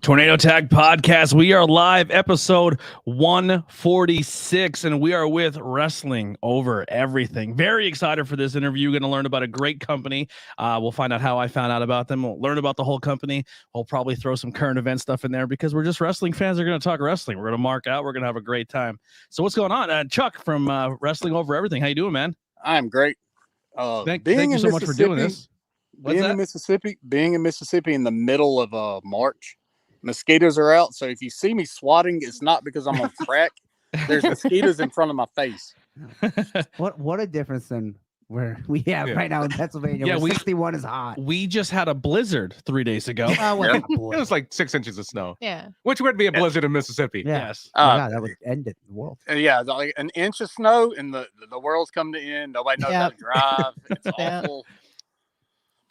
Tornado Tag Podcast. We are live, episode 146, and we are with Wrestling Over Everything. Very excited for this interview. Going to learn about a great company. We'll find out how I found out about them. We'll learn about the whole company. We'll probably throw some current event stuff in there because we're just wrestling fans. We're going to talk wrestling. We're going to mark out. We're going to have a great time. So what's going on? Chuck from Wrestling Over Everything. How you doing, man? I'm great. Thank you so much for doing this. Being in Mississippi in the middle of March, mosquitoes are out. So if you see me swatting, it's not because I'm on crack. There's mosquitoes in front of my face. What a difference than where we have right now in Pennsylvania. Yeah, where 61 is hot. We just had a blizzard 3 days ago. It was like 6 inches of snow. Yeah. Which would be a blizzard in Mississippi. Yeah. Yes. God, that would end it. The world. Yeah, like an inch of snow and the world's come to end. Nobody knows how to drive. It's awful.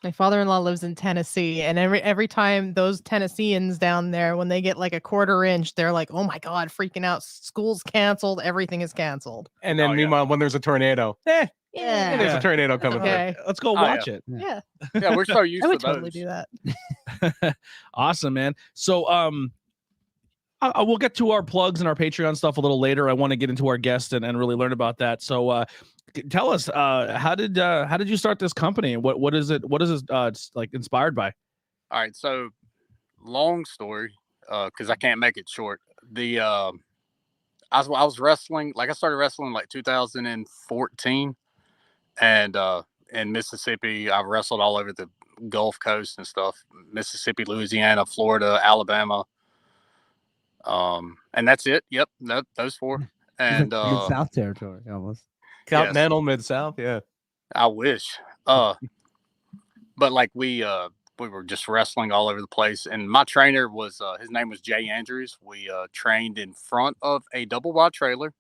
My father-in-law lives in Tennessee, and every time those Tennesseans down there, when they get like a quarter inch, they're like, "Oh my God, freaking out! School's canceled. Everything is canceled." And then meanwhile, when there's a tornado, there's a tornado coming Okay. Let's go watch it. Yeah. Yeah, we're so used I to would those. totally do that. Awesome, man. So we'll get to our plugs and our Patreon stuff a little later. I want to get into our guest and really learn about that. So tell us, how did you start this company? What is it like inspired by? All right, so long story, because I can't make it short. I was wrestling, like I started wrestling like 2014, and in Mississippi, I've wrestled all over the Gulf Coast and stuff, Mississippi, Louisiana, Florida, Alabama, and that's it. Yep, those four, and South territory almost. Continental, Mid-South, yeah. I wish. But like we were just wrestling all over the place, and my trainer was his name was Jay Andrews. We trained in front of a double wide trailer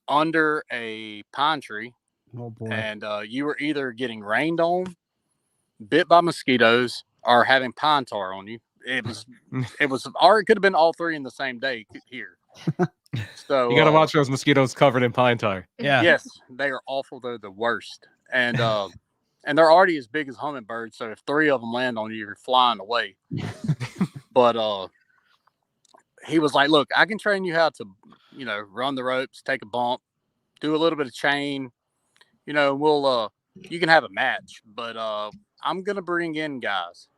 under a pine tree. Oh boy. And you were either getting rained on, bit by mosquitoes, or having pine tar on you. It was or it could have been all three in the same day here. So you got to watch those mosquitoes covered in pine tar. Yeah. Yes, they are awful. They're the worst. And and they're already as big as hummingbirds. So if three of them land on you, you're flying away. But he was like, "Look, I can train you how to, run the ropes, take a bump, do a little bit of chain. We'll you can have a match, but I'm gonna bring in guys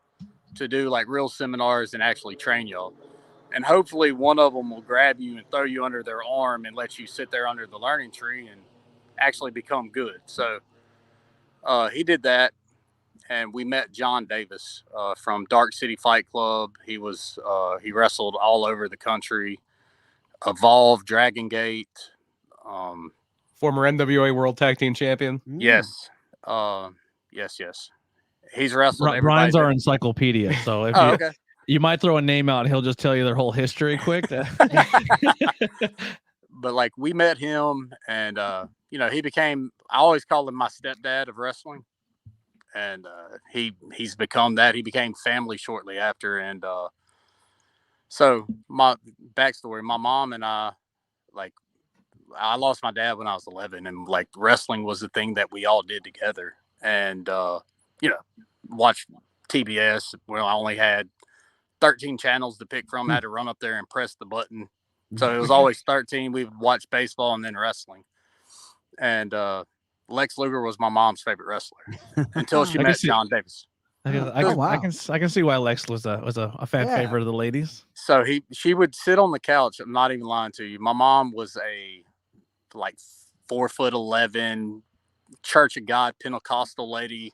to do like real seminars and actually train y'all. And hopefully one of them will grab you and throw you under their arm and let you sit there under the learning tree and actually become good." So he did that, and we met John Davis from Dark City Fight Club. He wrestled all over the country, Evolve, Dragon Gate. Former NWA World Tag Team Champion. Yes. Yes. He's wrestled everybody. Brian's our encyclopedia, so if okay. you might throw a name out, he'll just tell you their whole history quick. But like we met him, and he became, I always call him my stepdad of wrestling, and he's become that. He became family shortly after, and so my backstory: my mom and I lost my dad when I was 11, and like wrestling was the thing that we all did together, and watch TBS. Well, I only had 13 channels to pick from. I had to run up there and press the button. So it was always 13. We would watch baseball and then wrestling. And Lex Luger was my mom's favorite wrestler until she met John Davis. I can see why Lex was a fan favorite of the ladies. So she would sit on the couch. I'm not even lying to you. My mom was a like 4'11" Church of God Pentecostal lady.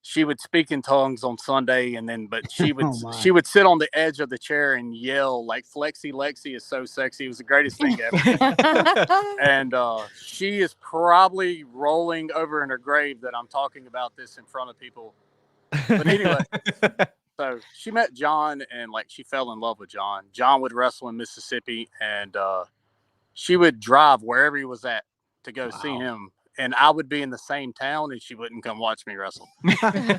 She would speak in tongues on Sunday, but she would she would sit on the edge of the chair and yell like, "Flexi Lexi is so sexy." It was the greatest thing ever. And she is probably rolling over in her grave that I'm talking about this in front of people. But anyway, so she met John, and like she fell in love with John. John would wrestle in Mississippi, and she would drive wherever he was at to go see him. And I would be in the same town, and she wouldn't come watch me wrestle.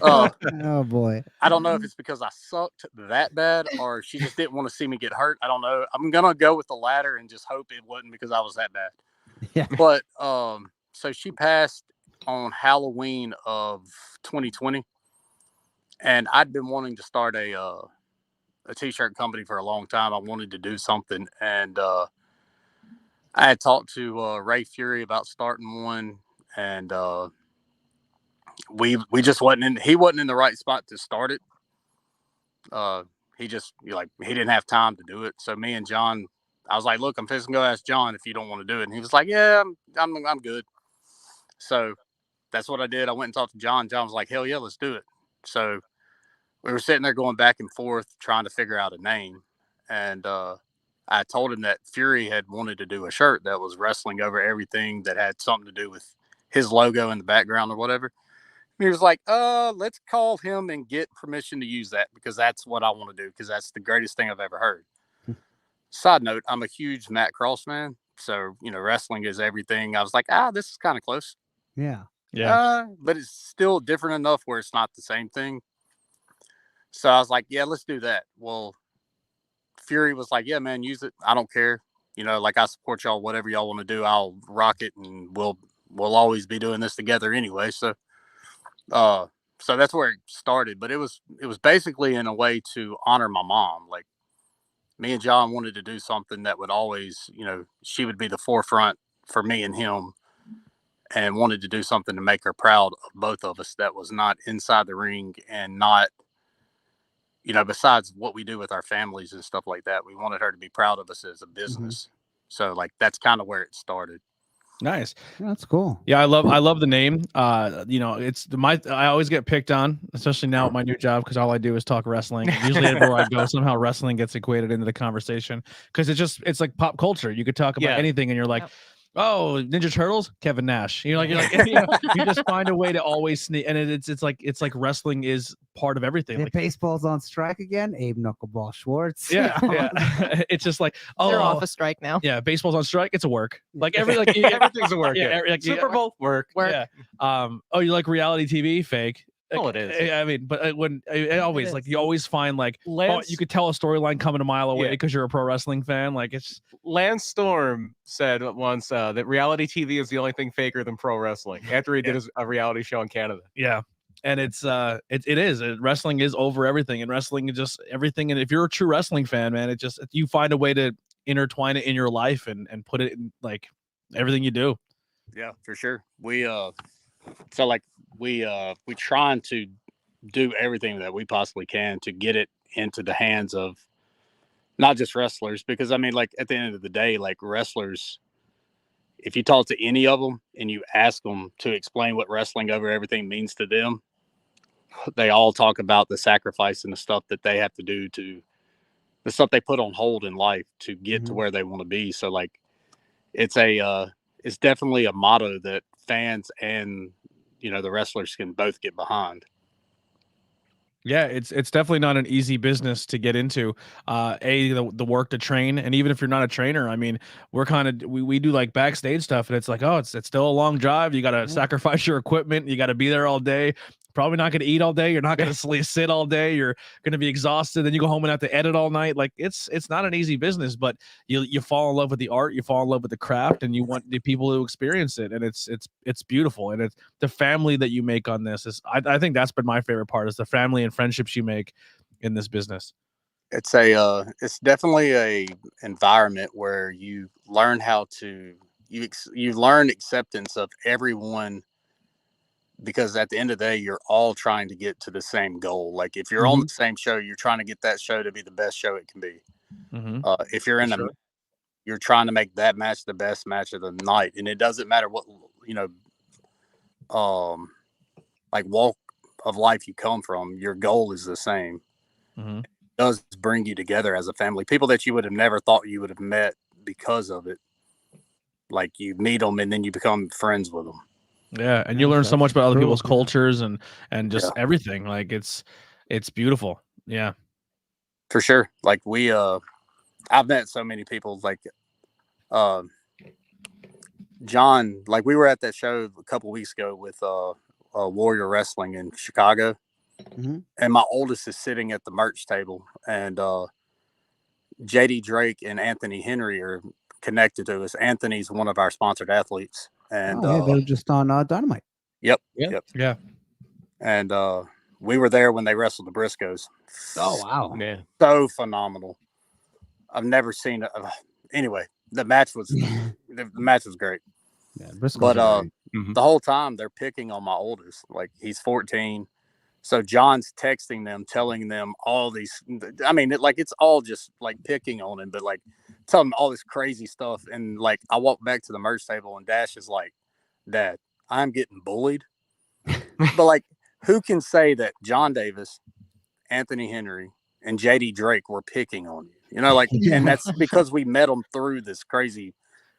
Oh boy! I don't know if it's because I sucked that bad, or she just didn't want to see me get hurt. I don't know. I'm gonna go with the latter and just hope it wasn't because I was that bad. Yeah. But so she passed on Halloween of 2020, and I'd been wanting to start a a t-shirt company for a long time. I wanted to do something, and I had talked to Ray Fury about starting one, and we just he wasn't in the right spot to start it. He just he didn't have time to do it. So me and John, I was like, look, I'm fixing to go ask John if you don't want to do it, and he was like, yeah, I'm good. So that's what I did. I went and talked to John. John was like, hell yeah, let's do it. So we were sitting there going back and forth trying to figure out a name, and I told him that Fury had wanted to do a shirt that was wrestling over everything that had something to do with his logo in the background or whatever. And he was like, let's call him and get permission to use that, because that's what I want to do, because that's the greatest thing I've ever heard. Side note, I'm a huge Matt Cross fan. So, wrestling is everything. I was like, this is kind of close. Yeah. Yeah. But it's still different enough where it's not the same thing. So I was like, yeah, let's do that. Well, Fury was like, yeah, man, use it. I don't care. I support y'all, whatever y'all want to do. I'll rock it, and we'll always be doing this together anyway. So, so that's where it started. But it was basically in a way to honor my mom. Like, me and John wanted to do something that would always, she would be the forefront for me and him, and wanted to do something to make her proud of both of us that was not inside the ring and not, besides what we do with our families and stuff like that. We wanted her to be proud of us as a business. So that's kind of where it started. Nice. That's cool. Yeah, I love the name. I always get picked on, especially now at my new job, because all I do is talk wrestling. Usually everywhere I go, somehow wrestling gets equated into the conversation, because it's like pop culture. You could talk about anything, and you're like, oh, Ninja Turtles, Kevin Nash. You're like, you just find a way to always sneak, and it's like wrestling is part of everything. If Like, baseball's on strike again, Abe Knuckleball Schwartz. yeah. It's just like, They're off a strike now. yeah, baseball's on strike. It's a work. Like Everything's a work. Yeah, Super Bowl work. Yeah. Oh, you like reality TV? Fake. Oh, it is. I mean, but when it always is. like you always find like Lance, you could tell a storyline coming a mile away because you're a pro wrestling fan. Like, it's Lance Storm said once that reality TV is the only thing faker than pro wrestling, after he did a reality show in Canada. Yeah. And it's it is wrestling is over everything, and wrestling is just everything. And if you're a true wrestling fan, man, you find a way to intertwine it in your life and put it in like everything you do. Yeah, for sure. We we trying to do everything that we possibly can to get it into the hands of not just wrestlers, because I mean, like, at the end of the day, like, wrestlers, if you talk to any of them and you ask them to explain what wrestling over everything means to them, they all talk about the sacrifice and the stuff that they have to do, the stuff they put on hold in life to get to where they want to be. So like, it's definitely a motto that fans and, the wrestlers can both get behind. Yeah, it's definitely not an easy business to get into. The work to train, and even if you're not a trainer, I mean, we do like backstage stuff, and it's like, oh, it's still a long drive. You got to sacrifice your equipment. You got to be there all day. Probably not going to eat all day. You're not going to sit all day. You're going to be exhausted. Then you go home and have to edit all night. Like, it's not an easy business, but you fall in love with the art, you fall in love with the craft, and you want the people to experience it. And it's beautiful. And it's the family that you make on this I think that's been my favorite part, is the family and friendships you make in this business. It's it's definitely a environment where you learn how to, you learn acceptance of everyone, because at the end of the day, you're all trying to get to the same goal. Like, if you're on the same show, you're trying to get that show to be the best show it can be. If you're you're trying to make that match the best match of the night. And it doesn't matter what, like, walk of life you come from, your goal is the same. It does bring you together as a family. People that you would have never thought you would have met because of it. Like, you meet them and then you become friends with them. Yeah, and you learn so much about other people's cultures and just everything. Like, it's beautiful. Yeah, for sure. Like, I've met so many people. Like, John. Like, we were at that show a couple weeks ago with Warrior Wrestling in Chicago, and my oldest is sitting at the merch table, and JD Drake and Anthony Henry are connected to us. Anthony's one of our sponsored athletes. And they were just on Dynamite. Yep. Yeah. And we were there when they wrestled the Briscoes. Oh wow. Yeah. So phenomenal. I've never seen it. Anyway, the match was great. Yeah, Briscoes But are great. Mhm. the whole time they're picking on my oldest. Like he's 14. So John's texting them, telling them all these. I mean, it's all just like picking on him, but like telling them all this crazy stuff. And like I walk back to the merch table, and Dash is like, "Dad, I'm getting bullied." But like, who can say that John Davis, Anthony Henry, and JD Drake were picking on you? You know, like, and that's because we met them through this crazy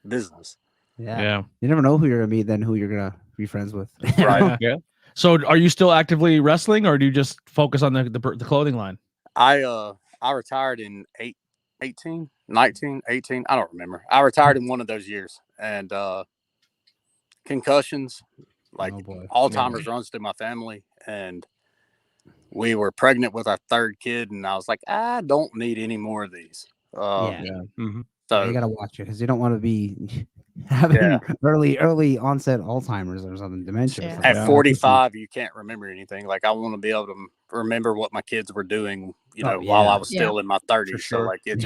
business. Yeah. You never know who you're gonna meet, then who you're gonna be friends with. Right. Yeah. So are you still actively wrestling, or do you just focus on the clothing line? I retired in 18, 19, 18. I don't remember. I retired in one of those years, and concussions, like Alzheimer's runs through my family, and we were pregnant with our third kid, and I was like, I don't need any more of these. Mm-hmm. So you gotta watch it because you don't want to be having early onset Alzheimer's or something, dementia. Yeah. At 45, you can't remember anything. Like I want to be able to remember what my kids were doing, while I was still in my 30s. For So sure. like it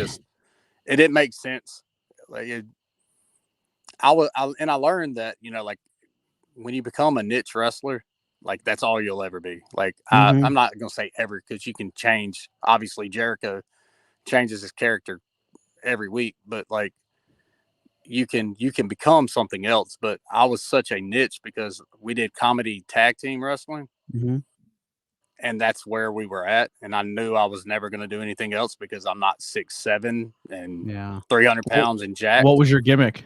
didn't make sense. Like I learned that, like when you become a niche wrestler, like that's all you'll ever be. Like I'm not gonna say ever, because you can change. Obviously, Jericho changes his character every week, but like you can become something else. But I was such a niche because we did comedy tag team wrestling, and that's where we were at. And I knew I was never going to do anything else because I'm not 6'7" and 300 pounds and jacked. What was your gimmick?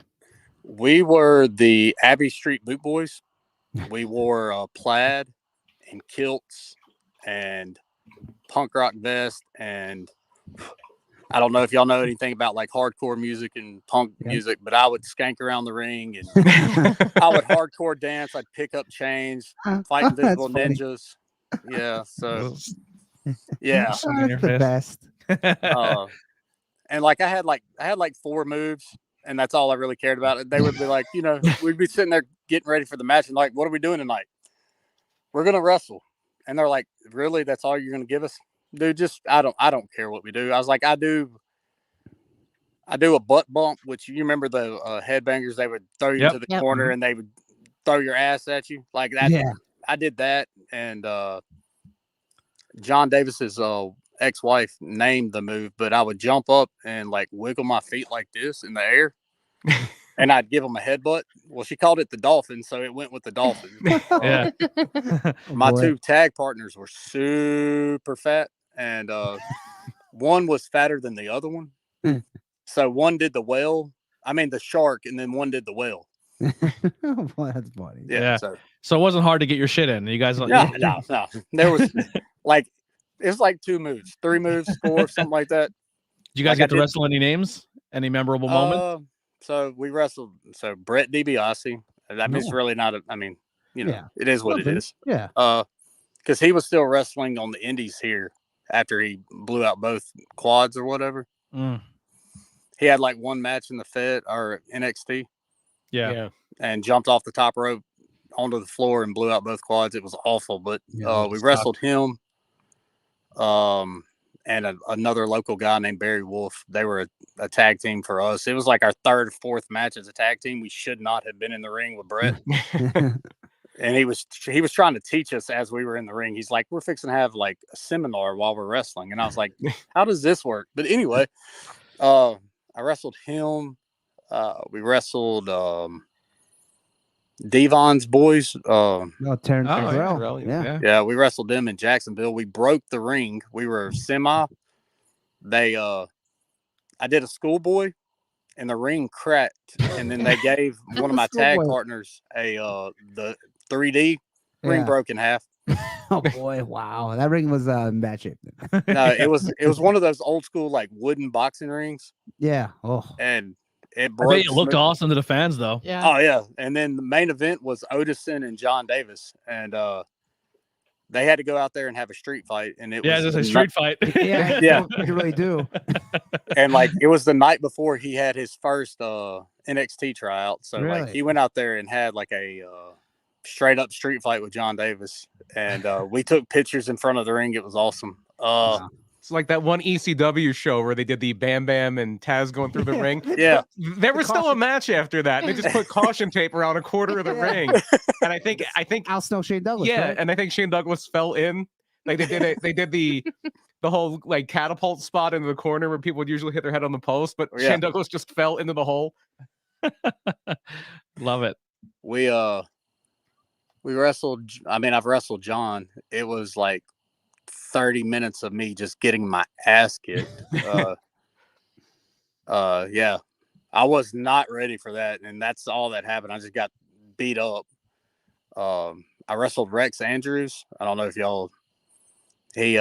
We were the Abbey Street Boot Boys. We wore plaid and kilts and punk rock vest, and I don't know if y'all know anything about like hardcore music and punk music, but I would skank around the ring, and I would hardcore dance. I'd pick up chains, fight invisible ninjas. Yeah. So yeah, that's the best. and like I had like 4 moves, and that's all I really cared about. They would be like, we'd be sitting there getting ready for the match, and like, what are we doing tonight? We're gonna wrestle. And they're like, really? That's all you're gonna give us? Dude, just I don't care what we do. I was like, I do a butt bump, which you remember the headbangers, they would throw you to the corner and they would throw your ass at you like that. Yeah. I did that, and John Davis's ex-wife named the move, but I would jump up and like wiggle my feet like this in the air, and I'd give them a headbutt. Well, she called it the dolphin, so it went with the dolphin. My 2 tag partners were super fat, and one was fatter than the other one. So one did the shark, and then one did the whale. Boy, that's funny. Yeah. So it wasn't hard to get your shit in. You guys, no. There was like it was like 2 moves, 3 moves, 4, something like that. Did you guys get to wrestle any names? Any memorable moments? So we wrestled. So Brett DiBiase. I mean, it's really not. It is what it is. Yeah. Because he was still wrestling on the indies here after he blew out both quads or whatever. He had like 1 match in the Fed or NXT. Yeah. And jumped off the top rope onto the floor and blew out both quads. It was awful, but we wrestled him. And another local guy named Barry Wolf. They were a tag team for us. It was like our 3rd or 4th match as a tag team. We should not have been in the ring with Brett. And he was trying to teach us as we were in the ring. He's like, we're fixing to have like a seminar while we're wrestling. And I was like, how does this work? But anyway, I wrestled him. We wrestled Devon's boys. Terrence Terrell. Yeah, we wrestled them in Jacksonville. We broke the ring. We were semi. I did a schoolboy, and the ring cracked. And then they gave one of my tag partners the 3D ring broke in half. Oh boy! Wow, that ring was bad shape. No, it was one of those old school like wooden boxing rings. Yeah. Oh. And it broke. I bet it looked awesome to the fans, though. Yeah. Oh yeah. And then the main event was Otison and John Davis, and they had to go out there and have a street fight. And it was just a street fight. Yeah. You really do. And like it was the night before he had his first NXT tryout, so like he went out there and had like a straight up street fight with John Davis, and we took pictures in front of the ring. It was awesome. It's like that one ECW show where they did the Bam Bam and Taz going through the ring. Yeah, There was still a match after that. They just put caution tape around a quarter of the ring, and I think Al Snow, Shane Douglas. yeah, right? and I think Shane Douglas fell in. Like they did it. They did the whole like catapult spot into the corner where people would usually hit their head on the post, but Yeah. Shane Douglas just fell into the hole. Love it. we wrestled. I mean, I've wrestled John. It was like 30 minutes of me just getting my ass kicked. Yeah, I was not ready for that, and that's all that happened. I just got beat up. I wrestled Rex Andrews. I don't know if y'all. He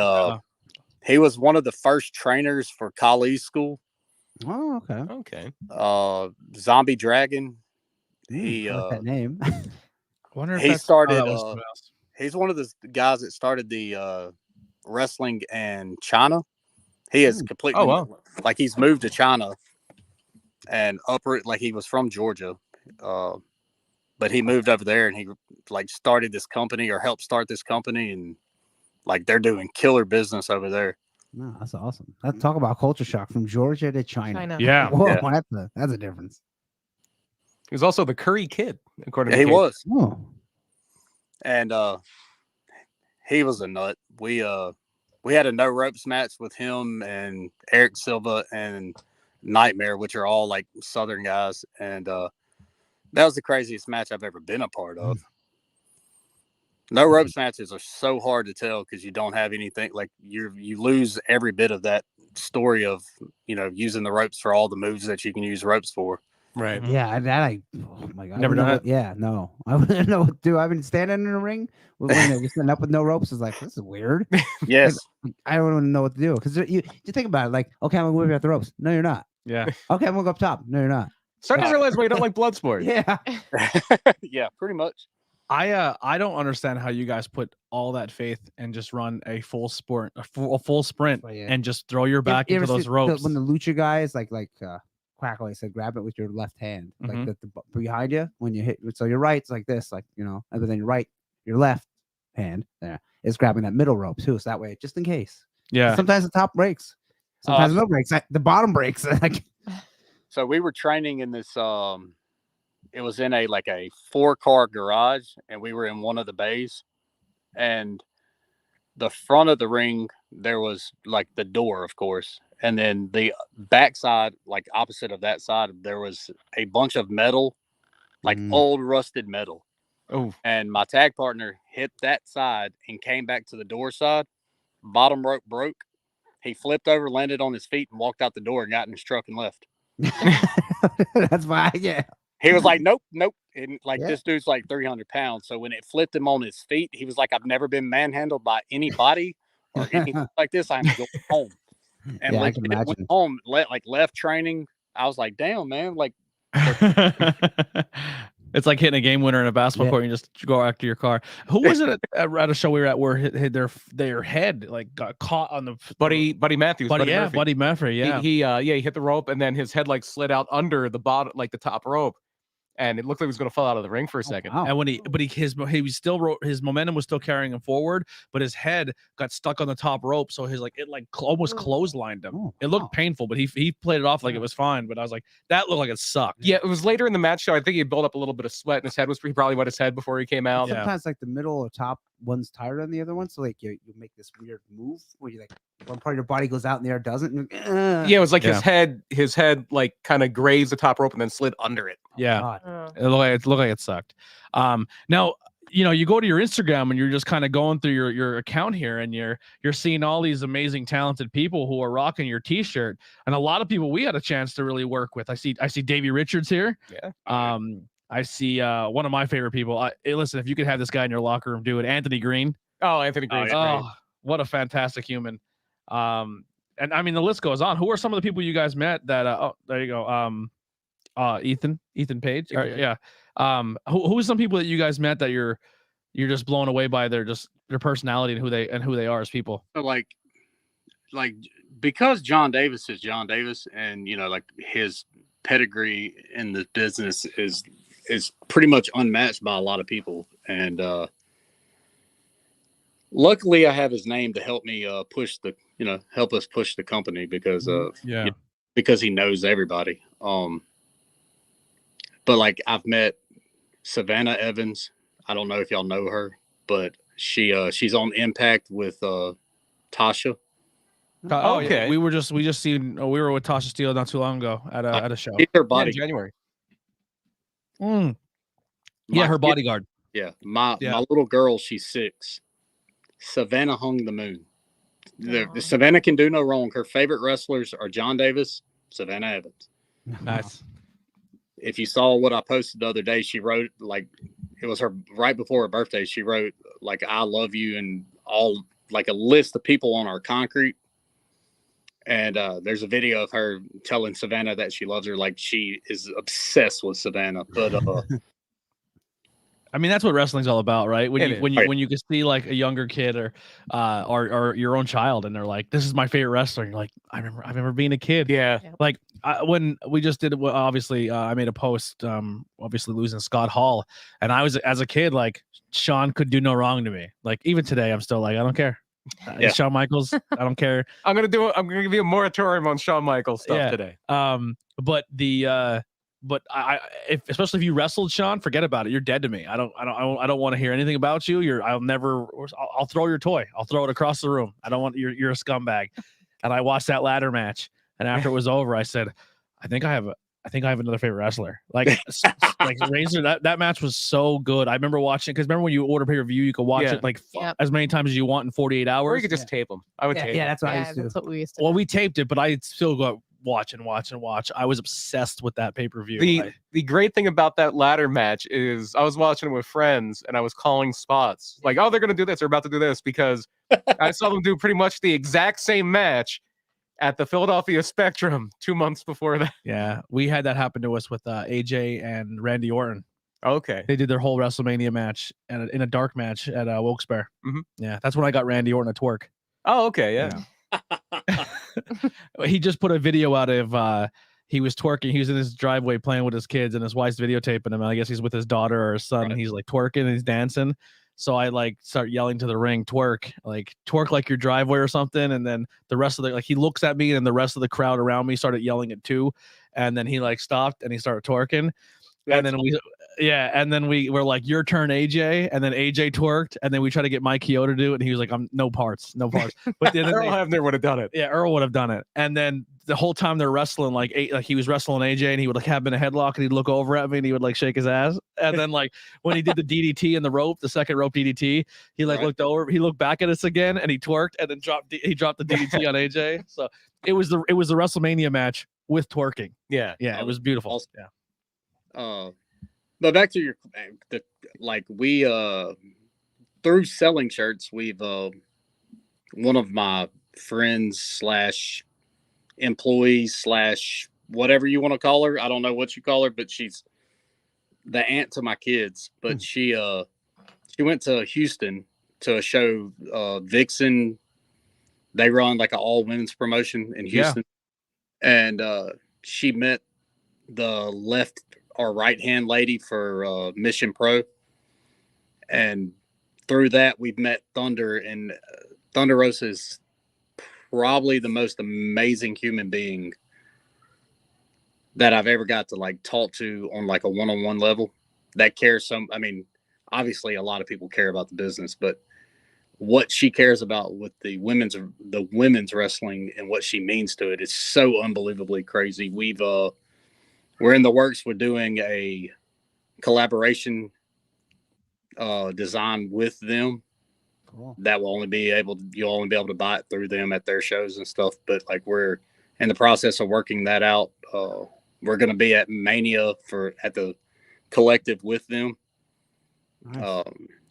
was one of the first trainers for Kali's school. Oh, okay. Okay. Zombie Dragon. I like that name. I wonder if He that's started, that was someone else. He's one of the guys that started the wrestling in China. He is completely like he's moved to China and like he was from Georgia, but he moved over there and he like started this company or helped start this company, and like they're doing killer business over there. No, that's awesome. Let's talk about culture shock from Georgia to China. Yeah. Whoa, Yeah. that's a difference. He was also the Curry Kid, according Yeah, to he Kate. was, Oh, and he was a nut. We had a no ropes match with him and Eric Silva and Nightmare, which are all like Southern guys, and that was the craziest match I've ever been a part of. No ropes matches are so hard to tell because you don't have anything, like you lose every bit of that story of using the ropes for all the moves that you can use ropes for. Right. yeah, oh my god, Never done it? Yeah, no, I wouldn't know what to do. I've been standing in the ring when they're setting up with no ropes. It's like, this is weird. Yes. I don't even know what to do because you think about it, like, okay, I'm gonna move you out the ropes. No, you're not. Yeah. Okay, I'm gonna go up top. No, you're not. Starting to realize why you don't like blood sport. Yeah, Yeah, pretty much. I don't understand how you guys put all that faith and just run a full sprint, a full sprint, Oh, yeah. and just throw your back You into ever those see ropes. when the lucha guys like Quack always said, grab it with your left hand, like Mhm. the behind you when you hit. So your right's like this, like and then your left hand there is grabbing that middle rope too. So that way, just in case. Yeah. Sometimes the top breaks. Sometimes the middle breaks. The bottom breaks. Like, So we were training in this. It was in a 4-car garage, and we were in one of the bays, and the front of the ring there was like the door, of course, and then the backside, like opposite of that side, there was a bunch of metal, like old rusted metal. Oh, And my tag partner hit that side and came back to the door side. Bottom rope broke. He flipped over, landed on his feet, and walked out the door and got in his truck and left. that's why. Yeah. He was like, nope. And Yeah. this dude's like 300 pounds. So when it flipped him on his feet, he was like, I've never been manhandled by anybody or anything like this. I'm going home. And Yeah, I like can it went imagine. home, left training. I was like, damn, man. Like, It's like hitting a game winner in a basketball Yeah. court and you just go back to your car. Who was it at a show we were at where their head like got caught on the Buddy Matthews. Murphy. Buddy Murphy. Yeah. He hit the rope and then his head like slid out under the bottom, like the top rope, and it looked like he was going to fall out of the ring for a second. Wow. And when he was still his momentum was still carrying him forward, but his head got stuck on the top rope, so his almost clotheslined him. Oh, It looked wow. painful, but he played it off like it was fine. But I was like, that looked like it sucked. Yeah, it was later in the match show. I think he built up a little bit of sweat, and his head was he probably wet his head before he came out. Yeah. Sometimes like the middle or top one's tighter than the other one, so like you make this weird move where you like one part of your body goes out and the other doesn't. And, Yeah, it was like Yeah. his head like kind of grazed the top rope and then slid under it. Yeah. God. It looked like it sucked. Now, you go to your Instagram and you're just kind of going through your account here and you're seeing all these amazing, talented people who are rocking your t-shirt. And a lot of people we had a chance to really work with. I see Davey Richards here. Yeah. I see one of my favorite people. Hey, listen, if you could have this guy in your locker room, do it. Anthony Green. Oh, Anthony Green's great. Oh, what a fantastic human. And I mean, the list goes on. Who are some of the people you guys met that, there you go. Ethan Page. Yeah. Who's some people that you guys met that you're just blown away by their personality and who they are as people? like because John Davis is John Davis, and like his pedigree in the business is is pretty much unmatched by a lot of people. And luckily I have his name to help me help us push the company because of because he knows everybody. But like I've met Savannah Evans. I don't know if y'all know her, but she's on Impact with Tasha. Oh, okay. Yeah. We were with Tasha Steele not too long ago at a show. She's her Yeah, in body. January. Yeah, her bodyguard. Yeah, my little girl, she's 6. Savannah hung the moon. The Savannah can do no wrong. Her favorite wrestlers are John Davis, Savannah Evans. Nice. If you saw what I posted the other day, she wrote like it was her right before her birthday. She wrote like "I love you" and all like a list of people on our concrete. And there's a video of her telling Savannah that she loves her, like she is obsessed with Savannah. But I mean, that's what wrestling's all about, right? When It when you can see like a younger kid or your own child, and they're like, "This is my favorite wrestler." And you're like, I remember being a kid. Yeah. Like when we just did it, obviously, I made a post, obviously losing Scott Hall, and I was as a kid like Shawn could do no wrong to me. Like even today, I'm still like, I don't care. It's Shawn Michaels. I don't care. I'm gonna give you a moratorium on Shawn Michaels stuff today. But especially if you wrestled Shawn, forget about it. You're dead to me. I don't want to hear anything about you. I'll throw your toy. I'll throw it across the room. I don't want you're a scumbag. And I watched that ladder match, and after it was over, I said, I think I have another favorite wrestler. Like Razor, that match was so good. I remember watching because remember when you order pay-per-view, you could watch it like as many times as you want in 48 hours. Or you could just tape them. I would tape them. That's what I used to do. That's what we used to. Well, we taped it, but I still go watch and watch. I was obsessed with that pay-per-view. The great thing about that ladder match is I was watching it with friends and I was calling spots. Like, oh, they're gonna do this, they're about to do this, because I saw them do pretty much the exact same match at the Philadelphia Spectrum 2 months before that. Yeah, we had that happen to us with AJ and Randy Orton. Okay. They did their whole WrestleMania match in a dark match at Wilkes-Barre. Mhm. Yeah, that's when I got Randy Orton to twerk. Oh, okay, yeah. He just put a video out of he was twerking. He was in his driveway playing with his kids, and his wife's videotaping him. I guess he's with his daughter or his son, and he's like twerking and he's dancing. So I like start yelling to the ring, twerk like your driveway or something. And then the rest of he looks at me, and the rest of the crowd around me started yelling it too. And then he like stopped and he started twerking. And then we were like, your turn, AJ. And then AJ twerked, and then we tried to get Mike Keogh to do it, and he was like, I'm no parts. But then Earl Hebner would have done it. Yeah, Earl would have done it. And then the whole time they're wrestling, like he was wrestling AJ, and he would like have in a headlock, and he'd look over at me, and he would like shake his ass. And then like when he did the DDT in the rope, the second rope DDT, he like looked over, he looked back at us again, and he twerked, and then dropped the DDT on AJ. So it was the WrestleMania match with twerking. Yeah, it was beautiful. Awesome. Yeah. But back to your we through selling shirts, we've one of my friends / employees / whatever you want to call her. I don't know what you call her, but she's the aunt to my kids. But she went to Houston to a show. Vixen, they run like an all women's promotion in Houston, and she met the left or right hand lady for Mission Pro, and through that we've met Thunder, and Thunder Rosa is probably the most amazing human being that I've ever got to like talk to on like a one-on-one level. That cares obviously a lot of people care about the business, but what she cares about with the women's wrestling and what she means to it is so unbelievably crazy. We're in the works with doing a collaboration design with them. Cool. That will you'll only be able to buy it through them at their shows and stuff. But like we're in the process of working that out. We're going to be at Mania at the collective with them. Nice.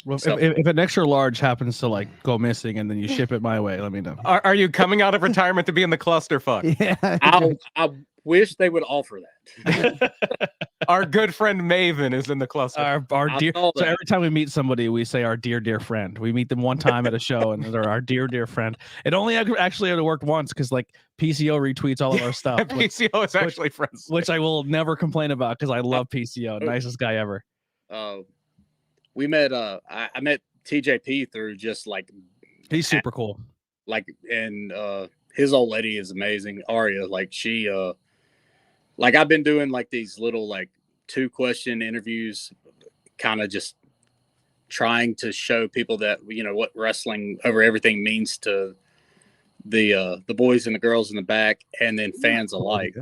Well, if an extra large happens to like go missing and then you ship it my way, let me know. Are you coming out of retirement to be in the clusterfuck? Yeah. wish they would offer that. Our good friend Maven is in the cluster. Our I dear. saw So that. every time we meet somebody, we say our dear friend. We meet them one time at a show, and they're our dear friend. It only actually had worked once because like PCO retweets all of our stuff, PCO is actually friends. which I will never complain about because I love PCO, nicest guy ever. We met. I met TJP through just like He's super cool. like, and his old lady is amazing. Aria, like she like I've been doing like these little like 2-question interviews, kind of just trying to show people that, you know, what wrestling over everything means to the boys and the girls in the back, and then fans alike.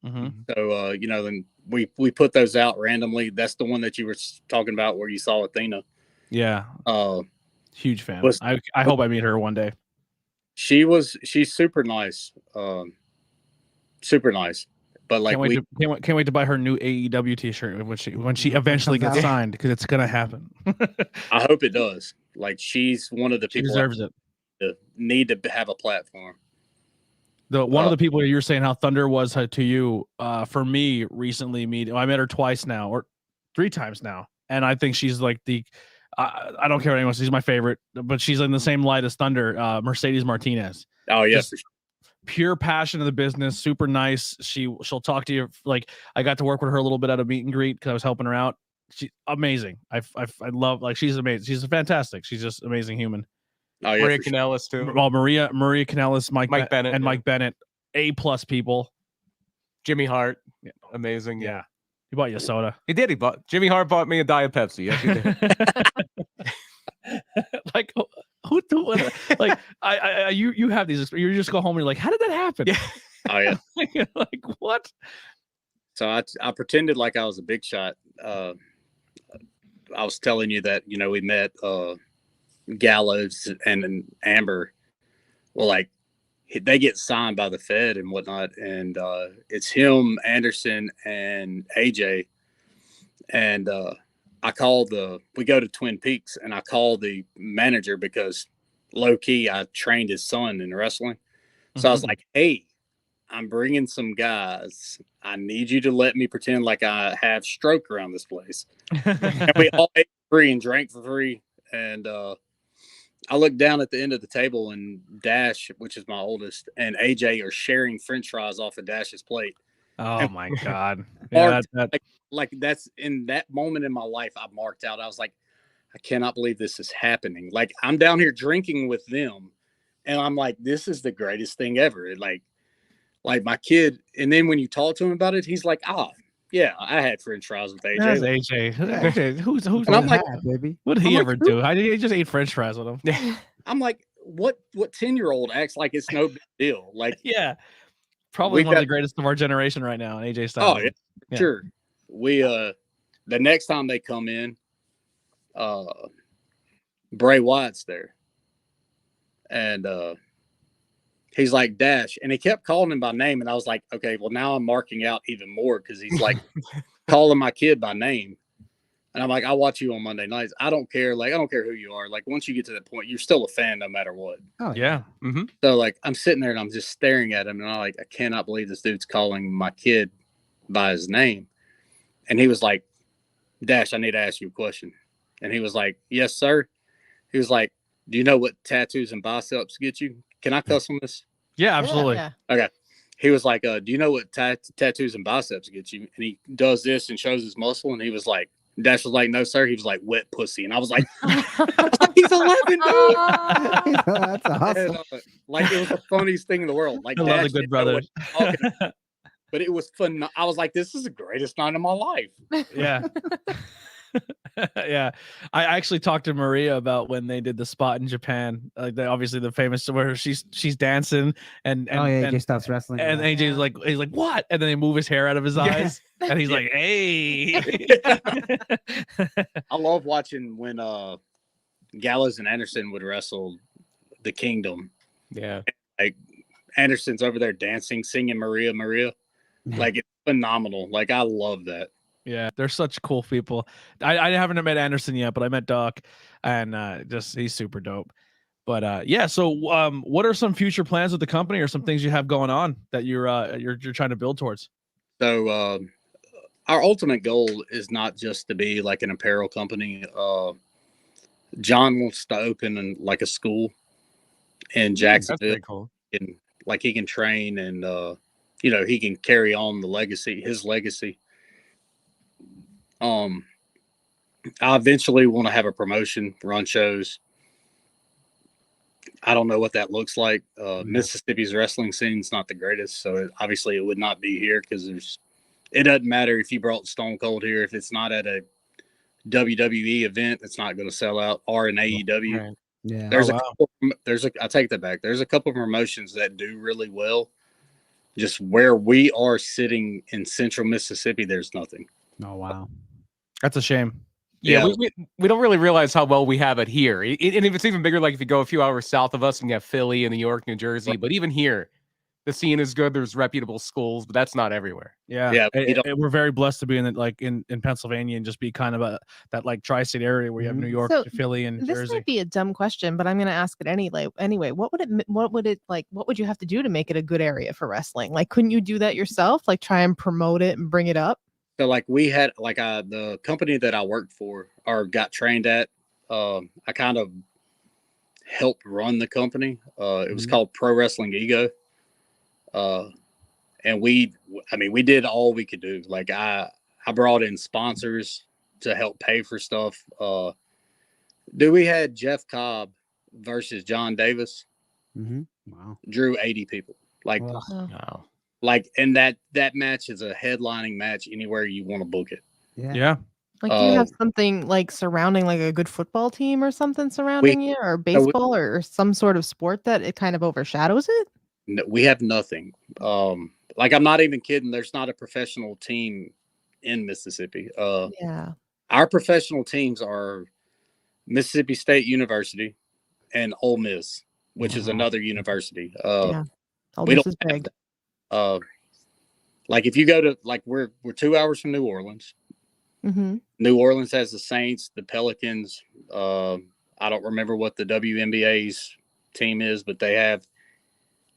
Mm-hmm. So you know, then we put those out randomly. That's the one that you were talking about where you saw Athena. Yeah, huge fan. Was- I hope I meet her one day. She's super nice, super nice. But like can't wait to buy her new AEW T-shirt when she eventually comes gets out. signed, because it's gonna happen. I hope it does. Like she's one of the She people deserves it. that need to have a platform. One of the people you were saying how Thunder was to you, for me recently, I met her twice now or 3 times now, and I think she's like I don't care what anyone says, she's my favorite, but she's in the same light as Thunder, Mercedes Martinez. Oh yes, Just pure passion of the business, super nice. She'll talk to you. Like I got to work with her a little bit at a meet and greet because I was helping her out. She's amazing. I love, like, she's amazing. She's fantastic. She's just amazing human. oh yeah, Maria for sure. Kanellis too. Well, Maria Kanellis, Mike Bennett, and yeah. Mike Bennett, A+ people. Jimmy Hart, amazing. Yeah, he bought you a soda. He did. Jimmy Hart bought me a Diet Pepsi. Yes, he did. Like who like you have these, you just go home and you're like, how did that happen? Yeah. Oh yeah. Like what? So I pretended like I was a big shot. I was telling you that, you know, we met Gallows and Amber. Well, like they get signed by the Fed and whatnot, and it's him, Anderson, and AJ. And we go to Twin Peaks, and I call the manager because low key I trained his son in wrestling. So I was like, hey, I'm bringing some guys. I need you to let me pretend like I have stroke around this place. And we all ate for free and drank for free. And I looked down at the end of the table, and Dash, which is my oldest, and AJ are sharing French fries off of Dash's plate. Oh my god. Yeah, Like that's in that moment in my life, I marked out. I was like, I cannot believe this is happening. Like I'm down here drinking with them, and I'm like, this is the greatest thing ever. Like my kid. And then when you talk to him about it, he's like, oh yeah, I had French fries with AJ. that's AJ. Who's And I'm like, baby. what did I'm he like, ever do? He just ate French fries with him. I'm like, what 10-year-old acts like it's no big deal? Like, Yeah, probably We've one of got- the greatest of our generation right now. And AJ Styles. oh yeah, sure. We the next time they come in, Bray Wyatt's there, and he's like, Dash, and he kept calling him by name, and I was like, okay, well now I'm marking out even more because he's like calling my kid by name, and I'm like, I'll watch you on Monday nights. I don't care, like I don't care who you are. Like once you get to that point, you're still a fan no matter what. Oh Yeah. So like I'm sitting there and I'm just staring at him, and I'm like, I cannot believe this dude's calling my kid by his name. And he was like, Dash, I need to ask you a question. And he was like, yes, sir. He was like, do you know what tattoos and biceps get you? Can I cuss on this? Yeah, absolutely. Yeah. Okay. He was like, do you know what tattoos and biceps get you? And he does this and shows his muscle. And he was like, Dash was like, no, sir. He was like, wet pussy. And I was like, he's 11, dude. That's a hustle. And, like, it was the funniest thing in the world. Like, I love the Dash good didn't know what brother. he was talking about, but it was fun. I was like, this is the greatest night of my life. Yeah. Yeah, I actually talked to Maria about when they did the spot in Japan, like obviously the famous where she's dancing and Oh yeah, and, AJ stops wrestling. and yeah. AJ's like, he's like, what? And then they move his hair out of his eyes, and he's like, hey. I love watching when Gallows and Anderson would wrestle the Kingdom. Yeah. Like Anderson's over there dancing, singing Maria, Maria. Like it's phenomenal. Like I love that. Yeah, they're such cool people. I haven't met Anderson yet, but I met Doc, and just he's super dope. But yeah, so what are some future plans with the company, or some things you have going on that you're trying to build towards? So our ultimate goal is not just to be like an apparel company. John wants to open like a school in That's Jacksonville, pretty cool. and like he can train and he can carry on his legacy. I eventually want to have a promotion, run shows. I don't know what that looks like. Mississippi's wrestling scene's not the greatest, so obviously it would not be here because it doesn't matter if you brought Stone Cold here. If it's not at a WWE event, it's not going to sell out, or an AEW. Right. Yeah. I take that back. There's a couple of promotions that do really well. Just where we are sitting in central Mississippi, there's nothing. Oh wow. That's a shame. Yeah, we don't really realize how well we have it here. And if it's even bigger, like if you go a few hours south of us and you have Philly and New York, New Jersey, Right. but even here, the scene is good. There's reputable schools, but that's not everywhere. Yeah, Yeah, we're very blessed to be in Pennsylvania and just be kind of that like tri-state area where you have New York, So, Philly, and This Jersey. might be a dumb question, but I'm going to ask it anyway. What would you have to do to make it a good area for wrestling? Like, couldn't you do that yourself? Like, try and promote it and bring it up? So like we had the company that I worked for or got trained at, I kind of helped run the company. It was called Pro Wrestling Ego. And we did all we could do. Like I brought in sponsors to help pay for stuff. We had Jeff Cobb versus John Davis, Wow. drew 80 people. Like, Ugh. Wow. like, and that match is a headlining match anywhere you want to book it. Yeah. Like, do you have something like surrounding like a good football team or something surrounding you, or we- baseball or some sort of sport that it kind of overshadows it? No, we have nothing. Like I'm not even kidding. There's not a professional team in Mississippi. Yeah. Our professional teams are Mississippi State University and Ole Miss, which is another university. Yeah. Oh, we this don't is big. Like if you go to we're 2 hours from New Orleans. Mm-hmm. New Orleans has the Saints, the Pelicans. I don't remember what the WNBA's team is, but they have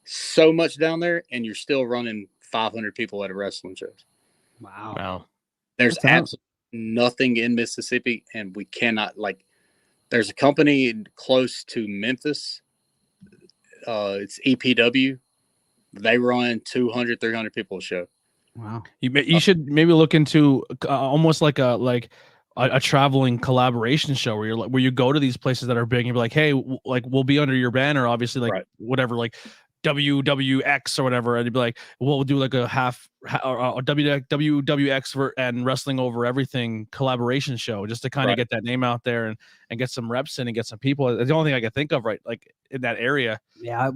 so much down there, and you're still running 500 people at a wrestling show. Wow. Wow. There's That's awesome. absolutely nothing in Mississippi, and we cannot there's a company close to Memphis. It's EPW. They run 200, 300 people a show. Wow. You should maybe look into almost like a traveling collaboration show where you go to these places that are big and you're like, hey, we'll be under your banner, obviously, like Right. whatever, like WWX or whatever, and you'd be like, we'll do like a WWX and Wrestling Over Everything collaboration show just to kind of Right. get that name out there and get some reps in and get some people. It's the only thing I can think of, right? Like in that area. Yeah,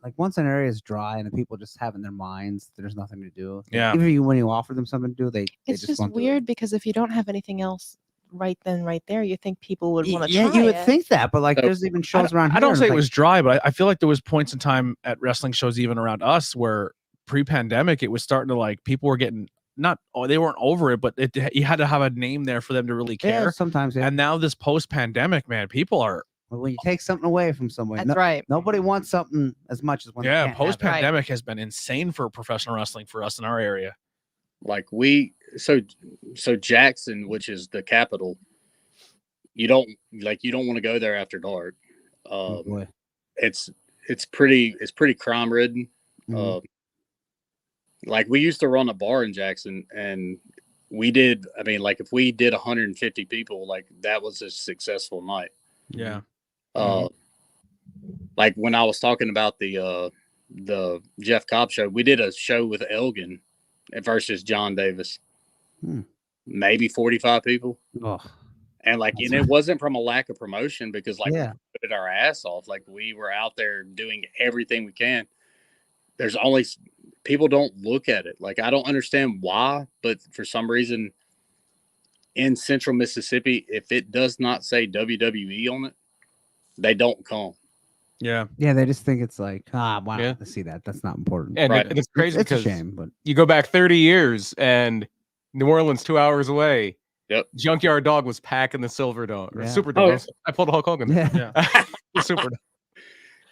like once an area is dry and the people just have in their minds there's nothing to do. Yeah. Even when you offer them something to do, they It's just won't do it. weird because if you don't have anything else right there, you think people would want to Yeah, try you would it. think that, but like So- there's even shows around here. I don't say like, it was dry, but I feel like there was points in time at wrestling shows, even around us, where pre-pandemic it was starting to like people were getting they weren't over it, but you had to have a name there for them to really care. yeah, sometimes. Yeah. And now this post-pandemic, man, people are But when you take something away from someone, That's right. nobody wants something as much as when they can't have it. post-pandemic has been insane for professional wrestling for us in our area. So Jackson, which is the capital, you don't want to go there after dark. Oh, boy. It's pretty crime ridden. Mhm. Like we used to run a bar in Jackson, and we did. I mean, like if we did 150 people, like that was a successful night. Yeah. Like when I was talking about the Jeff Cobb show, we did a show with Elgin versus John Davis. Maybe 45 people. Oh, And and it wasn't from a lack of promotion because yeah. we put our ass off. Like we were out there doing everything we can. People don't look at it. Like I don't understand why, but for some reason in central Mississippi, if it does not say WWE on it, they don't come. Yeah. Yeah, they just think it's like, why Yeah. not see that? That's not important. And Right. it's crazy It's a because shame, but you go back 30 years and New Orleans 2 hours away. Yep. Junkyard Dog was packing the Silver Dome or Yeah. Super Oh, Dome. I pulled a Hulk Hogan. yeah. Yeah. The Super Dome.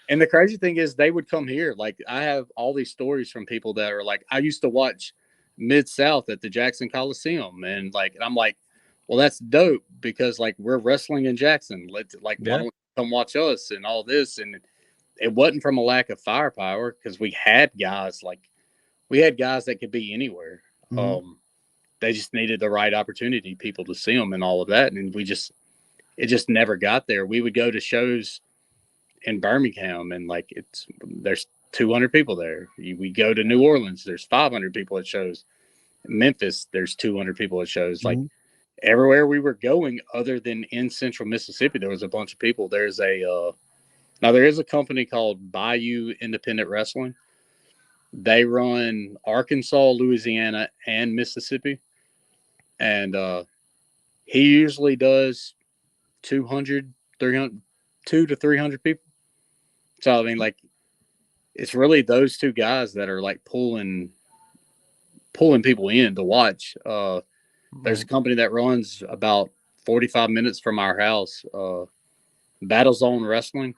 And the crazy thing is, they would come here. Like, I have all these stories from people that are like, I used to watch Mid-South at the Jackson Coliseum, and I'm like, well, that's dope because like we're wrestling in Jackson. Why don't you come watch us and all this? And it wasn't from a lack of firepower because we had guys that could be anywhere. Mhm. They just needed the right opportunity, people to see them and all of that, and it just never got there. We would go to shows in Birmingham, and there's 200 people there. We go to New Orleans, there's 500 people at shows. Memphis, there's 200 people at shows. Mhm. Like everywhere we were going, other than in Central Mississippi, there was a bunch of people. There is a company called Bayou Independent Wrestling. They run Arkansas, Louisiana, and Mississippi, and he usually does 200, 300, 200 to 300 people. So I mean, like, it's really those two guys that are like pulling people in to watch. There's a company that runs about 45 minutes from our house, Battle Zone Wrestling.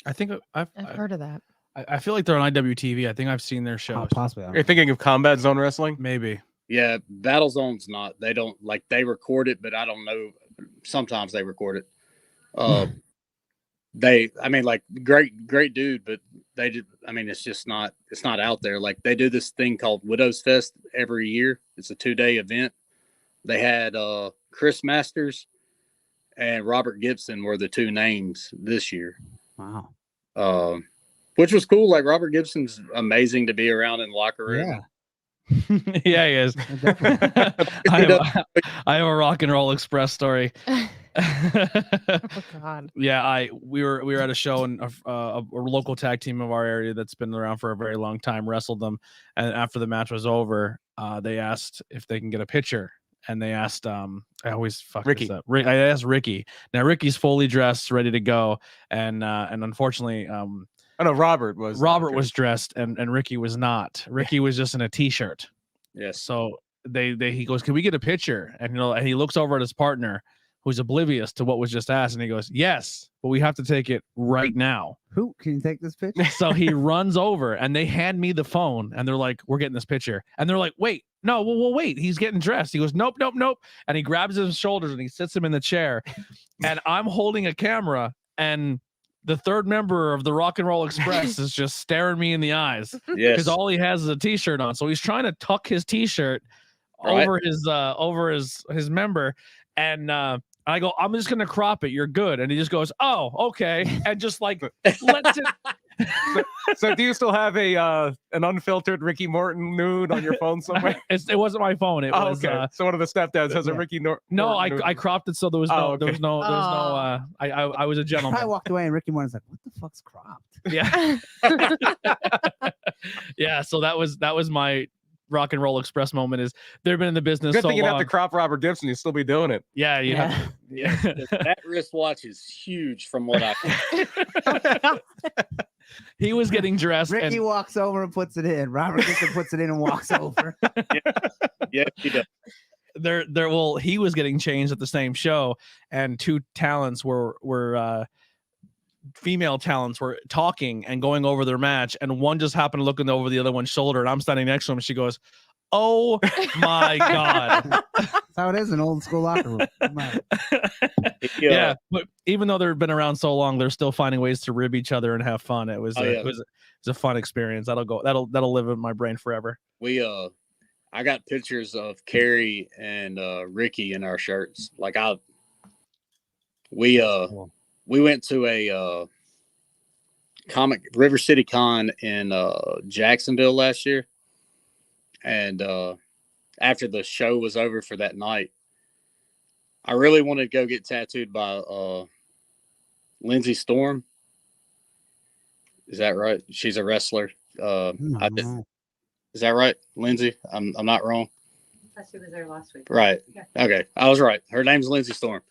I think I've heard of that. I feel like they're on IWTV. I think I've seen their shows. Possibly. You're thinking of Combat Zone Wrestling? Maybe. Yeah, Battle Zone's not. They don't they record it, but I don't know. Sometimes they record it. Great dude, but they did. I mean, it's not out there. Like, they do this thing called Widows Fest every year. It's a 2-day event. They had Chris Masters and Robert Gibson were the two names this year. Wow. Which was cool. Like, Robert Gibson's amazing to be around in the locker room. Yeah. Yeah, he is. I have a Rock and Roll Express story. Oh God. Yeah, we were at a show, and a local tag team of our area that's been around for a very long time wrestled them, and after the match was over, they asked if they can get a picture, and they asked I always fuck Ricky. this up. I asked Ricky. Now Ricky's fully dressed, ready to go, and unfortunately Oh no, Robert was dressed, and Ricky was not. Ricky was just in a t-shirt. Yes. So he goes, "Can we get a picture?" And he looks over at his partner, who's oblivious to what was just asked, and he goes, "Yes, but we have to take it right now." Who can you take this picture? So he runs over, and they hand me the phone, and they're like, "We're getting this picture," and they're like, "Wait, no, we'll wait. He's getting dressed." He goes, "Nope," and he grabs his shoulders and he sits him in the chair, and I'm holding a camera, and the third member of the Rock and Roll Express is just staring me in the eyes because Yes. all he has is a t-shirt on. So he's trying to tuck his t-shirt Right. over his member, and I go, "I'm just gonna crop it. You're good." And he just goes, "Oh, okay," and just like lets it. So do you still have an unfiltered Ricky Morton nude on your phone somewhere? It wasn't my phone. It was okay. So one of the stepdads has a Ricky no. Morton I cropped it so there was no okay. there was no I was a I gentleman. walked away and Ricky Morton's like, "What the fuck's cropped?" Yeah. Yeah. So that was my Rock and Roll Express moment. Is they've been in the business Good so thing you'd have long. to crop Robert Gibson, you'd still be doing it. Yeah, you have to, yeah. That wristwatch is huge from what I He was getting dressed. Ricky and walks over and puts it in. Robert Gibson puts it in and walks over. Yeah, he does. He was getting changed at the same show, and two talents were female talents were talking and going over their match, and one just happened to looking over the other one's shoulder, and I'm standing next to him, and she goes, "Oh my God." That's how it is in old school locker room. Yeah, but even though they've been around so long, they're still finding ways to rib each other and have fun. It was it was a fun experience. That'll live in my brain forever. I got pictures of Carrie and Ricky in our shirts. Like we went to a comic River City Con in Jacksonville last year, and after the show was over for that night, I really wanted to go get tattooed by Lindsay Storm. Is that right? She's a wrestler. Is that right, Lindsay? I'm not wrong. I thought she was there last week. Right. Yeah. Okay, I was right. Her name's Lindsay Storm.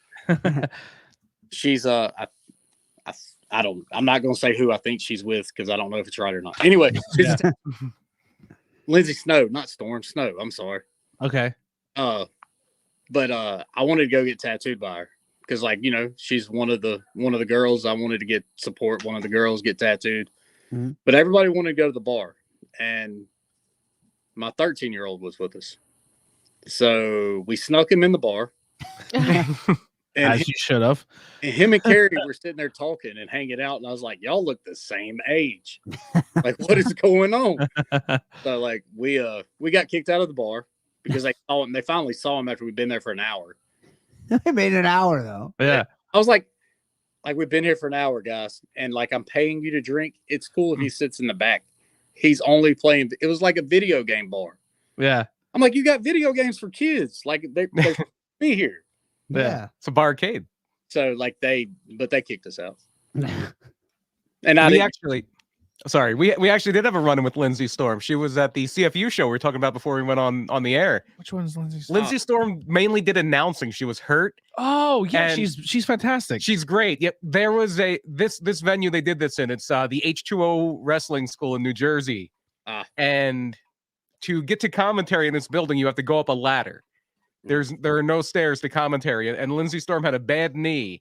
She's I'm not gonna say who I think she's with because I don't know if it's right or not. Anyway, she's Lindsay Snow, not Storm. Snow. I'm sorry. Okay. But I wanted to go get tattooed by her because like she's one of the girls I wanted to get support. One of the girls get tattooed, but everybody wanted to go to the bar, and my 13-year-old was with us, so we snuck him in the bar. And As you should have. And him and Carrie were sitting there talking and hanging out, and I was like, "Y'all look the same age. Like, what is going on?" So, like, we got kicked out of the bar because they saw him. They finally saw him after we'd been there for an hour. They made it an hour though. Yeah. I was like, we've been here for an hour, guys, and like I'm paying you to drink. It's cool if he sits in the back. He's only playing. It was like a video game bar. Yeah. I'm like, you got video games for kids. Like they be here. Yeah. It's a barcade. So like they kicked us out. Yeah. And we actually did have a run-in with Lindsay Storm. She was at the CFU show we were talking about before we went on the air. Which one's Lindsay Storm? Lindsay Storm mainly did announcing. She was hurt. Oh, yeah, And she's fantastic. She's great. Yep. There was this venue they did this in. It's the H2O Wrestling School in New Jersey. And to get to commentary in this building, you have to go up a ladder. There are no stairs to commentary, and Lindsay Storm had a bad knee,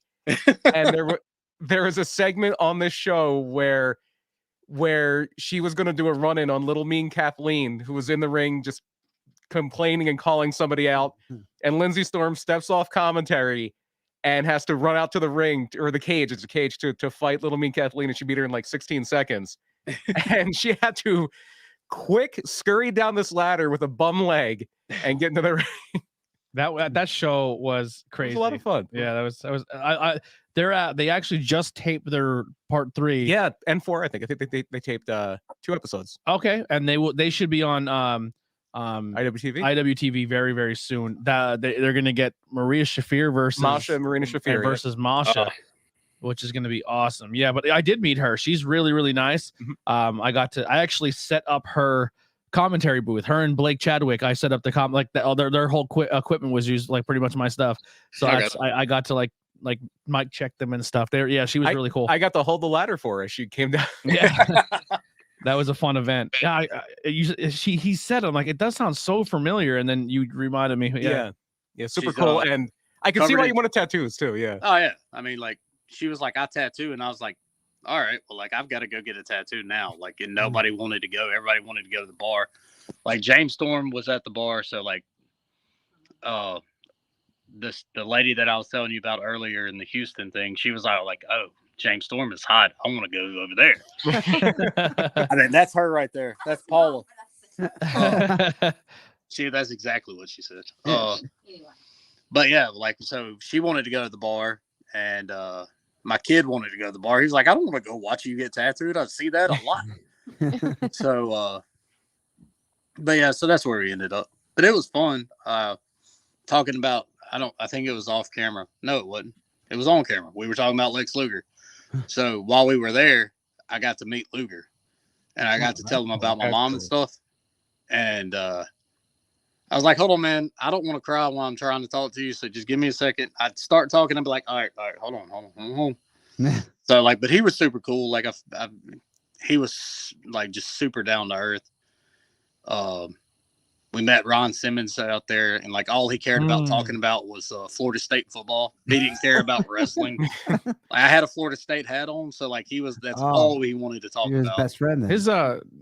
and there was a segment on this show where she was going to do a run-in on Little Mean Kathleen, who was in the ring just complaining and calling somebody out, and Lindsay Storm steps off commentary and has to run out to the ring or the cage. It's a cage to fight Little Mean Kathleen, and she beat her in like 16 seconds, and she had to quick scurry down this ladder with a bum leg and get into the ring. That show was crazy. It was a lot of fun. Yeah, that was. They actually just taped their part 3. Yeah, and 4. I think they taped 2 episodes. Okay, and they should be on IWTV very, very soon. They're gonna get Maria Shafir versus Masha and Marina Shafir versus Masha, which is gonna be awesome. Yeah, but I did meet her. She's really, really nice. I actually set up her commentary booth. Her and Blake Chadwick. I set up the their whole equipment was used, like pretty much my stuff. So I got to like mic check them and stuff. There, she was really cool. I got to hold the ladder for her. She came down. Yeah. That was a fun event. Yeah, he said, I'm like, it does sound so familiar, and then you reminded me. Yeah, super cool. And I can see why you wanted tattoos too. Yeah. Oh yeah. I mean, like she was like, I tattoo, and I was like, all right, well, like I've got to go get a tattoo now. Like, and nobody wanted to go. Everybody wanted to go to the bar. Like James Storm was at the bar, so like, the lady that I was telling you about earlier in the Houston thing, she was like, oh, James Storm is hot. I want to go over there. I mean, that's her right there. That's Paula. That's exactly what she said. But yeah, like, so she wanted to go to the bar, and my kid wanted to go to the bar. He was like, I don't want to go watch you get tattooed. I see that a lot. So, but yeah, so that's where we ended up. But it was fun. Talking about, I think it was off camera. No, it wasn't. It was on camera. We were talking about Lex Luger. So while we were there, I got to meet Luger, and I got to tell him about my mom and stuff. And I was like, hold on, man. I don't want to cry while I'm trying to talk to you. So just give me a second. I'd start talking. I'd be like, all right, hold on. So like, but he was super cool. Like he was like just super down to earth. We met Ron Simmons out there, and like all he cared about talking about was Florida State football. He didn't care about wrestling. I had a Florida State hat on, so like that's all he wanted to talk about. His best friend. Then.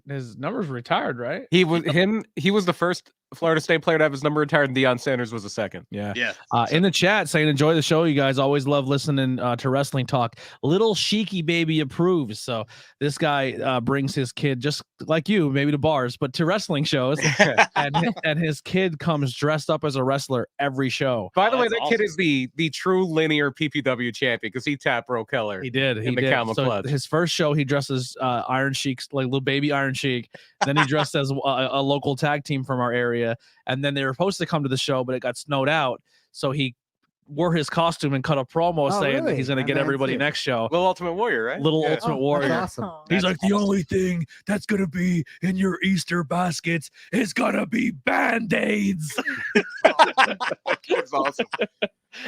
His number's retired, right? He was the first Florida State player to have his number retired, and Deion Sanders was the second. Yeah. In the chat saying enjoy the show. You guys always love listening to wrestling talk. Little Sheiky baby approves. So this guy brings his kid, just like you, maybe to bars, but to wrestling shows. and his kid comes dressed up as a wrestler every show. By the way, that kid is the true linear PPW champion because he tapped Bro Keller. He did. In the camouflage. So his first show, he dressed as Iron Sheik's, like little baby Iron Sheik. Then he dressed as a local tag team from our area. And then they were supposed to come to the show, but it got snowed out. So he wore his costume and cut a promo saying that he's going to get everybody next show. Little Ultimate Warrior, right? Ultimate Warrior. That's awesome. He's like, the only thing that's going to be in your Easter baskets is going to be Band-Aids. That's awesome.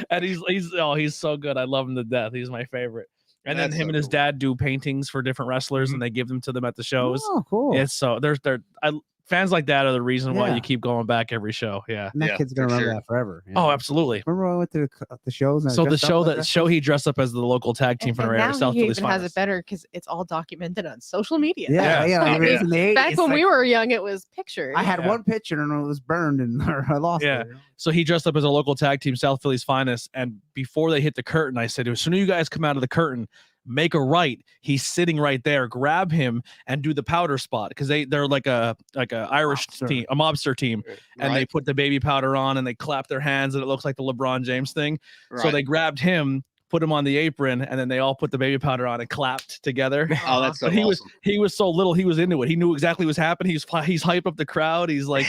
And he's so good. I love him to death. He's my favorite. And then him and his dad do paintings for different wrestlers, and they give them to them at the shows. Oh, cool. It's so fans like that are the reason why Yeah. you keep going back every show. Yeah. And that Yeah, kid's gonna for remember sure. that forever. you Oh, know? absolutely. Remember when I went to the shows? And I So the dressed up show like that show he dressed up as the local tag team And, for and North now South he Philly's even has finest. it better because it's all documented on social media. Yeah, Yeah. like Oh, it was yeah. in the 80s. Back when like, we were young, it was pictures. I had Yeah. one picture and it was burned and I lost Yeah. it. So he dressed up as a local tag team, South Philly's finest. And before they hit the curtain, I said, as soon as you guys come out of the curtain, make a right. He's sitting right there. Grab him and do the powder spot because they're like a Irish Mobster. team, a mobster team, and they Right. put the baby powder on and they clap their hands and it looks like the LeBron James thing. So Right. they grabbed him, put him on the apron, and then they all put the baby powder on and clapped together. Oh, that's so But he awesome. was so little, he was into it. He knew exactly what's happening. He's hyped up the crowd. He's like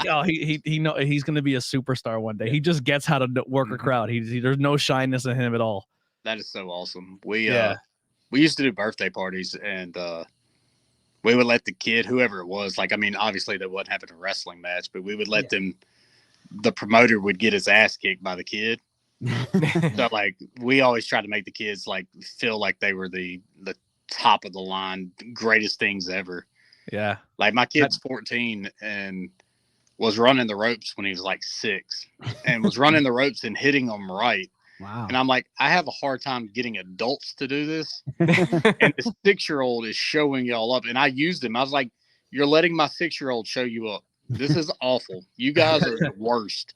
oh, he know he's gonna be a superstar one day. He just gets how to work a crowd. There's no shyness in him at all. That is so awesome. We Yeah. we used to do birthday parties, and we would let the kid, whoever it was, like, I mean, obviously they wasn't having a wrestling match, but we would let them. The promoter would get his ass kicked by the kid. So like we always try to make the kids like feel like they were the top of the line, greatest things ever. Yeah. Like my kid's 14 and was running the ropes when he was like 6 and was running the ropes and hitting them right. Wow. And I'm like, I have a hard time getting adults to do this. And this 6-year-old is showing y'all up. And I used him. I was like, you're letting my 6-year-old show you up. This is awful. You guys are the worst.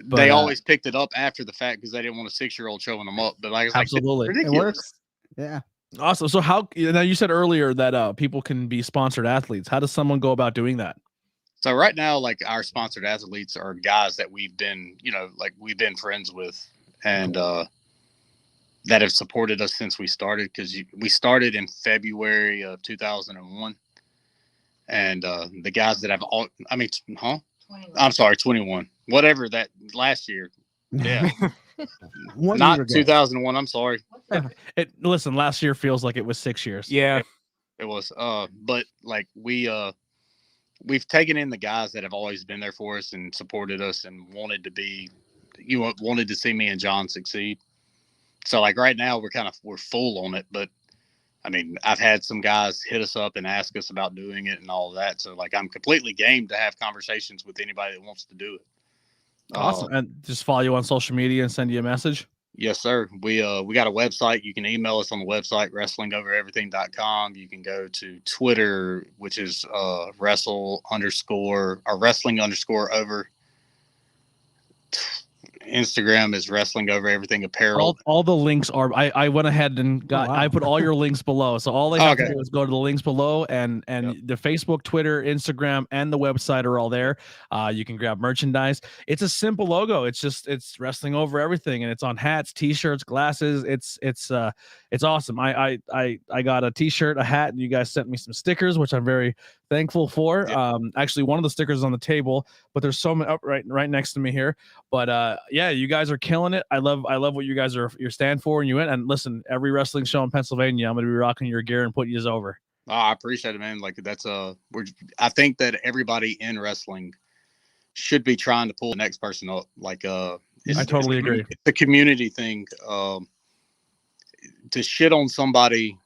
They always picked it up after the fact because they didn't want a 6-year-old showing them up. But like, Absolutely. like, It ridiculous. works. Yeah. Awesome. So how now you said earlier that people can be sponsored athletes. How does someone go about doing that? So right now, like our sponsored athletes are guys that we've been, like we've been friends with and that have supported us since we started because we started in February of 2001. And the guys that have all, I mean, 21. I'm sorry, 21, whatever that last year. Yeah. One Not year ago. 2001. I'm sorry. Listen, last year feels like it was 6 years. Yeah. It was, but like we've taken in the guys that have always been there for us and supported us and wanted to see me and John succeed. So like right now we're full on it, but I mean, I've had some guys hit us up and ask us about doing it and all of that. So like, I'm completely game to have conversations with anybody that wants to do it. Awesome. And just follow you on social media and send you a message. Yes, sir. We got a website. You can email us on the website, wrestlingovereverything.com. You can go to Twitter, which is wrestling underscore over. Instagram is wrestling over everything apparel. All the links are. I went ahead and got. wow. I put all your links below. So all they have to Okay. do is go to the links below, and Yep. the Facebook, Twitter, Instagram, and the website are all there. You can grab merchandise. It's a simple logo. It's wrestling over everything, and it's on hats, t-shirts, glasses. It's awesome. I got a t-shirt, a hat, and you guys sent me some stickers, which I'm very thankful for. Yep. Actually, one of the stickers is on the table, but there's so many up right next to me here. But yeah, you guys are killing it. I love what you guys are stand for, and you win. And listen, every wrestling show in Pennsylvania, I'm gonna be rocking your gear and putting you over. Oh, I appreciate it, man. Like that's I think that everybody in wrestling should be trying to pull the next person up. Like I totally agree. It's a community thing. To shit on somebody,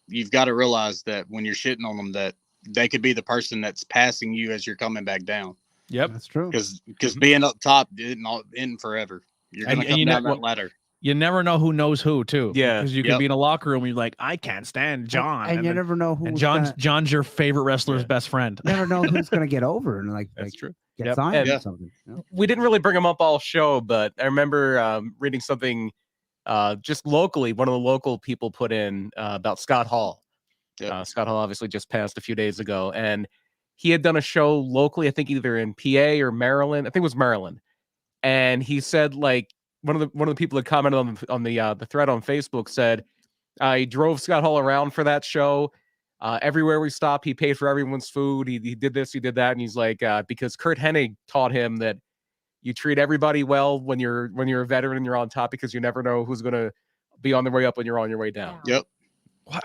you've got to realize that when you're shitting on them, that they could be the person that's passing you as you're coming back down. Yep. That's true. Because being up top isn't forever. You're gonna come down that ladder. You never know who knows who too. Yeah. Because you could Yep. be in a locker room and you're like, I can't stand John. And you then- never know and who's John's your favorite wrestler's Yeah. best friend. never know who's gonna get over and like true. get Yep. signed Yeah. or something. you know? We didn't really bring him up all show, but I remember reading something just locally. One of the local people put in about Scott Hall. Yep. Scott Hall obviously just passed a few days ago, and he had done a show locally. I think either in PA or Maryland. I think it was Maryland, and he said like one of the people that commented on the thread on Facebook said he drove Scott Hall around for that show. Everywhere we stopped, he paid for everyone's food. He did this, he did that, and he's like because Kurt Hennig taught him that you treat everybody well when you're a veteran and you're on top because you never know who's going to be on their way up when you're on your way down. Yep.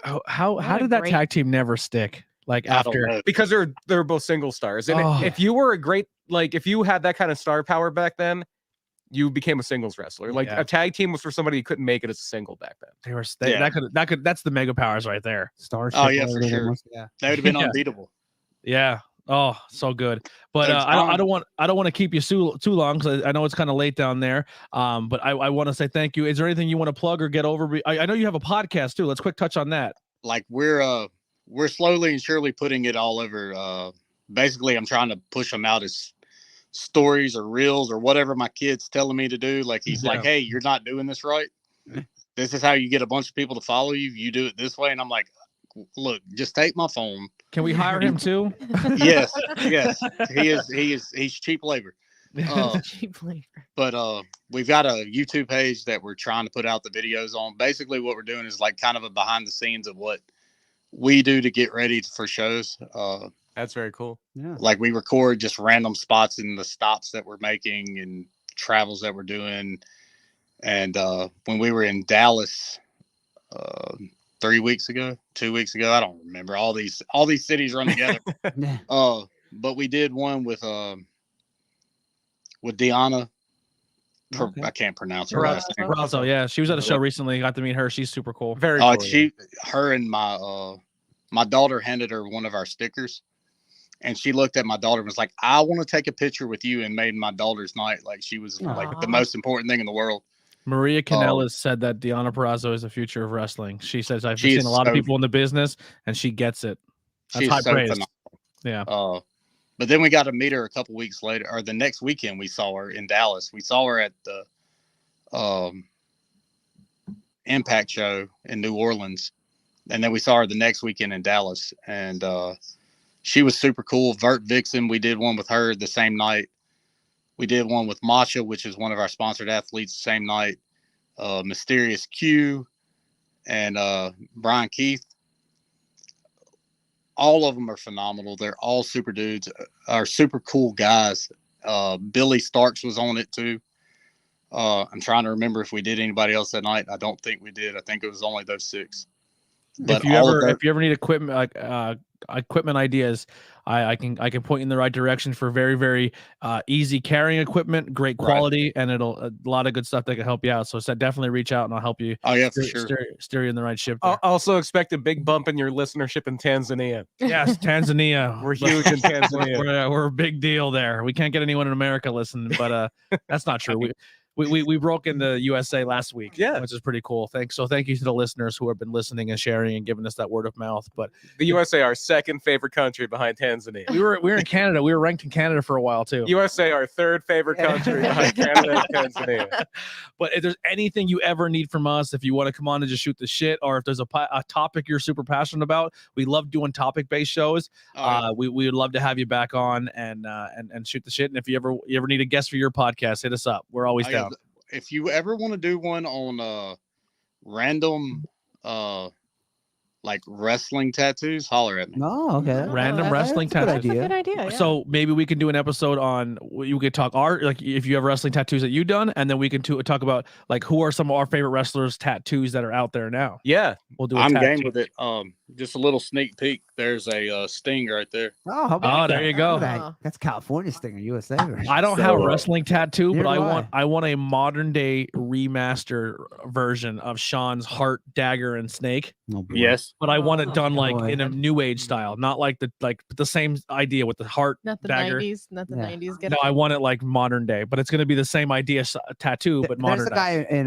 How What a did that great- tag team never stick? Like I don't after know. Because they're both single stars. And Oh. if you were a great, like if you had that kind of star power back then, you became a singles wrestler. Like Yeah. a tag team was for somebody who couldn't make it as a single back then. they were Yeah. that's the mega powers right there. Starship. Oh, yeah, for whatever they sure. must- Yeah. They would have been Yeah. unbeatable. Yeah. Oh, so good. But So I don't want to keep you too long because I know it's kind of late down there. But I want to say thank you. Is there anything you want to plug or get over? I know you have a podcast too. Let's quick touch on that. Like we're slowly and surely putting it all over. Basically, I'm trying to push them out as stories or reels or whatever my kid's telling me to do. Like he's like, hey, you're not doing this right. This is how you get a bunch of people to follow you. You do it this way. And I'm like, look, just take my phone. Can we hire him too? Yes. He's cheap labor. Cheap labor. But we've got a YouTube page that we're trying to put out the videos on. Basically what we're doing is like kind of a behind the scenes of what we do to get ready for shows. That's very cool. Yeah. Like we record just random spots in the stops that we're making and travels that we're doing. And when we were in Dallas 2 weeks ago, I don't remember. All these cities run together. Yeah. But we did one with Deanna. Okay. I can't pronounce her last name. Razzo, yeah, she was at a show recently. Got to meet her. She's super cool. Very cool. Her and my daughter handed her one of our stickers, and she looked at my daughter and was like, "I want to take a picture with you," and made my daughter's night. Like she was like the most important thing in the world. Maria Kanellis said that Deanna Purrazzo is the future of wrestling. She says I've seen a lot of people in the business, and she gets it. That's high praise. Phenomenal. Yeah. But then we got to meet her a couple weeks later, or the next weekend we saw her in Dallas. We saw her at the Impact show in New Orleans. And then we saw her the next weekend in Dallas. And she was super cool. Vert Vixen, we did one with her the same night. We did one with Masha, which is one of our sponsored athletes, the same night. Mysterious Q and Brian Keith. All of them are phenomenal. They're all super dudes, are super cool guys. Billy Starks was on it too. I'm trying to remember if we did anybody else that night. I don't think we did. I think it was only those 6. But if you ever need equipment, equipment ideas, I can point you in the right direction for very, very easy carrying equipment, great quality, and a lot of good stuff that can help you out. So definitely reach out and I'll help you. Oh yeah, for sure. Steer you in the right ship. There. Also expect a big bump in your listenership in Tanzania. Yes, Tanzania. We're huge in Tanzania. We're a big deal there. We can't get anyone in America listening, but that's not true. We broke into USA last week, which is pretty cool. Thank you to the listeners who have been listening and sharing and giving us that word of mouth. But the USA, our second favorite country behind Tanzania. We were in Canada. We were ranked in Canada for a while too. USA, our third favorite country behind Canada and Tanzania. But if there's anything you ever need from us, if you want to come on and just shoot the shit, or if there's a topic you're super passionate about, we love doing topic-based shows. We would love to have you back on and shoot the shit. And if you ever need a guest for your podcast, hit us up. We're always down. If you ever want to do one on random like wrestling tattoos, holler at me. Oh, okay. Random wrestling tattoos. Good idea. Yeah. So maybe we can do an episode on, you could talk like if you have wrestling tattoos that you've done, and then we can talk about like who are some of our favorite wrestlers' tattoos that are out there now. Yeah, we'll do. I'm game with it. Just a little sneak peek. There's a Sting right there. Oh, how about there you go. That's California Stinger, USA. I don't have a wrestling tattoo, but I want a modern day remaster version of Shawn's heart, dagger, and snake. Oh, yes, but I want it done like in a new age style, not like the same idea with the heart, not the dagger. 90s, not the 90s. No, I want it like modern day, but it's going to be the same idea tattoo, but modern. There's a guy in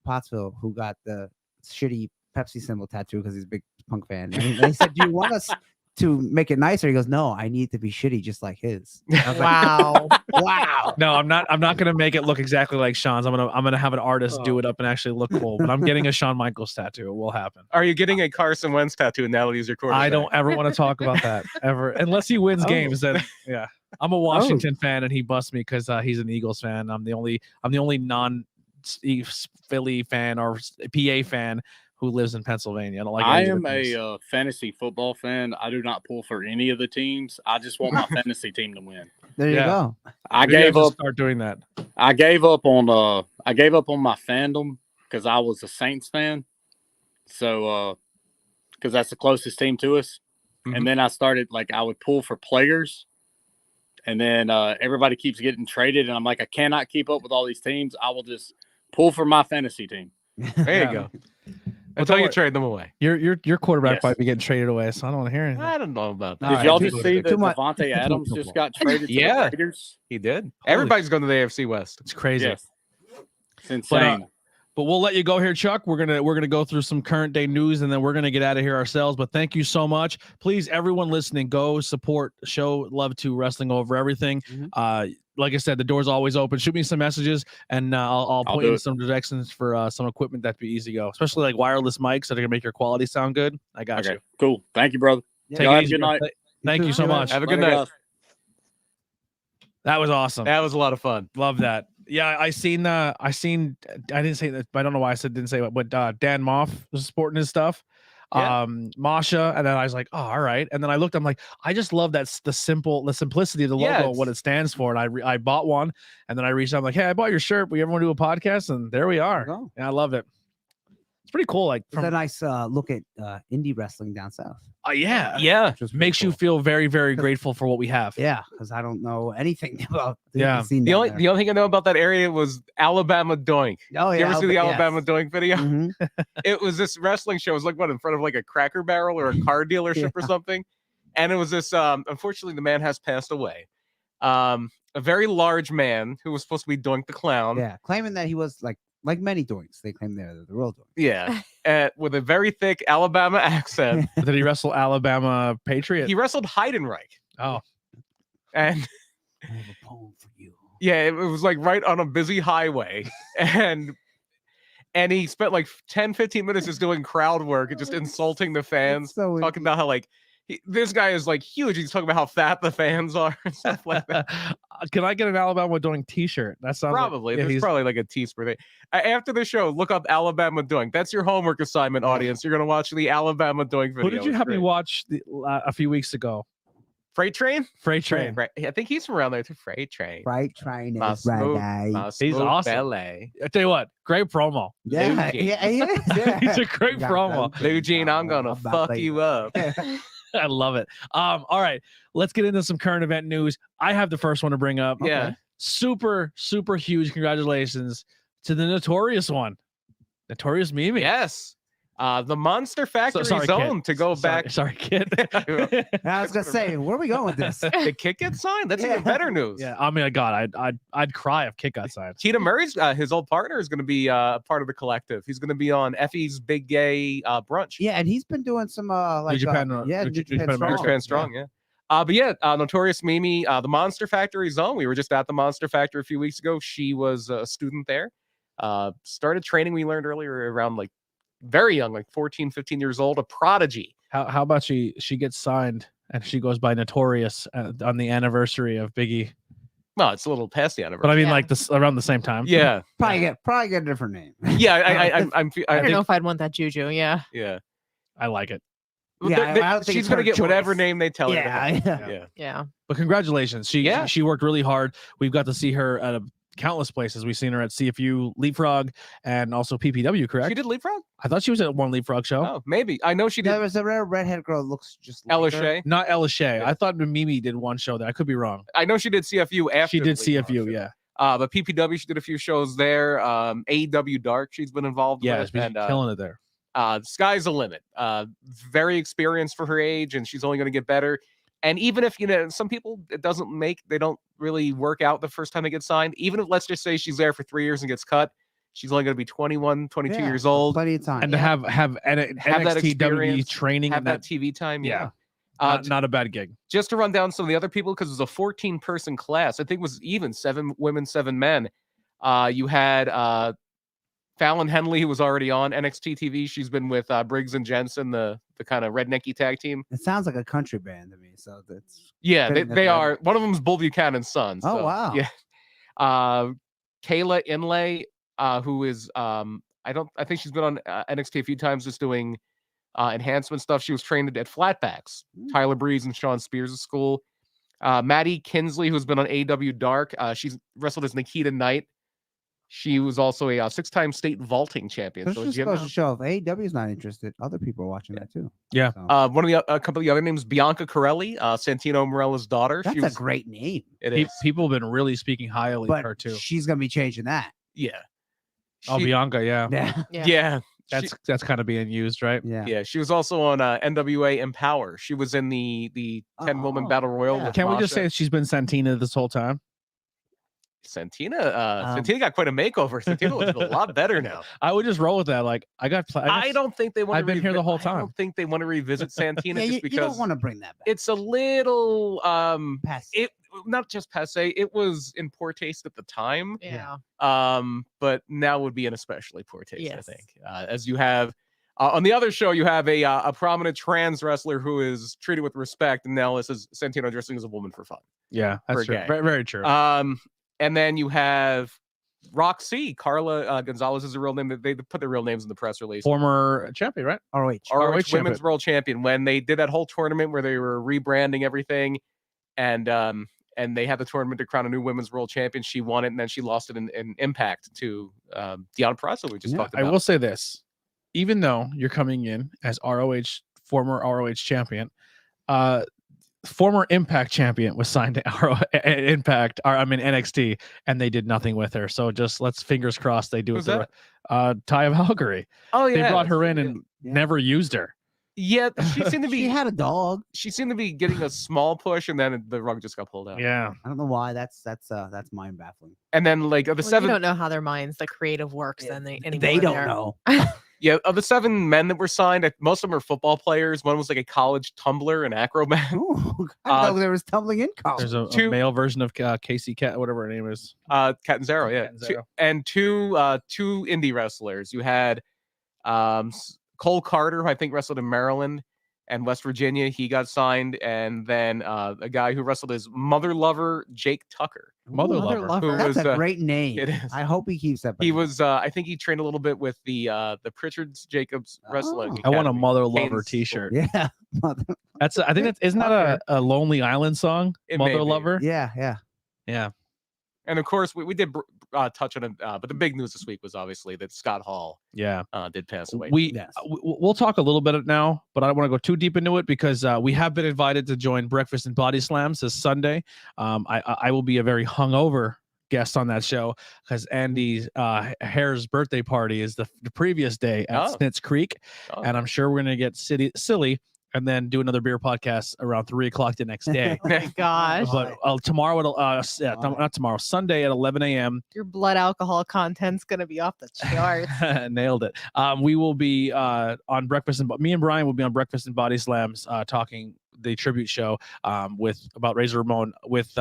Pottsville who got the shitty Pepsi symbol tattoo because he's a big punk fan. And he said, "Do you want us to make it nicer?" He goes, "No, I need to be shitty just like his." Wow. Wow. No, I'm not going to make it look exactly like Shawn's. I'm gonna have an artist do it up and actually look cool. But I'm getting a Shawn Michaels tattoo. It will happen. Are you getting a Carson Wentz tattoo now that he's your quarterback? I don't ever want to talk about that ever, unless he wins games. Then yeah, I'm a Washington fan and he busts me because he's an Eagles fan. I'm the only non-Philly fan or PA fan who lives in Pennsylvania. I am a fantasy football fan. I do not pull for any of the teams. I just want my fantasy team to win. There you go. I gave up. Start doing that. I gave up on my fandom because I was a Saints fan. So because that's the closest team to us. Mm-hmm. And then I started I would pull for players. And then everybody keeps getting traded, and I'm like, I cannot keep up with all these teams. I will just pull for my fantasy team. There you go. Until you trade them away. Your quarterback Yes. might be getting traded away, so I don't want to hear anything. I don't know about that. All Did right, y'all too just see that much- Devontae too much Adams football. just got traded to Yeah. the Raiders? He did. Holy Everybody's going to the AFC West. It's crazy. Yes. It's insane. But we'll let you go here, Chuck. We're gonna go through some current day news, and then we're gonna get out of here ourselves. But thank you so much. Please, everyone listening, go support, show love to Wrestling Over Everything. Like I said, the door's always open. Shoot me some messages, and I'll point you do in it. some directions for some equipment that'd be easy to go, especially like wireless mics that are gonna make your quality sound good. I got Okay, you. cool. Thank you, brother. Yeah. Take Y'all it have a easy. good night. Thank you so too. much. Have a good Later, night. guys. That was awesome. That was a lot of fun. Love that. Yeah, I didn't say that, but I don't know why didn't say it, but Dan Moff was sporting his stuff. Yeah. Masha, and then I was like, oh, all right. And then I looked, I'm like, I just love the simplicity of the logo, Yeah, and what it stands for. And I bought one, and then I reached out, I'm like, hey, I bought your shirt. We ever want to do a podcast? And there we are. Go. Yeah, I love it. It's pretty cool. Like, It's a nice look at indie wrestling down south. yeah, Yeah. Which was pretty makes you cool. feel very, very grateful for what we have. Yeah, because I don't know anything about Yeah. scene The down only there. thing I know about that area was Alabama Doink. Oh yeah, You ever see the yes. Alabama Doink video? Mhm. It was this wrestling show. It was like what, in front of like a Cracker Barrel or a car dealership or something. And it was this unfortunately the man has passed away. A very large man who was supposed to be Doink the Clown. Yeah, claiming that he was like many doinks. They claim they're the real doink. Yeah. With a very thick Alabama accent. Did he wrestle Alabama Patriot? He wrestled Heidenreich. Oh, And I have a poem for you. yeah, it was like right on a busy highway. And he spent like 10-15 minutes just doing crowd work and just insulting the fans, It's so talking about how like this guy is like huge. He's talking about how fat the fans are and stuff like that. Can I get an Alabama Doink T-shirt? That sounds Probably. Like, yeah, There's he's- probably like a tease for that. After the show, look up Alabama Doink. That's your homework assignment, audience. You're gonna watch the Alabama Doink video. Who did you It's have me great. watch a few weeks ago? Freight Train? Freight Train. Right. I think he's from around there too. Freight Train. Right, trying My is smooth- right. my He's smooth awesome. ballet. I tell you what, great promo. Yeah, Luigi. yeah, he is, yeah. He's a great Got promo. that. Eugene, I'm gonna About fuck later. you up. I love it. All right, let's get into some current event news. I have the first one to bring up. Yeah. Super, super huge congratulations to the notorious one, Notorious Mimi. Yes. The Monster Factory sorry, Zone kid. to go Sorry- back. Sorry, kid. I was gonna say, where are we going with this? The Kick gets signed. That's Yeah. even better news. Yeah, I mean, God, I'd cry if Kick got signed. Tina Murray's his old partner is going to be part of the collective. He's going to be on Effie's Big Gay Brunch. Yeah, and he's been doing some like Japan, yeah, New New Japan Japan America. Strong. Strong, yeah. But yeah, Notorious Mimi, the Monster Factory Zone. We were just at the Monster Factory a few weeks ago. She was a student there. Started training, we learned earlier, around like very young, like 14, 15 years old, a prodigy. How about she gets signed and she goes by Notorious on the anniversary of Biggie? No, it's a little past the anniversary. But I mean, Yeah. like this around the same time. Yeah, Probably get a different name. yeah. I I don't think, know if I'd want that juju. Yeah. yeah. I like it. Yeah, They're- I don't think she's it's going to her get whatever choice. name they tell her. to Yeah, have. yeah. Yeah. Yeah. But congratulations. She worked really hard. We've got to see her at countless places. We've seen her at CFU, Leapfrog, and also PPW, correct? She did Leapfrog? I thought she was at one Leapfrog show. Oh, maybe. I know she did. There was a rare redhead girl that looks just like Ella her. Shea. Not Ella Shea. Yeah. I thought Mimi did one show there. I could be wrong. I know she did CFU after. She the did Leapfrog CFU, show. yeah. But PPW, she did a few shows there. AEW Dark, she's been involved Yeah, with. she's And killing it there. sky's the limit. Very experienced for her age, and she's only going to get better. And even if, some people, they don't really work out the first time they get signed. Even if, let's just say she's there for 3 years and gets cut, she's only going to be 21, 22 Yeah, years old. Plenty of time. And to have that NXT WWE experience, training Have and that TV time. yeah. Yeah. Not a bad gig. Just to run down some of the other people, because it was a 14-person class. I think it was even 7 women, 7 men. You had Fallon Henley, who was already on NXT TV. She's been with Briggs and Jensen, the kind of rednecky tag team. It sounds like a country band to me. So that's Yeah, Fitting they that are. One of them is Bull Buchanan's son. Oh, so, wow. Yeah. Kayla Inlay, who is I think she's been on NXT a few times, just doing enhancement stuff. She was trained at Flatbacks, Tyler Breeze and Sean Spears' school. Maddie Kinsley, who's been on AW Dark. She's wrestled as Nikita Knight. She was also a 6-time state vaulting champion. this So just she- goes to show if AEW is not interested, other people are watching that too. Yeah. So, one of the a couple of the other names, Bianca Corelli, Santino Morella's daughter. that's She a was, great name. it is. People have been really speaking highly of But her too. she's gonna be changing that. Yeah. Oh, She- Bianca, yeah. Yeah. Yeah. Yeah. That's kind of being used, right? Yeah. Yeah, she was also on NWA Empower. She was in the 10-woman battle royal. yeah. With Can we just Masha. say that she's been Santina this whole time? Santina got quite a makeover. Santina looks a lot better now. I would just roll with that. Like I don't think they want. I've been here the whole I time. don't think they want to revisit Santina Yeah, just you because don't want to bring that back. it's a little Pass. it not just passe. It was in poor taste at the time. Yeah. But now would be in especially poor taste. I Yes. think as you have. On the other show, you have a prominent trans wrestler who is treated with respect, and now this is Santino dressing as a woman for fun. Yeah, For that's a true. gag. Very, very true. And then you have Roxy. Carla Gonzalez is a real name. They put their real names in the press release. Former champion, right? ROH. ROH Women's Women's World Champion. When they did that whole tournament where they were rebranding everything, and they had the tournament to crown a new Women's World Champion, she won it, and then she lost it in Impact to Deanna Prazo. We just talked I about. will say this: even though you're coming in as former ROH champion, former Impact champion was signed to NXT, and they did nothing with her. So just let's fingers crossed they do Who's it. Ty of Valkyrie. Oh They yeah, brought her in yeah. and never used her. Yeah, she seemed to be. She had a dog. She seemed to be getting a small push, and then the rug just got pulled out. Yeah, I don't know why. That's mind baffling. And then like of the Well, seven, you don't know how their minds, the creative works. Yeah, Then they don't know. yeah, of the 7 men that were signed, most of them are football players. One was like a college tumbler and acrobat. Ooh, I know there was tumbling in college. there's a Two- male version of Casey Cat, whatever her name is. Catanzaro, yeah. Two indie wrestlers. You had Cole Carter, who I think wrestled in Maryland and West Virginia. He got signed, and then a guy who wrestled as Mother Lover, Jake Tucker. Mother Lover. Who That's was, a great name. it is. I hope he keeps that. He was, I think he trained a little bit with the Pritchard's Jacobs Wrestling. I want a Academy. Mother Lover Kane's T-shirt. Yeah. That's I think isn't that a Lonely Island song? It may Mother be. Lover. Yeah. Yeah. And of course, we did touch on it, but the big news this week was obviously that Scott Hall Yeah. did pass away. Yes. We'll talk a little bit now, but I don't want to go too deep into it because we have been invited to join Breakfast and Body Slams this Sunday. I will be a very hungover guest on that show because Andy's Hare's birthday party is the previous day at Snitz Creek, and I'm sure we're gonna get silly and then do another beer podcast around 3:00 the next day. Oh my gosh. But tomorrow not tomorrow, Sunday at 11 a.m. Your blood alcohol content's gonna be off the charts. Nailed it. We will be on Breakfast and me and Brian will be on Breakfast and Body Slams talking the tribute show about Razor Ramon with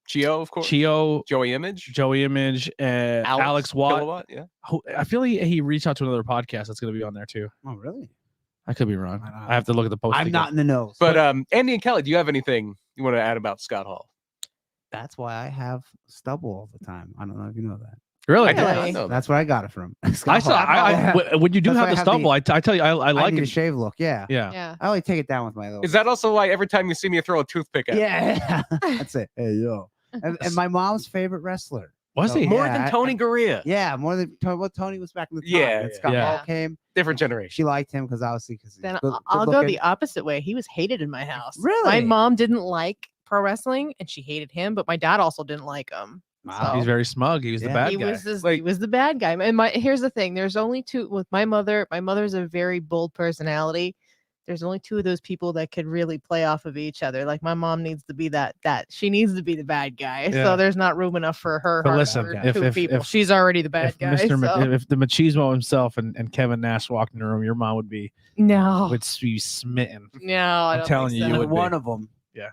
Chio, of course. Chio, Joey Image. Alex Watt. Kilowatt, yeah. I feel he reached out to another podcast that's going to be on there too. Oh, really? I could be wrong. I don't know. I have to look at the post. I'm not in the know. But Andy and Kelly, do you have anything you want to add about Scott Hall? That's why I have stubble all the time. I don't know if you know that. Really? I did Really? not know that. That's where I got it from. I saw. When you do That's have why the I have the- stumble, I tell you, I I like need a it. shave look. Yeah. Yeah. Yeah. I only take it down with my little. Is that also why every time you see me throw a toothpick at me? Yeah. That's it. Hey yo. And my mom's favorite wrestler. Was So, he? More Yeah, than Tony Gurria. Yeah, more than what Tony was back in the time. Yeah, When Scott yeah. Hall came. Different generation. She liked him because obviously because Then I'll go the opposite way. He was hated in my house. My Really? mom didn't like pro wrestling and she hated him, but my dad also didn't like him. Wow. He's very smug. He was the Yeah. bad he guy. he was the bad guy. And here's the thing: there's only two with my mother. My mother's a very bold personality. There's only two of those people that could really play off of each other. Like my mom needs to be that she needs to be the bad guy. Yeah. So there's not room enough for her. But heart listen, for if- two if- people. if- She's already the bad if guy. Mr. So. If the Machismo himself and Kevin Nash walked in the room, your mom would be No, be smitten. no, I I'm don't telling think you, so. you would be. one of them. Yeah.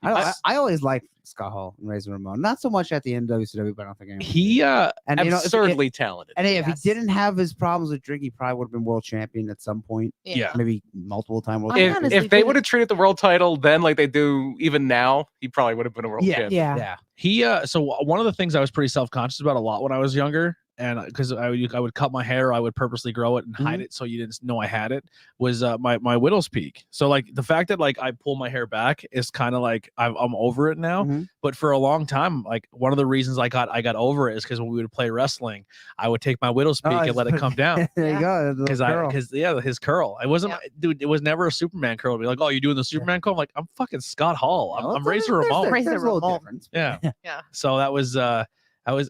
I always liked Scott Hall and Razor Ramon. Not so much at the end of WCW, but I don't think anyone did. He and you know, Absurdly talented. and hey, if Yes. he didn't have his problems with drink, he probably would have been world champion at some point. Yeah. Maybe multiple time world I champion. honestly If they didn't- would have treated the world title then like they do even now, he probably would have been a world champion. Yeah. He so one of the things I was pretty self-conscious about a lot when I was younger, and because I would cut my hair, I would purposely grow it and hide it so you didn't know I had it, was my widow's peak. So like the fact that like I pull my hair back is kind of like I'm over it now. Mhm. But for a long time, like one of the reasons I got over it is because when we would play wrestling, I would take my widow's peak and just let it put- come down. There Yeah. you go. the little girl. His curl. It wasn't, dude. It was never a Superman curl. Be like, oh, you doing the Superman curl? I'm like, I'm fucking Scott Hall. No, I'm there's- Razor there's- Ramon. there's a little Ramon. difference. Yeah. Yeah. So that was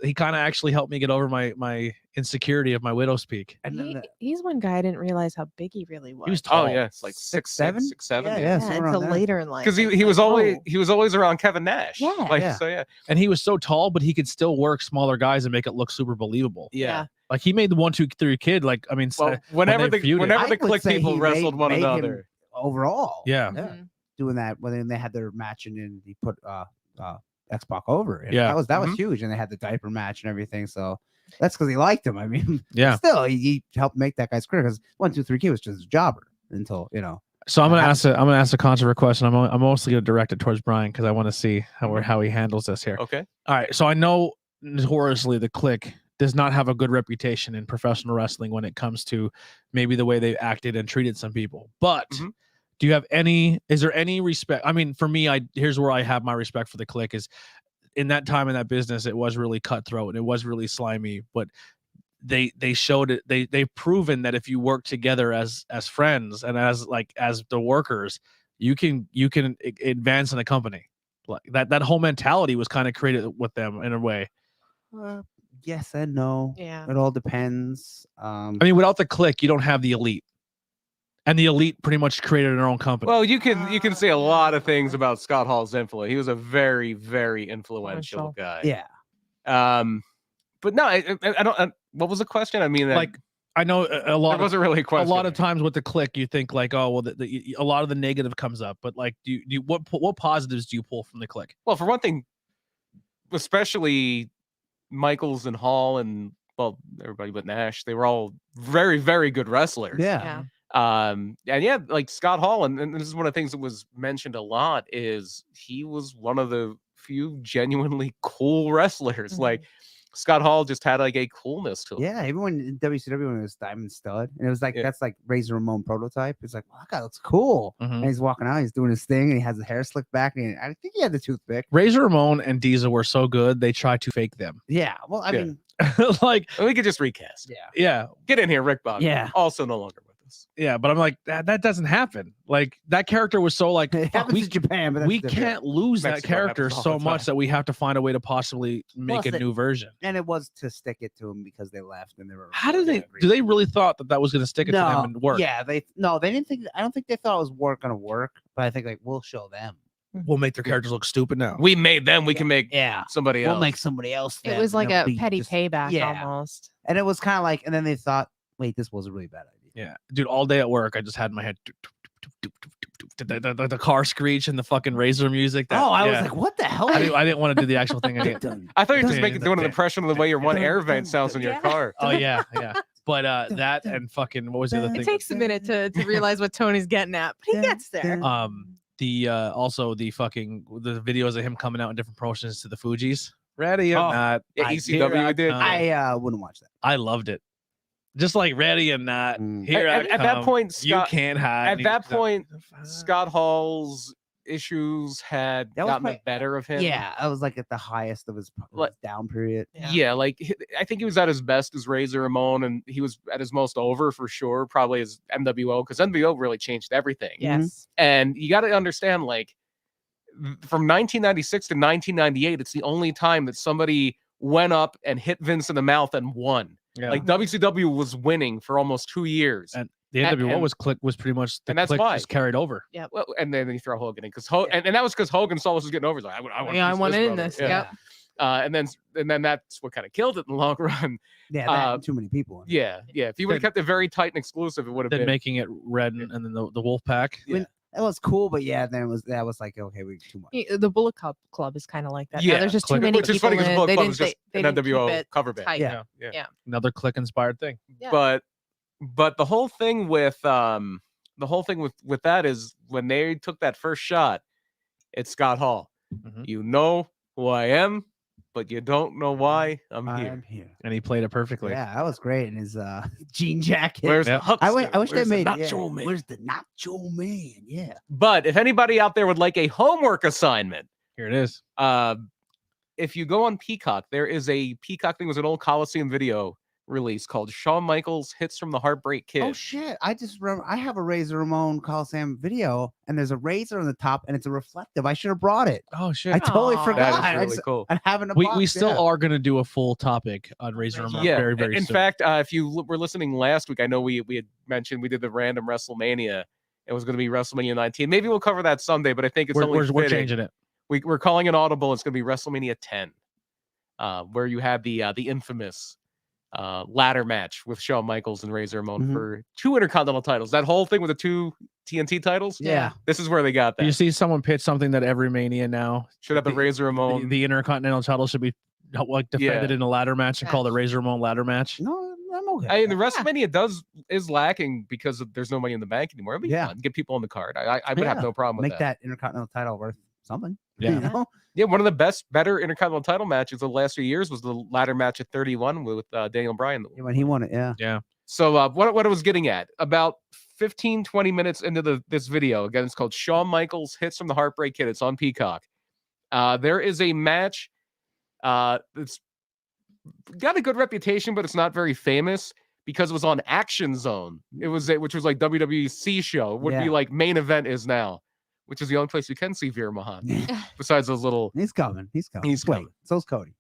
he kind of actually helped me get over my insecurity of my widow's peak. And then He's one guy I didn't realize how big he really was. He was tall. Oh yeah, it's like 6'7", 6'7". Yeah, yeah, somewhere until around there. later in life. Because I was he was like, always oh. he was always around Kevin Nash. Yeah. Like, Yeah. so yeah. And he was so tall, but he could still work smaller guys and make it look super believable. Yeah. Like he made the 1, 2, 3 kid. Like I mean, Well, whenever they feuded. whenever I the would Click say people he wrestled one made him another. overall. Yeah. Mhm. Doing that when they had their match and then he put X-Pac over. And Yeah. that was Mhm. huge, and they had the diaper match and everything. So that's because he liked him. I mean, Yeah. Still, he helped make that guy's career because 1, 2, 3 kid was just a jobber until So I'm gonna How- ask a controversial question. I'm mostly gonna direct it towards Brian because I want to see how he handles this here. Okay. All right. So I know notoriously the Click does not have a good reputation in professional wrestling when it comes to maybe the way they acted and treated some people. But Mhm. do you have is there any respect? I mean, for me, here's where I have my respect for the Click is in that time in that business, it was really cutthroat and it was really slimy, but they showed it. They've proven that if you work together as friends and as the workers, you can advance in a company. Like that whole mentality was kind of created with them in a way. yes and no. Yeah. It all depends. I mean, without the Click, you don't have the Elite, and the Elite pretty much created their own company. Well, you can say a lot of things about Scott Hall's influence. He was a very, very influential guy. Yeah. But no, I don't. What was the question? I mean, like I know a lot. There wasn't really a A question. lot of times with the Click, you think like, oh, well, a lot of the negative comes up, but like, what positives do you pull from the Click? Well, for one thing, especially Michaels and Hall and everybody but Nash, they were all very, very good wrestlers. Yeah. And yeah, like Scott Hall, and this is one of the things that was mentioned a lot, is he was one of the few genuinely cool wrestlers. Mhm. Like Scott Hall just had like a coolness to him. Yeah, even when in WCW when it was Diamond Stud, and it was like Yeah. that's like Razor Ramon prototype. It's like, wow, that guy looks cool. Mhm. And he's walking out, he's doing his thing, and he has the hair slicked back, and I think he had the toothpick. Razor Ramon and Diesel were so good, they tried to fake them. Yeah, well, I Yeah. mean, Like, We could just recast. yeah, Get in here, Rick Bogdan. Yeah. Also no longer with us. yeah, but I'm like, that doesn't happen. Like that character was so like, it fuck, happens in Japan, but that's we different. can't lose that Mexico character happens all so the much time. that we have to find a way to possibly make Plus a it- new version. And it was to stick it to him because they left and they were. How did they? agreed. Do they really thought that was going to stick it to them and work? Yeah, they didn't think. I don't think they thought it was gonna work, but I think like we'll show them. We'll make their characters look stupid now. We made them. We can make Yeah, somebody we'll else. make somebody else. It them, was like and a it'll be petty just- payback yeah. almost. And it was kind of like, and then they thought, wait, this was a really bad idea. Yeah, dude, all day at work, I just had in my head the car screech and the fucking Razor music. Oh, I was yeah. like, what the hell? I didn't want to do the actual thing again. Dun, I thought you were just Dun, making dun, doing an dun, impression of the way your one air vent sounds in your Yeah. car. Oh yeah, yeah. But that and fucking what was the other thing? It takes a minute to realize what Tony's getting at, but he gets there. The also the videos of him coming out in different promotions to the Fugees. Ready or Oh, not? Yeah, I- ECW here I did. come. I wouldn't watch that. I loved it. Just like ready or not. Mm. Here I At that come. point, you Scott, can't hide. at that point, Uh, Scott Hall's issues had That was gotten the quite- better of him. Yeah, I was like at the highest of his Like- down period. Yeah, like I think he was at his best as Razor Ramon, and he was at his most over for sure, probably as NWO, because NWO really changed everything. Yes. And you got to understand, like, from 1996 to 1998, it's the only time that somebody went up and hit Vince in the mouth and won. yeah. Like WCW was winning for almost 2 years. And the NWO and- was pretty much the and that's Click why. just carried over. Well, and then you throw Hogan in because and that was because Hogan saw what was getting over. He's like, I want a Yeah, I piece of want in brother. this. Yeah. Yep. And then that's what kind of killed it in the long run. Yeah, that and too many people. in it. Yeah. If you would have kept it very tight and exclusive, it would have Then been. making it red and then the Wolf Pack. Yeah. That was cool, but yeah, then that was like okay, we too much. The Bullet Club is kind of like that. Now Yeah, there's just Click- too many Which is people funny because in it. Bullet They Club didn't, is just they an didn't keep NWO it cover band. tight. Yeah. Another Click inspired thing. Yeah. But the whole thing with that is when they took that first shot, it's Scott Hall. Mhm. You know who I am, but you don't know why I'm here. I'm here. And he played it perfectly. Yeah, that was great in his jean jacket. Where's Yeah. the huckster? I wish they Where's the made Nacho Man? Where's the Nacho Man? Yeah. But if anybody out there would like a homework assignment, Here it is. if you go on Peacock, there is a Peacock thing. It was an old Coliseum video release called Shawn Michaels Hits from the Heartbreak Kid. Oh shit! I just remember I have a Razor Ramon Coliseum video, and there's a razor on the top, and it's a reflective. I should have brought it. Oh shit. I totally Aw. forgot. That is I really just- cool. I have in a We box, still yeah. are going to do a full topic on Razor Razor Ramon Yeah, very, very in soon. fact, if you were listening last week, I know we had mentioned we did the random WrestleMania. It was going to be WrestleMania 19. Maybe we'll cover that Sunday, but I think it's only we're fitting. changing it. We're calling it audible. It's going to be WrestleMania 10, where you have the infamous ladder match with Shawn Michaels and Razor Ramon Mhm. for 2 Intercontinental titles. That whole thing with the 2 TNT titles. Yeah. This is where they got You that. see someone pitch something that every Mania now Should have the Razor Ramon. the Intercontinental title should be like defended in a ladder match and called the Razor Ramon ladder match. No, I'm okay. I mean, the with WrestleMania is lacking because there's no money in the bank anymore. It'd be Yeah. fun. Get people on the card. I would have Yeah. no problem that. with Make that Intercontinental title worth something. Yeah. You know? Yeah, one of the better Intercontinental title matches of the last few years was the ladder match at 31 with Daniel Bryan. Yeah, when he won it, yeah. So what I was getting at, about 15, 20 minutes into this video, again, it's called Shawn Michaels Hits from the Heartbreak Kid. It's on Peacock. There is a match that's got a good reputation, but it's not very famous because it was on Action Zone. Which was like WWC show. It would be Yeah. like Main Event is now, which is the only place you can see Veer Mahan. Besides those little... He's coming. He's coming. He's Wait, coming. so's Cody.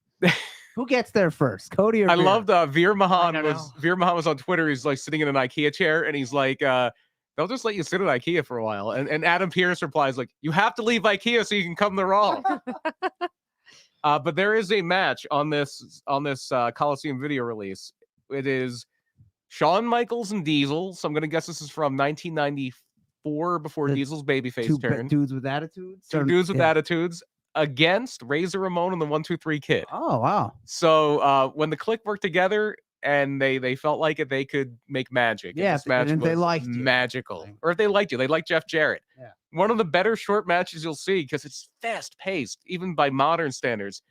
Who gets there first, Cody or I Veer? loved Veer Mahan don't was on Twitter. He's like sitting in an IKEA chair and he's like, they'll just let you sit at IKEA for a while. And Adam Pearce replies like, you have to leave IKEA so you can come to Raw. But there is a match on this Coliseum video release. It is Shawn Michaels and Diesel. So I'm gonna guess this is from 1994 before The Diesel's babyface Two turn. dudes with attitudes. Two dudes with attitudes against Razor Ramon and the 1-2-3 Kid. Oh wow. So when the Click worked together and they felt like it, they could make magic. Yeah, And this match and if was they liked you. magical. Or if they liked you, they liked Jeff Jarrett. Yeah. One of the better short matches you'll see because it's fast paced, even by modern standards.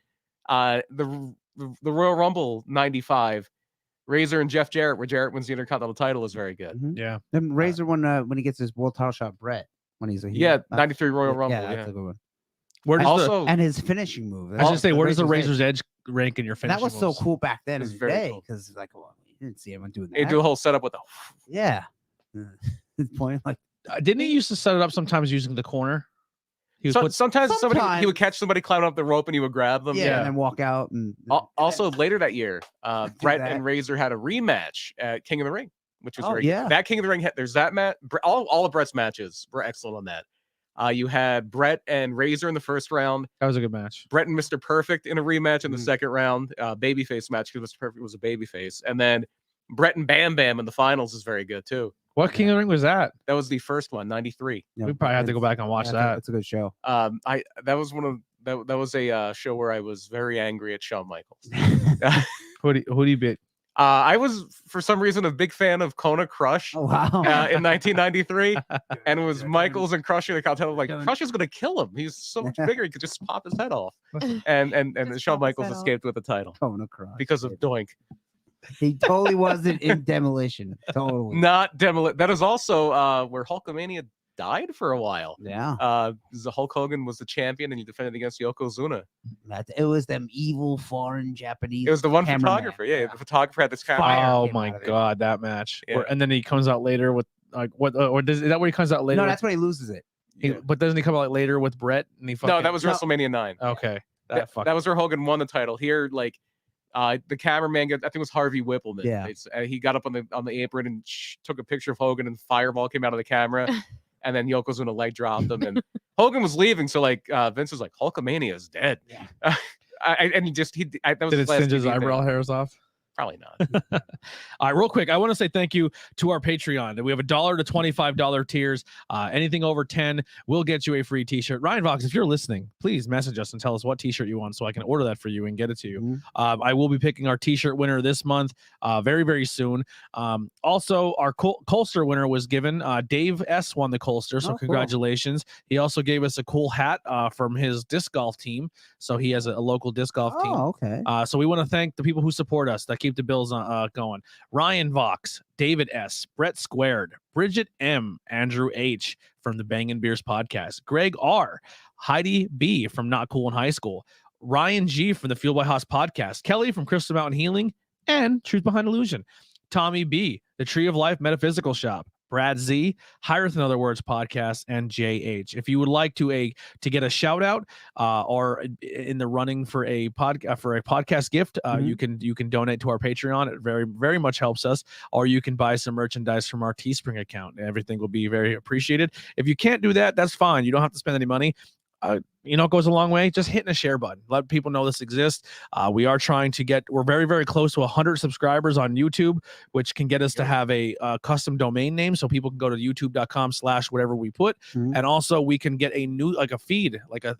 The Royal Rumble 95, Razor and Jeff Jarrett, where Jarrett wins the Intercontinental title, is very good. Mhm. Yeah. Then Razor when he gets his world title shot, Brett when he's a heel. Yeah, That- 93 Royal Rumble. Yeah, Yeah. that's a good one. Where does the, Also, And his finishing move. I was gonna say, where does the Razor's Razor's Edge rank in your finish? That was so cool back then in It's the very day cool. because like, well, you didn't see anyone doing they that. do a whole setup with a. Yeah. His point, like, Didn't he used to set it up sometimes using the corner? He would put Sometimes he would Sometimes. catch somebody climbing up the rope and he would grab them. yeah, and then walk out and Also, later that year, Brett that. and Razor had a rematch at King of the Ring, which was Oh, very good. yeah. That King of the Ring, there's that match. All of Brett's matches were excellent on that. You had Brett and Razor in the first round, that was a good match. Brett and Mr. Perfect in a rematch in the Mhm. second round, babyface match because Mr. Perfect was a babyface, and then Brett and Bam Bam in the finals is very good too. What King of the Ring was that? That was the first one, 93. Yeah, We probably have to go back and watch that. It's a good show. That was one of that was a show where I was very angry at Shawn Michaels. Who do you beat? I was, for some reason, a big fan of Kona Crush Oh wow. in 1993, and it was Michaels and Crush in the contest. Like, Kona- Crush is going to kill him. He's so much bigger. He could just pop his head off. And Just Shawn pop his Michaels head off. escaped with the title Kona Crush. because of Doink. He totally wasn't in Demolition. Totally. Not Demolition. That is also where Hulkamania died for a while. Yeah. The Hulk Hogan was the champion, and he defended against Yokozuna. It was them evil foreign Japanese. It was the one cameraman. photographer. Yeah, the photographer had this camera. Fire Oh came my out of it. god, that match! Yeah. And then he comes out later with like what? Or is that where he comes out later? No, with- that's when he loses it. But doesn't he come out later with Brett? And he No, that was No. WrestleMania 9. okay. That was where Hogan won the title. Here, like, the cameraman, I think it was Harvey Whippleman. Yeah. He got up on the apron and took a picture of Hogan, and Fireball came out of the camera, and then Yokozuna leg dropped him, and Hogan was leaving. So like, Vince was like, Hulkamania is dead. Yeah. That was Did his it last singe his TV thing. eyebrow hairs off? Probably not. All right, real quick, I want to say thank you to our Patreon. We have $1 to $25 tiers. Anything over 10 will get you a free T-shirt. Ryan Vox, if you're listening, please message us and tell us what T-shirt you want so I can order that for you and get it to you. Mhm. I will be picking our T-shirt winner this month, very, very soon. Also, our Colster winner was given. Dave S. won the Colster, so Oh, cool. congratulations. He also gave us a cool hat from his disc golf team. So he has a local disc golf team. Oh, okay. So we want to thank the people who support us, that keep the bills going. Ryan Vox, David S., Brett Squared, Bridget M., Andrew H. from the Bangin' Beers podcast, Greg R., Heidi B. from Not Cool in High School, Ryan G. from the Fuel by Haas podcast, Kelly from Crystal Mountain Healing, and Truth Behind Illusion. Tommy B, the Tree of Life Metaphysical Shop. Brad Z, Higher Than Other Words podcast, and JH. If you would like to get a shout out or in the running for a podcast gift, you can donate to our Patreon. It very, very much helps us. Or you can buy some merchandise from our Teespring account. Everything will be very appreciated. If you can't do that, that's fine. You don't have to spend any money. It goes a long way. Just hitting a share button. Let people know this exists. We are trying to we're very, very close to 100 subscribers on YouTube, which can get us to have a custom domain name so people can go to youtube.com/whatever we put. And also we can get a new, like a feed, like a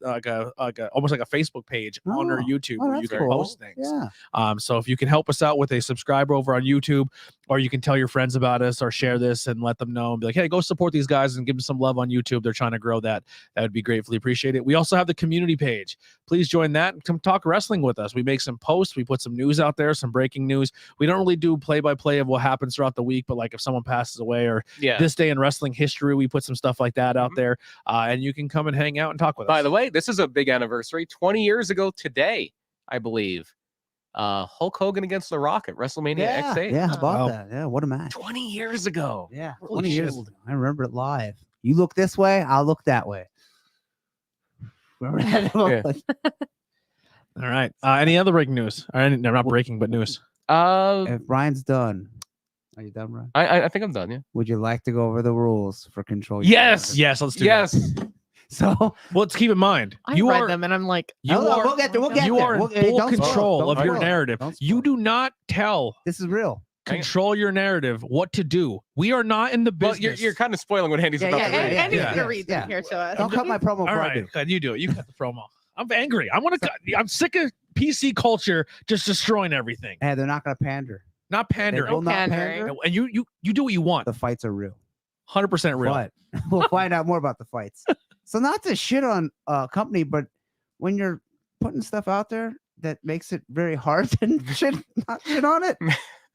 almost like a Facebook page on our YouTube where you can post things. Yeah. So if you can help us out with a subscribe over on YouTube, or you can tell your friends about us or share this and let them know and be like, hey, go support these guys and give them some love on YouTube. They're trying to grow that. That would be gratefully appreciated. We also have the community page. Please join that and come talk wrestling with us. We make some posts. We put some news out there, some breaking news. We don't really do play-by-play of what happens throughout the week, but like if someone passes away or this day in wrestling history, we put some stuff like that out there. And you can come and hang out and talk with us. By the way, this is a big anniversary. 20 years ago today, I believe. Hulk Hogan against The Rock at WrestleMania X8. Yeah, how about that? Yeah, what a match. 20 years ago. Yeah, Holy 20 years shit. ago. I remember it live. You look this way, I'll look that way. Remember that? All right. Any other breaking news? No, not breaking, but news. If Brian's done, are you done, Brian? I think I'm done, yeah. Would you like to go over the rules for control? Yes, let's do that. So, well, let's keep in mind. I read them and I'm like, we'll get there. You are in full don't control spoil, of don't your spoil. narrative. Don't You spoil. do not tell. This is real. Control your narrative. What to do. We are not in the business. Well, you're kind of spoiling what Andy's about to read. Andy's Yeah. gonna read them here to us. Don't cut my promo. All before I right, do. good. You do it. You cut the promo. I'm angry. I'm sick of PC culture just destroying everything. Hey, they're not going to pander. Not They pandering. will not pandering. pander. And you do what you want. The fights are real. 100% real. But we'll find out more about the fights. So not to shit on a company, but when you're putting stuff out there that makes it very hard to not shit on it.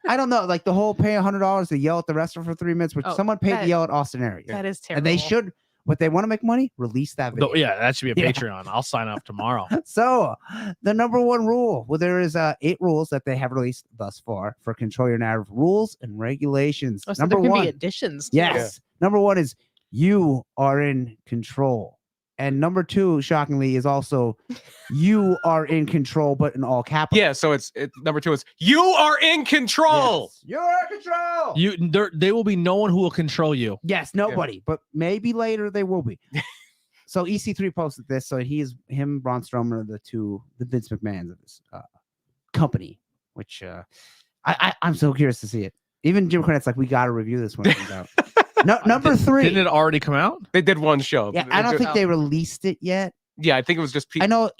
I don't know, like the whole pay $100 to yell at the wrestler for 3 minutes, which someone paid to yell at Austin Aries. That is terrible. And they should, what they want to make money, release that video. Yeah, that should be a Yeah. Patreon. I'll sign up tomorrow. So the number one rule, well, there is 8 rules that they have released thus far for control your narrative, rules and regulations. Oh, so Number there can one, be additions. Too. yes. Number one is you are in control. And number 2, shockingly, is also you are in control, but in all capital. Yeah, so it's number 2 is you are in control. Yes. You're in control. There will be no one who will control you. Yes, nobody, but maybe later they will be. So EC3 posted this. So Braun Strowman are the Vince McMahons of this company, which I'm so curious to see it. Even Jim Cornette's like, we got to review this when it comes out. No, number 3. Didn't it already come out? They did one show. Yeah, I don't think they released it yet. Yeah, I think it was just people. I know.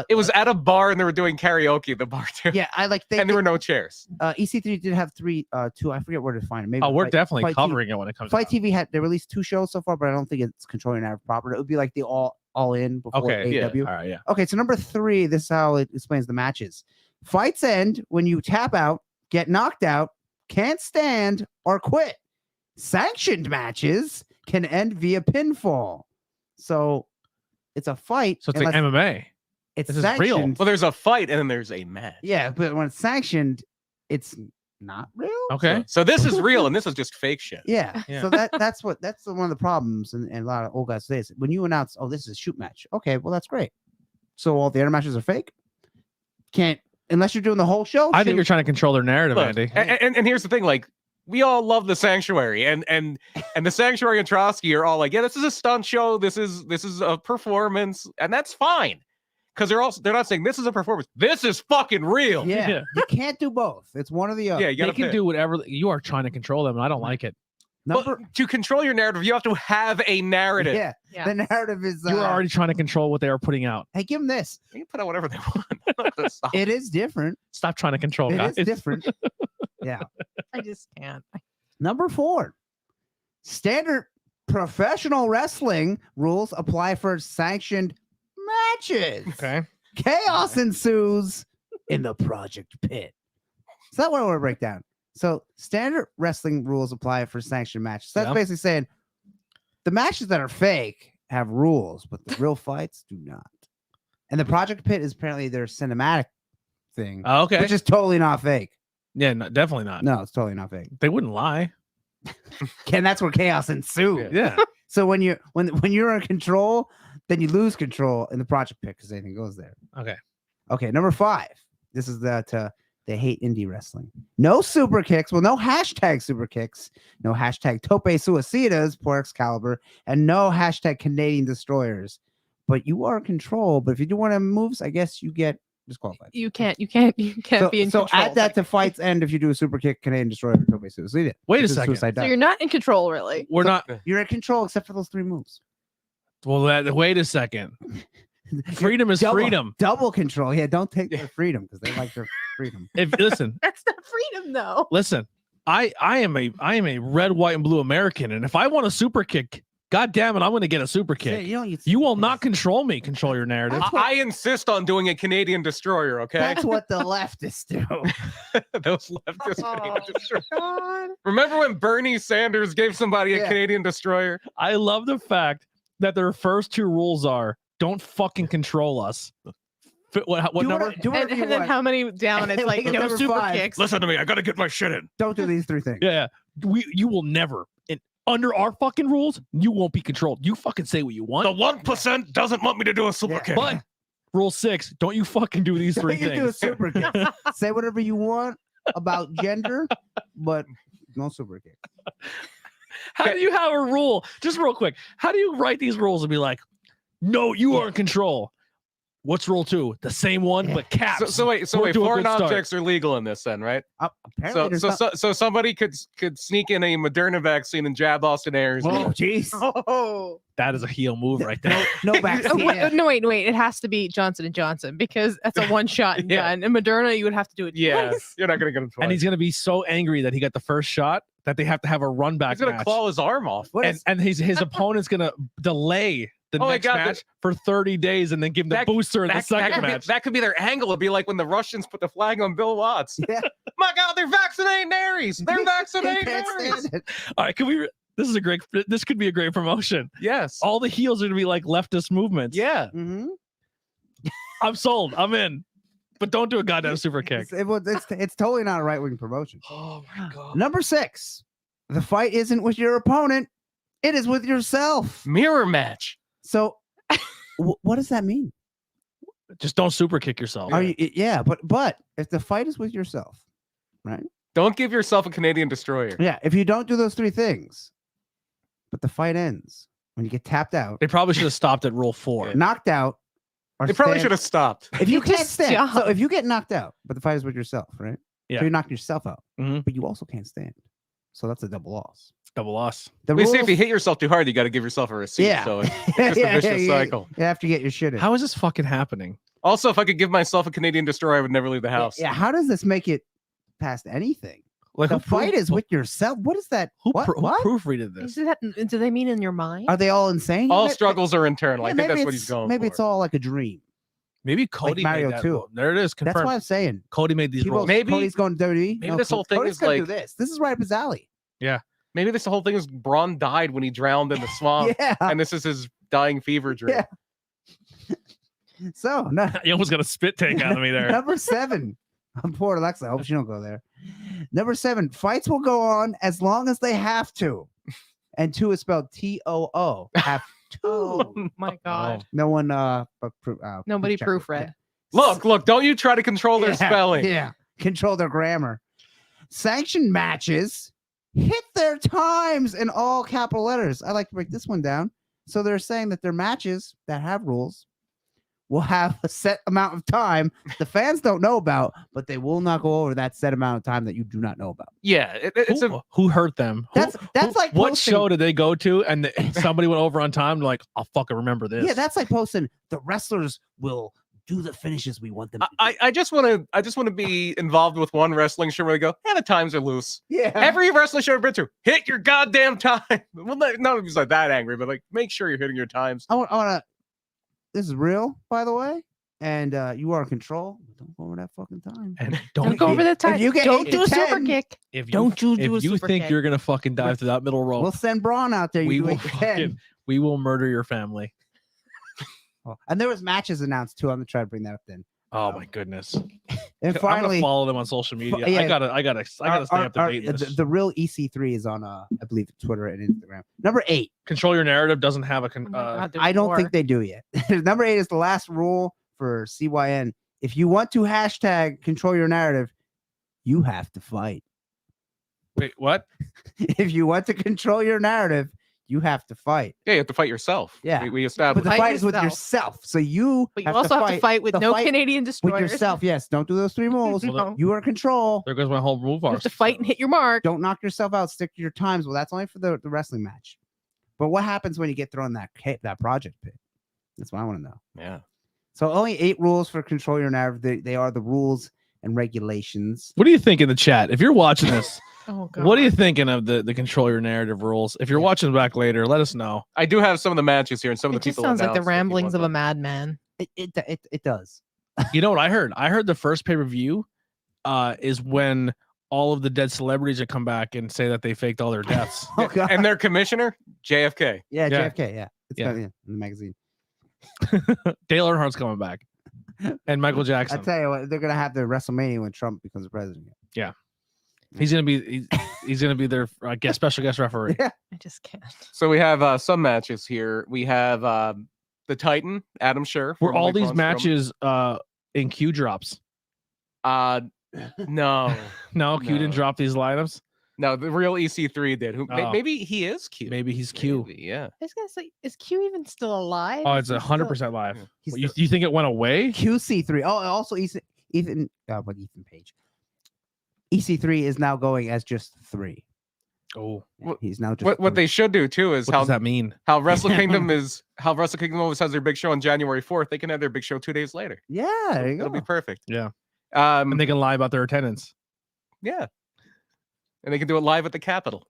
It was at a bar and they were doing karaoke at the bar too. Yeah, and there were no chairs. EC3 did have 2. I forget where to find it. Maybe We're definitely Fight covering TV. it when it comes Fight out. TV they released 2 shows so far, but I don't think it's controlling narrative proper. It would be like the all in before AEW. All right, yeah. Okay, so number 3, this is how it explains the matches. Fights end when you tap out, get knocked out, can't stand, or quit. Sanctioned matches can end via pinfall. So it's a fight. So it's like MMA. It's this is real. sanctioned. Well, there's a fight and then there's a match. Yeah, but when it's sanctioned, it's not real. Okay. So this is real and this is just fake shit. Yeah. Yeah. So that's one of the problems, and a lot of old guys say is when you announce, oh, this is a shoot match. Okay, well that's great. So all the other matches are fake. Can't unless you're doing the whole show. I think you're trying to control their narrative, Look, Andy. and here's the thing, like we all love the Sanctuary, and the Sanctuary and Trotsky are all like, yeah, this is a stunt show, this is a performance, and that's fine, because they're not saying this is a performance, this is fucking real. Yeah. Yeah. You can't do both. It's one or the other. Yeah, you They gotta can pick. do whatever. You are trying to control them, and I don't like it. Number, But to control your narrative, you have to have a narrative. yeah. Yeah. The narrative is. You are already trying to control what they are putting out. Hey, give them this. They can put out whatever they want. I'm not gonna stop. It is different. Stop trying to control It guys. is different. Yeah. I just can't. Number 4, standard professional wrestling rules apply for sanctioned matches. Okay. Chaos ensues in the Project Pit. So that's what I want to break down. So standard wrestling rules apply for sanctioned matches. So that's Yeah. basically saying the matches that are fake have rules, but the real fights do not. And the Project Pit is apparently their cinematic thing, Okay. which is totally not fake. Yeah, no, definitely not. No, it's totally not fake. They wouldn't lie. And that's where chaos ensues. Yeah. So when you're in control, then you lose control in the project pick because anything goes there. Okay. Okay, number 5. This is that they hate indie wrestling. No super kicks. Well, no hashtag super kicks. No hashtag tope suicidas, poor Excalibur, and no hashtag Canadian destroyers. But you are in control. But if you do one of them moves, I guess you get disqualified. You can't be in So control. add that to fight's end if you do a super kick, Canadian destroyer, or tope suicida. Wait a This is second. suicide So dive. you're not in control, really. We're not. You're in control except for those 3 moves. Well, wait a second. Freedom is freedom. Double control. Yeah, don't take their freedom because they like their freedom. If listen, That's not freedom, though. listen. I am a red, white, and blue American, and if I want a super kick, God damn it, I'm going to get a super kick. Yeah, You will not control me. Control your narrative. That's what- I insist on doing a Canadian destroyer. Okay, That's what the leftists do. those leftists. Oh, Canadian destroyer. God. Remember when Bernie Sanders gave somebody a Yeah. Canadian destroyer? I love the fact that their first 2 rules are don't fucking control us. What Do number? whatever- do whatever you And then want. how many down? It's like Like no number super 5. kicks. Listen to me. I got to get my shit in. Don't do these 3 things. Yeah. You will never, under our fucking rules, you won't be controlled. You fucking say what you want. The 1% doesn't want me to do a super Yeah. kick. But rule 6, don't you fucking do these 3 You do a things. super kick. Say whatever you want about gender, but no super kick. How do you have a rule? Just real quick. How do you write these rules and be like, no, you are in control? What's rule 2? The same one, but caps. So wait, We're to a foreign good start. objects are legal in this, then, right? Apparently, there's not- So somebody could sneak in a Moderna vaccine and jab Austin Ayers. Oh, jeez. Oh. That is a heel move right there. No Oh, vaccine. wait. It has to be Johnson & Johnson because that's a one-shot and Yeah. done. And Moderna, you would have to do it Yeah, twice. you're not gonna get him twice. And he's going to be so angry that he got the first shot that they have to have a run back He's gonna match. claw his arm off. What And, is- and his opponent's going to delay the Oh my next God, match for 30 days and then give him the That- booster in the second could be, match. that could be their angle. It'd be like when the Russians put the flag on Bill Watts. Yeah. My God, they're vaccinating Aries. They're They vaccinating can't Aries. stand it. All right, this could be a great promotion. Yes. All the heels are going to be like leftist movements. Yeah. Mhm. I'm sold. I'm in. But don't do a goddamn super kick. It's totally not a right wing promotion. Oh my God. Number 6, the fight isn't with your opponent; it is with yourself. Mirror match. So, what does that mean? Just don't super kick yourself. Are you? Yeah, but if the fight is with yourself, right? Don't give yourself a Canadian destroyer. Yeah, if you don't do those 3 things, but the fight ends when you get tapped out, They probably should have stopped at rule 4. knocked out, or They probably stand- should have stopped. If you You can't just stand, so stop. if you get knocked out, but the fight is with yourself, right? Yeah. So you're knocking yourself out, Mhm. but you also can't stand. So that's a double loss. Double loss. The At least if rules- you hit yourself too hard, you got to give yourself a receipt. Yeah. So it's just a vicious cycle. You have to get your shit in. How is this fucking happening? Also, if I could give myself a Canadian destroyer, I would never leave the house. Yeah, how does this make it past anything? Like The fight is with yourself. What is that? who, What? pro- who what? proofreaded this? Do they mean in your mind? Are they all insane? All Maybe- struggles are internal. I yeah, think that's maybe what he's going Maybe for. it's all like a dream. Maybe Cody Mario made that 2. rule. There it is. Confirmed. That's what I'm saying. Cody made these People, rules. Maybe- Cody's going to WWE. maybe this whole thing Cody's is gonna do like- this. This is right up his alley. Maybe this whole thing is Braun died when he drowned in the swamp, Yeah. and this is his dying fever dream. Yeah. So no, You almost got a spit take out of me there. number 7. I'm poor Alexa. I hope she don't go there. Number 7. Fights will go on as long as they have to. And 2 is spelled TOO. Have to. Oh my God. No one Nobody proof proofread. Look, don't you try to control their spelling. Yeah. Control their grammar. Sanctioned matches hit their times in all capital letters. I like to break this one down. So they're saying that their matches that have rules will have a set amount of time the fans don't know about, but they will not go over that set amount of time that you do not know about. Yeah, it's Who hurt them? That's like what posting- show did they go to? And somebody went over on time. Like, I'll fucking remember this. Yeah, that's like posting the wrestlers will do the finishes we want them to do. I just want to be involved with one wrestling show where they go, yeah, the times are loose. Yeah. Every wrestling show I've been to, hit your goddamn time. Well, not if he's like that angry, but like make sure you're hitting your times. I want to. This is real, by the way, and you are in control. Don't go over that fucking time. And Don't go over the time. you get Don't 8 do to a super 10, kick. If you, Don't you do a if you super think kick. you're gonna fucking dive through that middle rope, We'll send Braun out there. we You do will 8 to 10. fucking, we will murder your family. And there was matches announced too. I'm gonna try to bring that up then. Oh my goodness! And I'm gonna finally, follow them on social media. yeah. I gotta stay up to date. This. The real EC3 is on I believe Twitter and Instagram. Number 8. Control your narrative doesn't have a. Oh my God, there's I don't more. think they do yet. Number 8 is the last rule for CYN. If you want to hashtag control your narrative, you have to fight. Wait, what? If you want to control your narrative, you have to fight. Yeah, you have to fight yourself. Yeah. We But established. the Fight fight is with yourself. yourself. So you But you also have to fight with the no fight Canadian with destroyers. yourself. Yes, don't do those 3 moves. No. You are in control. There goes my whole move You arc. have to fight and hit your mark. Don't knock yourself out. Stick to your times. Well, that's only for the wrestling match. But what happens when you get thrown that project pit? That's what I want to know. Yeah. So only 8 rules for control your narrative. They are the rules and regulations. What do you think in the chat? If you're watching this, Oh God. what are you thinking of the control your narrative rules? If you're watching back later, let us know. I do have some of the matches here, and some of It the just people. sounds like the announced if you ramblings want of a them. madman. It does. You know what I heard? I heard the first pay-per-view is when all of the dead celebrities that come back and say that they faked all their deaths. Oh God. And their commissioner, JFK. Yeah, Yeah. JFK. Yeah, it's Yeah. got in the magazine. Dale Earnhart's coming back, and Michael I Jackson. tell you what, they're gonna have the WrestleMania when Trump becomes the president. He's gonna be he's gonna be their special guest referee. Yeah. I just can't. So we have some matches here. We have the Titan, Adam Scher. Were all formerly these Braun matches in Q drops? Strowman. No, No, Q didn't No. drop these lineups. no, the real EC3 did. Who Oh. maybe he is Q. Maybe he's Q. Maybe, yeah. I was gonna say, is Q even still alive? Oh, Is it's he 100% live. He's What, you think it went away? QC3. Oh, also Ethan Page. EC3 is now going as just 3. Oh, Yeah, he's now just What 3. they should do too is what does that mean? how Wrestle Kingdom always has their big show on January 4th. They can have their big show 2 days later. Yeah, there you It'll go. be perfect. Yeah. Um. And they can lie about their attendance. Yeah. And they can do it live at the Capitol.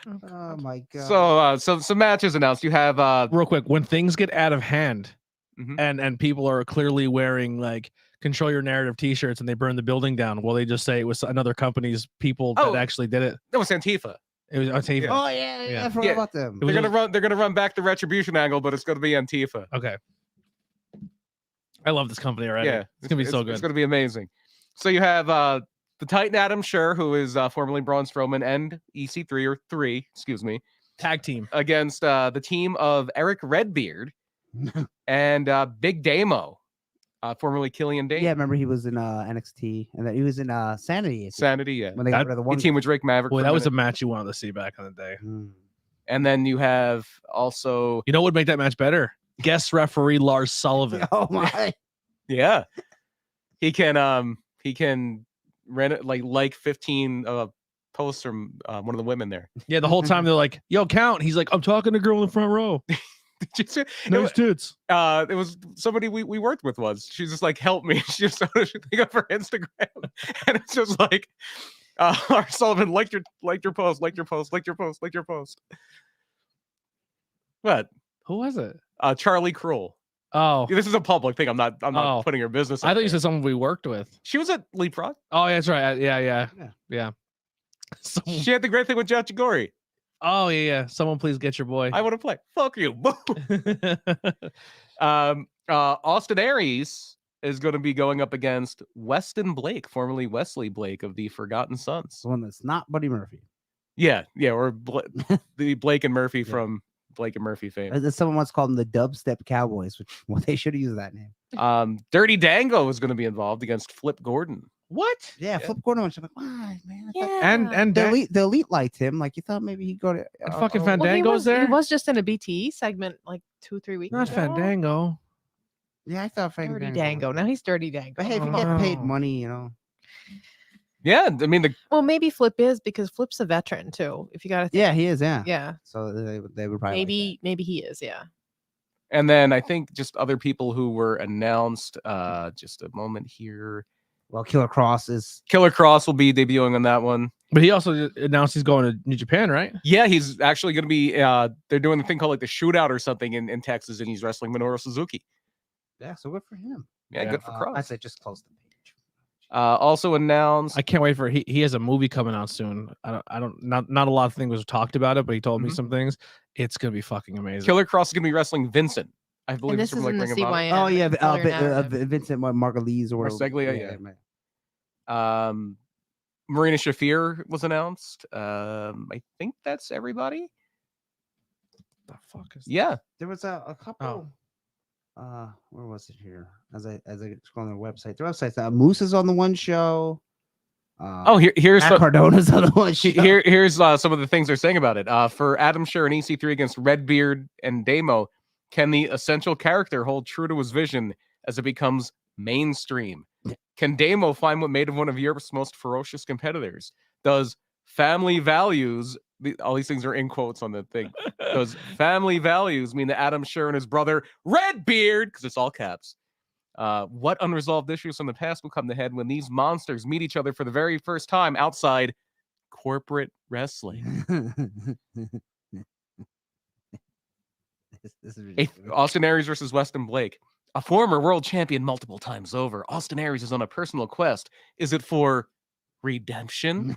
Oh, Oh my God. So some matches announced. You have Real quick, when things get out of hand, Mhm. and people are clearly wearing like control your narrative T-shirts and they burn the building down, will they just say it was another company's people Oh. that actually did it? that was Antifa. It was Antifa. Yeah. Oh yeah, Yeah. I forgot Yeah. about them. It was They're gonna run back the retribution angle, but it's gonna be Antifa. Okay. I love this company already. Yeah, It's gonna be so good. It's gonna be amazing. So you have the Titan Adam Scher, who is formerly Braun Strowman, and EC3 or 3, excuse me, Tag team. against the team of Eric Redbeard and Big Damo, formerly Killian Dane. Yeah, remember he was in NXT and then he was in Sanity. I think, Sanity, yeah. when they got That- rid of the The one team with Drake Maverick. Boy, for that was a minute. match you wanted to see back in the day. Mm. And then you have also, You know what would make that match better? Guest referee Lars Sullivan. Oh my! yeah, he can rent it like 15 posts from one of the women there. Yeah, the whole time they're like, "Yo, count." He's like, "I'm talking to a girl in the front row." Did you see? Nice tits. It was somebody we worked with once. She's just like, help me. She just started thing up her Instagram, and it's just like, Lars Sullivan liked your post, liked your post, liked your post, liked your post. What? Who was it? Charlie Krull. Oh, This is a public thing. I'm not Oh. putting her business. I out thought you there. said someone we worked with. She was at Leapfrog. Oh, yeah, that's right. Yeah. Yeah. So, She had the great thing with Jeff Chigori. oh yeah. Someone please get your boy. I want to play. Fuck you. Austin Aries is going to be going up against Weston Blake, formerly Wesley Blake of the Forgotten Sons. The one that's not Buddy Murphy. Yeah, or the Blake and Murphy Yeah. from Blake and Murphy fame. Someone once called them the Dubstep Cowboys, which they should have used that name. Dirty Dango is going to be involved against Flip Gordon. what? Yeah, Flip Gordon was like, why, man? I thought- Yeah. And The elite liked him. Like you thought maybe he'd go to fucking Well, Fandango's there. He was just in a BTE segment like 2-3 weeks Not ago. Fandango. Yeah, I thought Frank Dirty Dango. Now he's Dirty Dango. But hey, if you get paid Oh. money, you know. Yeah, I mean Well, maybe Flip is because Flip's a veteran too. If you got to, Yeah, he is. Yeah. yeah, So they would probably maybe he is. Yeah. and then I think just other people who were announced. Just a moment here. Well, Killer Cross is. Killer Cross will be debuting on that one. But he also announced he's going to New Japan, right? Yeah, he's actually going to be. They're doing the thing called like the Shootout or something in Texas, and he's wrestling Minoru Suzuki. Yeah, so good for him. Yeah, Yeah. good for I Cross. said just close the page. Also announced. I can't wait for he has a movie coming out soon. Not a lot of things was talked about it, but he told me Mhm. some things. It's gonna be fucking amazing. Killer Cross is going to be wrestling Vincent I believe And it's this from is in like the Ring of Honor. CYM. Oh yeah, color narrative. Vincent Margulies or whatever. Marseglia, Marina Shafir was announced. I think that's everybody. The fuck is Yeah. There was a couple. Where was it here? As I scroll on their website, Moose is on the one show. Here's Matt Cardona's on the one show. here's some of the things they're saying about it. For Adam Scher and EC3 against Redbeard and Damo, can the essential character hold true to his vision as it becomes mainstream? Can Damo find what made him one of Europe's most ferocious competitors? Does family values, all these things are in quotes on the thing, does family values mean that Adam Scher and his brother Redbeard, because it's all caps, what unresolved issues from the past will come to head when these monsters meet each other for the very first time outside corporate wrestling? This is ridiculous. Austin Aries versus Weston Blake. A former world champion multiple times over, Austin Aries is on a personal quest. Is it for redemption?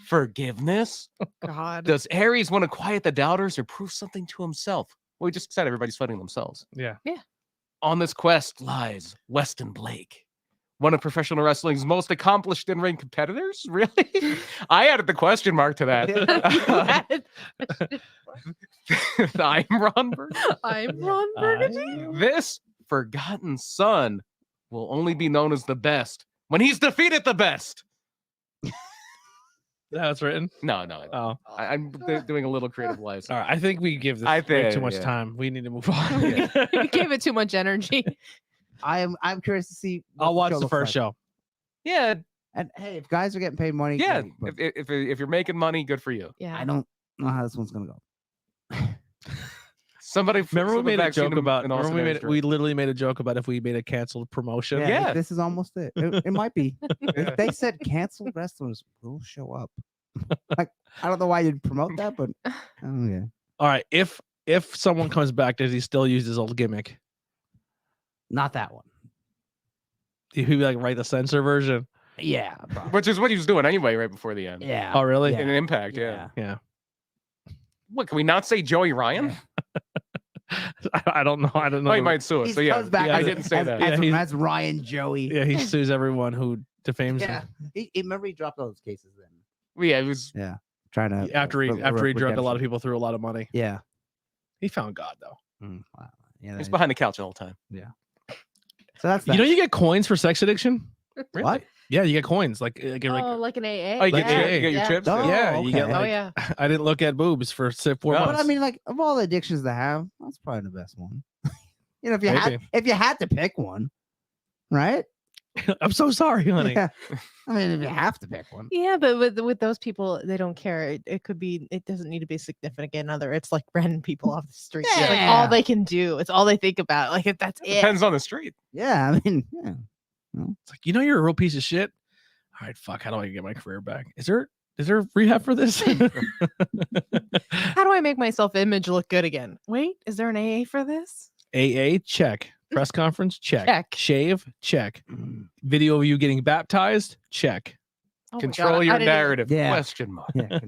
Forgiveness? God. Does Aries want to quiet the doubters or prove something to himself? Well, we just said everybody's fighting themselves. Yeah. On this quest lies Weston Blake, one of professional wrestling's most accomplished in-ring competitors. Really? I added the question mark to that. I'm Ron Burgundy. I'm Ron Burgundy. This forgotten son will only be known as the best when he's defeated the best. That's written. No. Oh, I'm doing a little creative license. all right. I think we give this I way think, too much yeah. time. We need to move on. You gave it too much energy. I'm curious to see. what I'll watch the looks first like. show. Yeah, And hey, if guys are getting paid money, yeah. great, but If you're making money, good for you. Yeah. I don't know how this one's gonna go. Somebody Remember we made a back seen joke him about. in Remember Austin we Aries made. We literally made a joke about if we made a canceled promotion. Yeah. This is almost it. It might be. If they said canceled wrestlers will show up. Like I don't know why you'd promote that, but yeah. All right. If someone comes back, does he still use his old gimmick? Not that one. He'd be like, write the censor version. Yeah. probably. which is what he was doing anyway, right before the end. Yeah. Oh, really? Yeah. In an Impact, yeah. Yeah. What, can we not say Joey Ryan? I don't know. I don't know. Oh, he might sue us. He So yeah, comes back yeah, I as- didn't say as- that. Yeah, As, he's- as Ryan Joey. Yeah, he sues everyone who defames Yeah. him. He remember he dropped all those cases then. Yeah, it was. Trying to After he drugged a lot of people through a lot of money. Yeah. He found God though. Wow. Yeah. He was that- behind the couch all the time. So that's that. You know, you get coins for sex addiction. Really? What? Yeah, you get coins. Like Oh, like an AA. Oh, you Like, get, yeah, you get your yeah. chips? Oh, yeah, you get okay. Oh like. yeah. I didn't look at boobs for 4 No. months. But I mean, like of all the addictions to have, that's probably the best one. You know, if you had to pick one, right? I'm so sorry, honey. Yeah. I mean, if you have to pick one. Yeah, but with those people, they don't care. It could be. It doesn't need to be significant other. It's like random people off the street. It's like all Yeah. they can do. It's all they think about. Like if that's it. Depends on the street. Yeah, I mean, yeah. It's like, you know, you're a real piece of shit. All right, fuck. How do I get my career back? Is there rehab for this? How do I make my self image look good again? Wait, is there an AA for this? AA, check. Press conference, check. Check. Shave, check. Video of you getting baptized, check. Oh my God, Control I your didn't even- narrative. Yeah. Question mark. Yeah.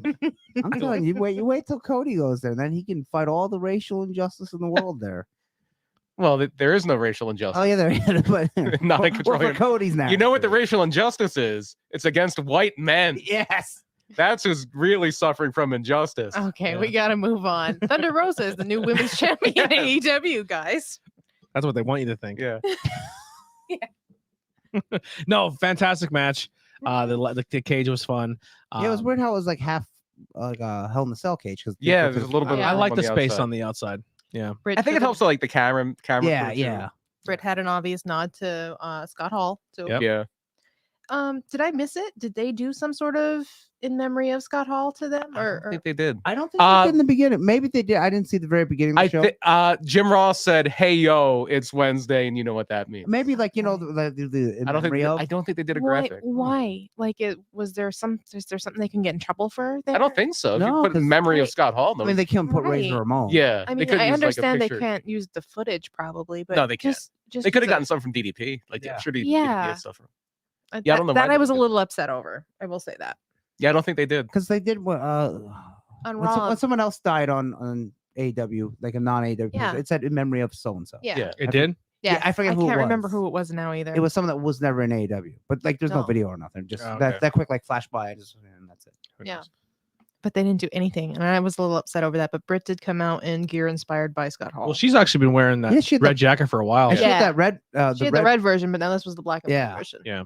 I'm telling you, you wait till Cody goes there, then he can fight all the racial injustice in the world there. Well, there is no racial injustice. Oh yeah, there is. But Not well, in control for your- Cody's now. You know what the racial injustice is? It's against white men. Yes. That's who's really suffering from injustice. Okay, Yeah. we gotta move on. Thunder Rosa is the new women's champion in AEW, guys. That's what they want you to think. Yeah. No, fantastic match. The cage was fun. Yeah, it was weird how it was like half like a Hell in the Cell cage because Yeah, there's a little bit of Yeah. I room like on the space outside. on the outside. Yeah. Britt I think it took a- helps to like the camera. Yeah, crew, too. yeah. Britt had an obvious nod to Scott Hall. So Yep. Yeah. did I miss it? Did they do some sort of in memory of Scott Hall to them? I Or don't think they did. I don't think they did in the beginning. Maybe they did. I didn't see the very beginning of the show. Jim Ross said, "Hey yo, it's Wednesday," and you know what that means. Maybe like the I don't think memory of. I don't think they did a why? graphic. Why? Like it was there some? Is there something they can get in trouble for? I don't think so. If No, you put 'cause- memory of Right. Scott Hall, I no. mean, they can't put Right. Razor Ramon. Yeah, I they mean, couldn't I use, like, a understand they picture. can't use the footage probably, but No, they can't. Just They could have as a- gotten some from DDP. Like, Yeah. sure, DDP Yeah. stuff from. uh, Yeah, I that, don't know that why I they was a did. little upset over. I will say that Yeah, I don't think they did. Because they did on when Raw. someone else died on AW, like a non-AW. Yeah. It said in memory of so and so. Yeah. It did. Yeah. I forget who it can't remember was. who it was now either. It was someone that was never in AW, but like there's no No. video or nothing. Just Oh, okay. that quick like flash by, and that's it. Who Yeah. knows? but they didn't do anything, and I was a little upset over that. But Britt did come out in gear inspired by Scott Hall. Well, she's actually been wearing that Yeah, she had red the- jacket for a while. And she had Yeah. that red. she had the red version, but now this was the black and Yeah. white version. Yeah.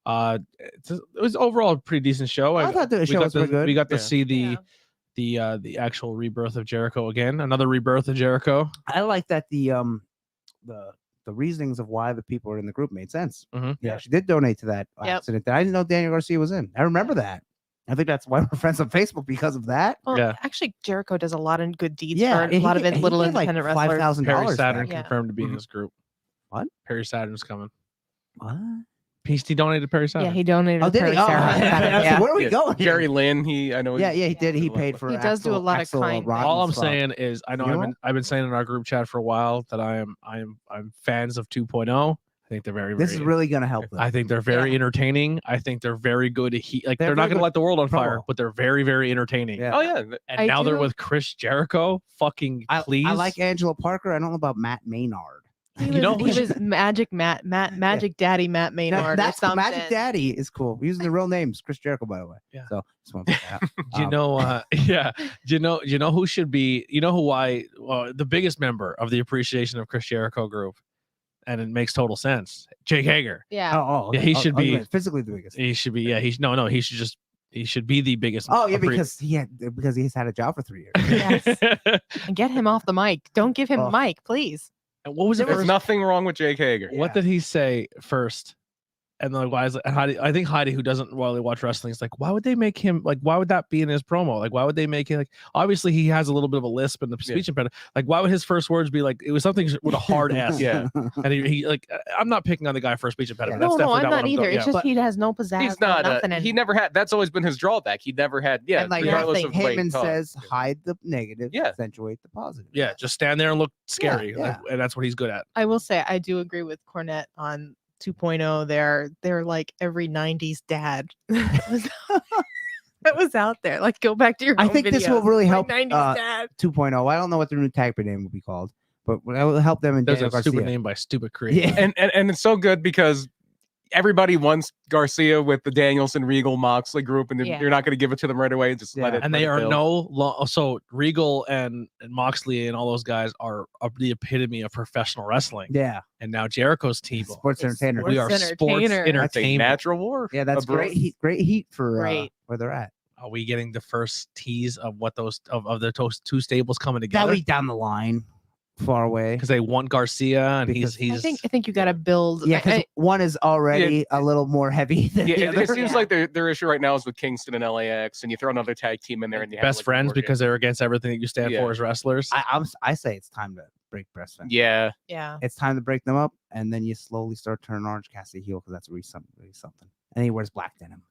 It was overall a pretty decent show. I thought the show was pretty good. We got to Yeah. see Yeah. the actual rebirth of Jericho again. Another rebirth of Jericho. I like that the reasonings of why the people are in the group made sense. Mhm. Yeah, she did donate to that Yep. accident. I didn't know Daniel Garcia was in. I remember that. I think that's why we're friends on Facebook because of that. Well, Yeah. actually, Jericho does a lot of good deeds Yeah, for and a lot of he little gave, like, independent wrestlers. $5,000 Perry Saturn Yeah. confirmed to be in Mhm. this group. What? Perry Saturn's coming. What? He donated Perry Saturn. Yeah, he donated. Oh, to did he? Perry Oh, Saturn. yeah. Where are we Yeah. going? here? Jerry Lynn, I know. Yeah, he did. He Yeah. paid for. He does do a lot of Axel, kind Rotten All I'm stuff. saying is, I know You know I've been saying in our group chat for a while that I'm fans of 2.0. I think they're very. This is very- really going to help them. I think they're very entertaining. I think they're very good. They're They're not very going to good let the world on fire, promo. but they're very, very entertaining. Yeah. Oh yeah, And I now they're do- with Chris Jericho. Fucking please. I like Angela Parker. I don't know about Matt Maynard. He You know who was, he was Magic Magic Daddy Matt Maynard. That's or something. Magic Daddy is cool. We're using the real names, Chris Jericho, by the way. Yeah. So just want to put that out. Do you know? Yeah. Do you know who should be? You know who? Why? The biggest member of the Appreciation of Chris Jericho group, and it makes total sense. Jake Hager. Yeah. Oh, Yeah, okay. he should be- physically the biggest. He should be. Yeah. He should be the biggest. Oh yeah, because he's had a job for 3 years. Yes. And get him off the mic. Don't give him Oh. a mic, please. And what was it? there's First? nothing wrong with Jake Hager. Yeah. What did he say first? And then why is Heidi? I think Heidi, who doesn't really watch wrestling, is like, why would they make him like? Why would that be in his promo? Like, why would they make it like? Obviously, he has a little bit of a lisp and the speech impediment. Like, why would his first words be like? It was something with a hard S. Yeah. And he like, I'm not picking on the guy for a speech impediment. Yeah. That's No, definitely I'm not not what I'm either. doing. It's Yeah. just he has no pizzazz. He's no not. nothing. He never had. That's always been his drawback. He never had. Yeah. And like regardless nothing. of the way he Heyman talked. says, hide the negative, Yeah. accentuate the positive. Yeah, just stand there and look scary, yeah. and that's what he's good at. I will say I do agree with Cornette on 2.0. They're like every 90s dad that was out there. Like, go back to your I own think this will videos. really My help, 90s dad. 2.0. I don't know what the new tag name will be called, but that will help them in There's Daniel a stupid Garcia. name by stupid creator. Yeah. And it's so good because everybody wants Garcia with the Danielson Regal Moxley group, and Yeah. you're not going to give it to them right away. Just let Yeah. it. And let they it are build. so Regal and Moxley and all those guys are the epitome of professional wrestling. Yeah, And now Jericho's team. sports It's entertainer. We are Sports sports entertainer. That's a entertainment. natural war. Yeah, that's A bro- great heat for Great. where they're at. Are we getting the first tease of what those of the two stables coming That'll together? be down the line, far away. Because they want Garcia and Because- he's I think you got to build. Yeah, because I- one is already a little more heavy than Yeah, the it other. seems Yeah. like their issue right now is with Kingston and LAX, and you throw another tag team in there, and you have, best like, friends Morgan. because they're against everything that you stand Yeah. for as wrestlers. I say it's time to break breast fence. Yeah, yeah. It's time to break them up, and then you slowly start turning Orange Cassidy heel because that's really something. And he wears black denim.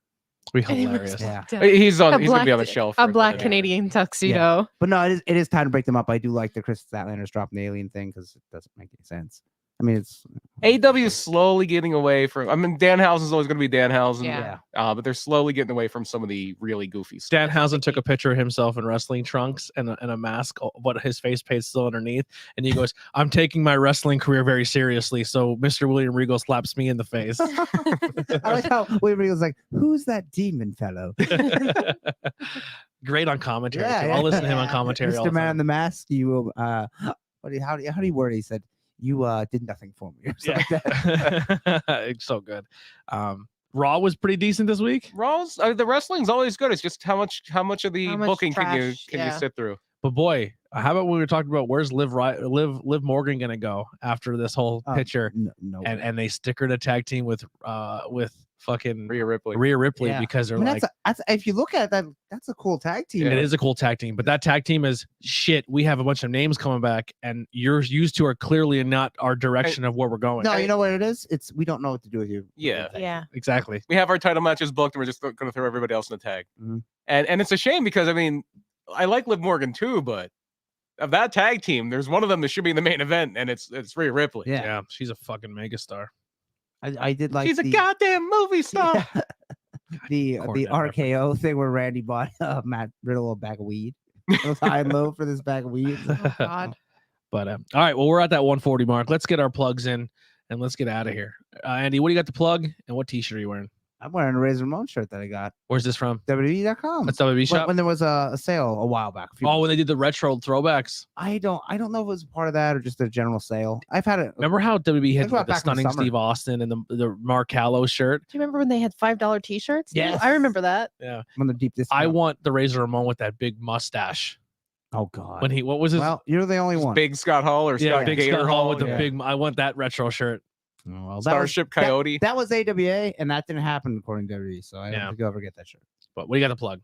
We And he hilarious. was Yeah. dead. he's A gonna be on the black- shelf. A for black minute. Canadian tuxedo. But no, it is time to break them up. I do like the Chris Statlander's dropping the alien thing because it doesn't make any sense. I mean, it's AEW is slowly getting away from. I mean, Danhausen's always going to be Danhausen. Yeah. But they're slowly getting away from some of the really goofy stuff. Danhausen took a picture of himself in wrestling trunks and a mask, but his face paint still underneath. And he goes, "I'm taking my wrestling career very seriously." So Mr. William Regal slaps me in the face. I like how William Regal's like, "Who's that demon fellow?" Great on commentary. too. I'll listen to him on Yeah. commentary. all Mr. the Man in time. the Mask. You how do you word it? He said, "You did nothing for me." Or something like that. It's so good. Raw was pretty decent this week, Raw's the wrestling's always good. It's just how much of the How much booking can you trash, yeah. sit through? but boy, how about when we were talking about where's Liv Morgan gonna go after this whole picture? No. And they stickered a tag team with fucking Rhea Ripley. Rhea Ripley Yeah. because they're I mean, like, that's if you look at that, that's a cool tag team. it is a cool tag team, but that tag team is shit. We have a bunch of names coming back, and you two are clearly not our direction of where we're going. No, you know what it is? It's we don't know what to do with you. Yeah. Yeah. Exactly. We have our title matches booked, and we're just going to throw everybody else in the tag. Mhm. And it's a shame because I mean, I like Liv Morgan too, but of that tag team, there's one of them that should be in the main event, and it's Rhea Ripley. Yeah. She's a fucking megastar. I did like She's a the, goddamn movie star. the Cornet RKO thing where Randy bought Matt Riddle a bag of weed. It was high and low for this bag of weed. Oh God. But all right, well, we're at that 140 mark. Let's get our plugs in and let's get out of here. Andy, what do you got to plug and what t-shirt are you wearing? I'm wearing a Razor Ramon shirt that I got. Where's this from? WWE.com. That's WWE shop. When there was a sale a while back. Oh, when they did the retro throwbacks. I don't know if it was part of that or just a general sale. I've had it. Remember how WWE had Think about the back in the stunning summer. Steve Austin and the Mark Callow shirt? Do you remember when they had $5 T-shirts? Yes. I remember that. Yeah. When the deep discount. I want the Razor Ramon with that big mustache. Oh God. When what was his? Well, you're the only one. Big Scott Hall or yeah, Scott big Gator Scott Hall with the yeah. big. I want that retro shirt. Oh, well, that Starship was, Coyote. That was AWA, and that didn't happen according to WWE. So I don't think you'll ever get that shirt. But what do you got to plug?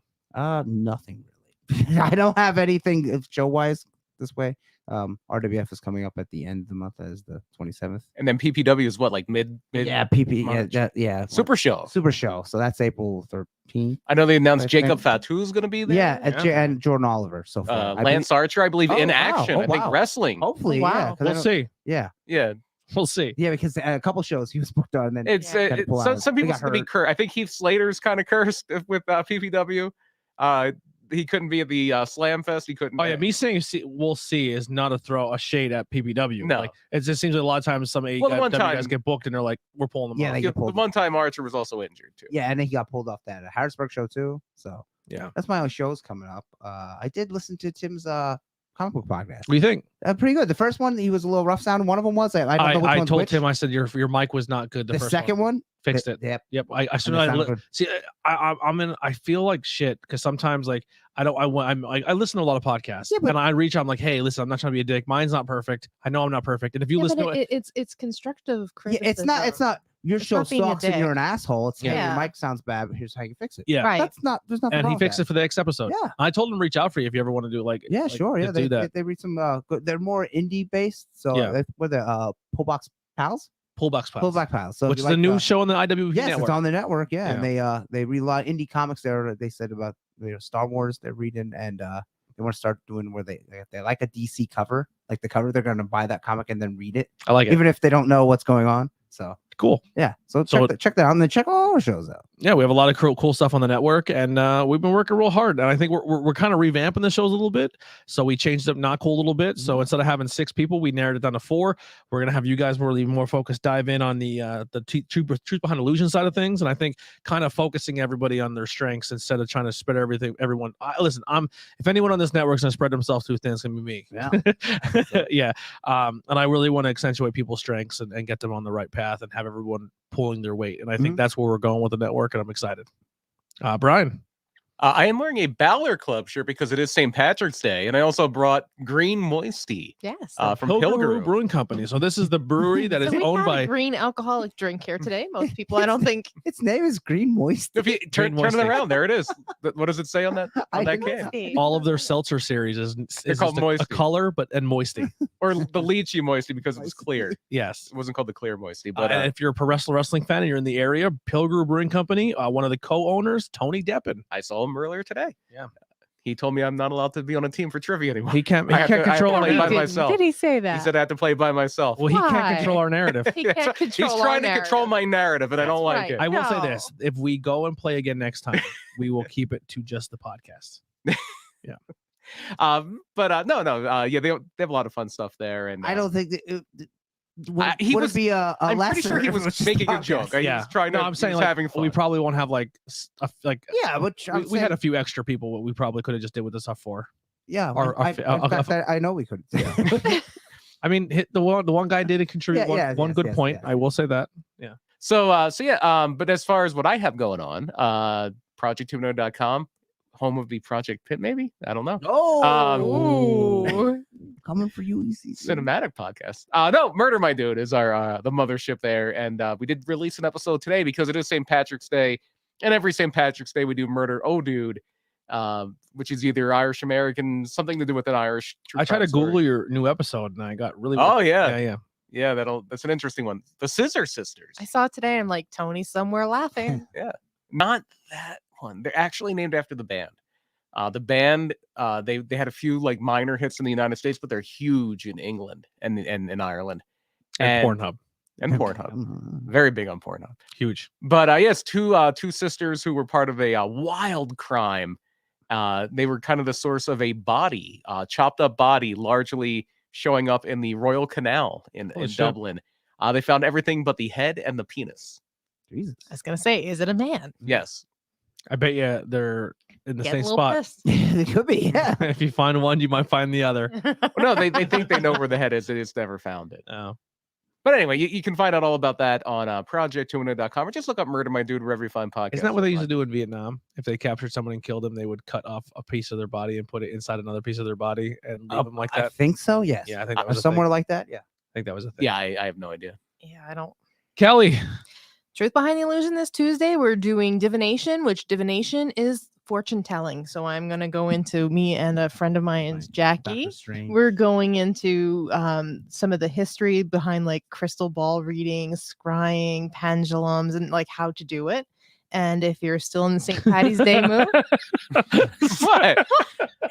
Nothing really. I don't have anything show wise this way. RWF is coming up at the end of the month as the 27th. And then PPW is what, like mid Yeah, PP. March. Yeah. Super Show. Super Show. So that's April 13th. I know they announced I Jacob think- Fatu is going to be there. Yeah, and Jordan Oliver. So far. I Lance Archer, I believe, Oh, in wow. action. Oh, I think wow. wrestling. hopefully, Wow. yeah. 'cause I We'll don't- see. Yeah, Yeah, We'll see. yeah, because a couple shows he was booked on, and then it's Yeah. Had to pull out. some They people got seem to be hurt. cursed. I think Heath Slater's kind of cursed with PPW. He couldn't be at the Slam Fest. He couldn't. Oh yeah, me saying we'll see is not a throw a shade at PPW. No. Like, it just seems like a lot of times some Well, the one AEW guys time- get booked and they're like, we're pulling them Yeah, off. they Yeah, get the pulled. one time Archer was also injured too. Yeah, and then he got pulled off that Harrisburg show too. So Yeah. that's my own shows coming up. I did listen to Tim's comic book podcast. What do you think? Pretty good. The first one he was a little rough sound. One of them was I don't know which I one's told which. Tim, I said your mic was not good. The, the first second one fixed it. Yep. Yep. I and should it sounded have good. see. I'm in. I feel like shit because sometimes like I listen to a lot of podcasts Yeah, but- and I reach out. I'm like, hey, listen, I'm not trying to be a dick. Mine's not perfect. I know I'm not perfect. And if you Yeah, listen but to it, it's constructive Yeah, criticism. it's not your It's show not being a sucks and you're dick. an asshole. It's hey, Yeah. your mic sounds bad, but here's how you fix it. yeah. Right. That's not there's nothing And wrong he with fixed that. it for the next episode. Yeah. I told him to reach out for you if you ever want to do like Yeah, like, sure. to Yeah, do that. they read some good. They're more indie based. So Yeah. that's where the Pullbox Pals, Pullbacks Pals, Pullback Pals. So if which you is a like, new show on the IWP Yes, network. it's on the network. Yeah, and they read a lot of indie comics there. They said about Star Wars they're reading, and they want to start doing where they like a DC cover, like the cover they're going to buy that comic and then read it, I like it. even if they don't know what's going on. So Cool. yeah, so So check that out, and then check all our shows out. Yeah, we have a lot of cool stuff on the network, and we've been working real hard. And I think we're kind of revamping the shows a little bit. So we changed up Not Cool a little bit. So instead of having 6 people, we narrowed it down to 4. We're gonna have you guys more focused, dive in on the truth behind illusion side of things. And I think kind of focusing everybody on their strengths instead of trying to spread everyone. Listen, if anyone on this network's gonna spread themselves too thin, it's gonna be me. Yeah. Yeah. And I really want to accentuate people's strengths and get them on the right path and have everyone pulling their weight. And I think that's where we're going with the network, and I'm excited. Brian. I am wearing a Balor Club shirt because it is St. Patrick's Day, and I also brought Green Moisty Yes. from Pilgrim Pilgrim. Brewing Company. So this is the brewery that is So we owned had by a green alcoholic drink here today. Most people, I don't think. Its name is Green Moist. If you turn Moisty. it around, there it is. What does it say on that I can? Moisty. all of their seltzer series is called just a Moisty. color, and moisty. Or the Lychee Moisty because it was clear. Yes. It wasn't called the Clear Moisty, but And if you're a pro wrestling fan and you're in the area, Pilgrim Brewing Company, one of the co-owners, Tony Deppen. I saw him earlier today. Yeah. He told me I'm not allowed to be on a team for trivia anymore. He can't I have to control our play by narrative. myself. Did he say that? He said I had to play by myself. Well, he Why? can't control our narrative. He can't control He's our trying to control narrative. my narrative, and I don't That's like right. it. I will say No. this: if we go and play again next time, we will keep it to just the podcast. No. Yeah, they have a lot of fun stuff there, and I don't think that would he would was- it be a I'm pretty sure lesser he if it was making a podcast? joke. Yeah. He's trying to. No, I'm saying he's like having fun. we probably won't have like Yeah, but we had a few extra people. What we probably could have just did with this stuff for. yeah. our I know we could. Yeah. I mean, the one guy did contribute one good point. yes. I will say that. But as far as what I have going on, project2know.com, home of the Project Pit, maybe? I don't know. Ooh. Coming for you, EC. Cinematic podcast. No, Murder My Dude is our the mothership there, and we did release an episode today because it is St. Patrick's Day, and every St. Patrick's Day we do Murder Oh Dude, which is either Irish American, something to do with an Irish. true I tried to crime story. Google your new episode and I got really. Oh yeah, yeah. yeah. That's an interesting one. The Scissor Sisters. I saw it today. I'm like, Tony's somewhere laughing. Not that one. They're actually named after the band. The band, they had a few like minor hits in the United States, but they're huge in England and in Ireland And Pornhub, and Pornhub. Very big on Pornhub. huge. But yes, two sisters who were part of a wild crime They were kind of the source of a body, chopped up body, largely showing up in the Royal Canal in Holy shit. Dublin. They found everything but the head and the penis. Jesus. I was gonna say, is it a man? Yes. I bet you they're in the Get same a little spot. pissed. It could be, yeah. If you find one, you might find the other. Well, no, they think they know where the head is. They just never found it. Oh. But anyway, you can find out all about that on project210.com or just look up Murder My Dude wherever you find podcasts. Isn't that what they used to do in Vietnam? If they captured someone and killed them, they would cut off a piece of their body and put it inside another piece of their body and leave them like I that. think so, yes. Yeah, I think that was a somewhere thing. like that, yeah. I think that was a thing. Yeah, I have no idea. Yeah, I don't. Kelly. Truth Behind the Illusion this Tuesday, we're doing divination, which divination is fortune telling. So I'm going to go into me and a friend of mine's, Jackie. Dr. Strange. We're going into some of the history behind like crystal ball readings, scrying, pendulums, and like how to do it. And if you're still in the St. Patty's Day mood, What?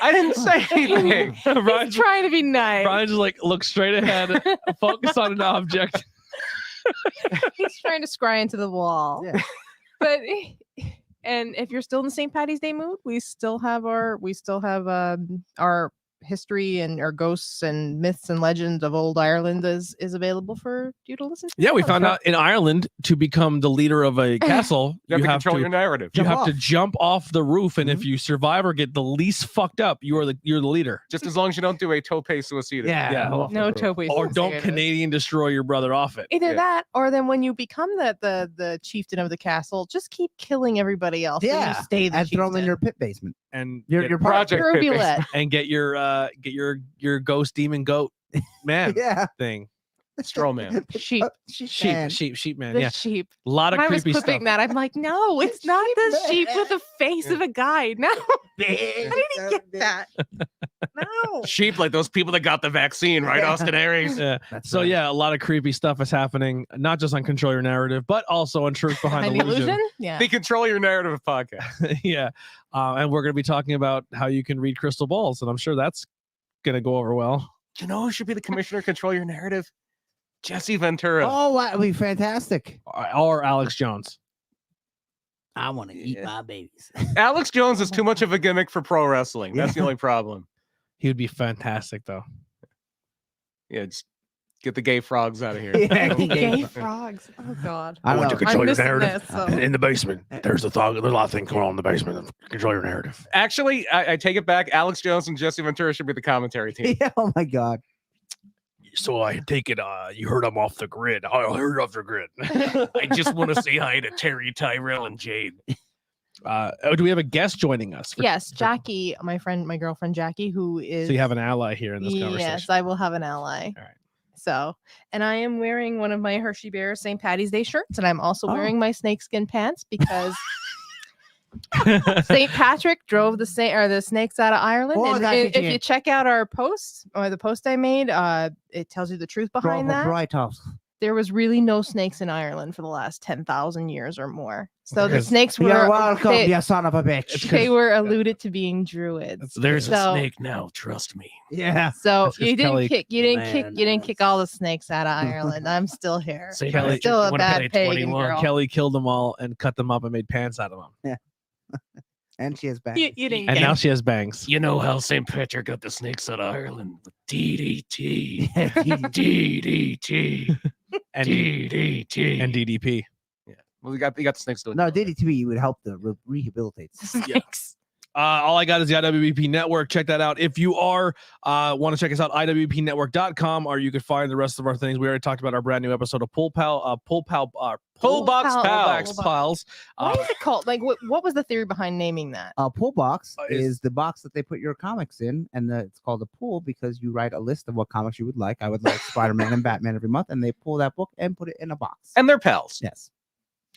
I didn't say anything. he's trying to be nice. Brian just like look straight ahead, focus on an object. He's trying to scry into the wall. Yeah. But and if you're still in the St. Patty's Day mood, we still have our history and our ghosts and myths and legends of old Ireland is available for you to listen to. Yeah, we Oh, found sure. out in Ireland to become the leader of a castle, You have to control your narrative. you Jump have to off. jump off the roof, and if you survive or get the least fucked up, you're the leader. Just as long as you don't do a tope suicida. Yeah. No topies. Or don't Canadian destroy your brother off it. Either Yeah. that, or then when you become the chieftain of the castle, just keep killing everybody else. and you Yeah, stay the and throw them in chieftain. your pit basement. And Your get, Project Your Pit Base. roulette. and get your ghost demon goat man Yeah. thing. Straw man. sheep. Sheep man. The Yeah. sheep. A lot of When I was creepy clipping stuff. that, I'm like, no, it's not the sheep with the face of a guy. No. How did he get that? No. Sheep like those people that got the vaccine, right, Yeah. Austin Aries? Yeah. That's So right. yeah, a lot of creepy stuff is happening, not just on Control Your Narrative, but also on Truth Behind Behind the Illusion. illusion? Yeah. The Control Your Narrative podcast. Yeah. And we're going to be talking about how you can read crystal balls, and I'm sure that's going to go over well. You know who should be the commissioner of Control Your Narrative? Jesse Ventura. Oh, that'd be fantastic. Or Alex Jones. I want to eat Yeah. my babies. Alex Jones is too much of a gimmick for pro wrestling. That's the Yeah. only problem. He would be fantastic, though. Yeah, just get the gay frogs out of here. Yeah, Gay frogs. Oh God. I don't know. I'm missing this, so- In the basement. There's a lot of things going on in the basement. Control Your Narrative. Actually, I take it back. Alex Jones and Jesse Ventura should be the commentary team. Yeah, oh my God. So I take it you heard I'm off the grid. I heard off the grid. I just want to say hi to Terry, Tyrell, and Jade. Do we have a guest joining us? Yes, Jackie, my girlfriend Jackie, who is So you have an ally here in this Yes, conversation. I will have an ally. All right. So, and I am wearing one of my Hershey Bear St. Patty's Day shirts, and I'm also Oh. wearing my snakeskin pants because St. Patrick drove the snakes out of Ireland. Oh, and that's if what you you- check out our post or the post I made, it tells you the truth behind that. Right off. There was really no snakes in Ireland for the last 10,000 years or more. So the Because- snakes were You're welcome, they, you son of a bitch. they were alluded to being druids. There's So- a snake now. Trust me. Yeah. So That's 'cause you didn't Kelly- kick you didn't Man, kick all the snakes out of Ireland. I'm still here. Say Kelly- I'm still a bad pagan girl. Kelly killed them all and cut them up and made pants out of them. And she has back. You didn't And get now she has bangs. You know how St. Patrick got the snakes out of Ireland? With DDT. And DDT. And, DDT. and DDP. Well, you got the snakes doing no, DDT would help to rehabilitate. snakes. All I got is the IWP Network. Check that out. If you are want to check us out, IWPnetwork.com, or you could find the rest of our things. We already talked about our brand new episode of Pull Box Pals. Pals. Why is it called? Like, what was the theory behind naming that? Pull box Is- is the box that they put your comics in, and it's called a pool because you write a list of what comics you would like. I would like Spider-Man and Batman every month, and they pull that book and put it in a box. And they're pals. Yes.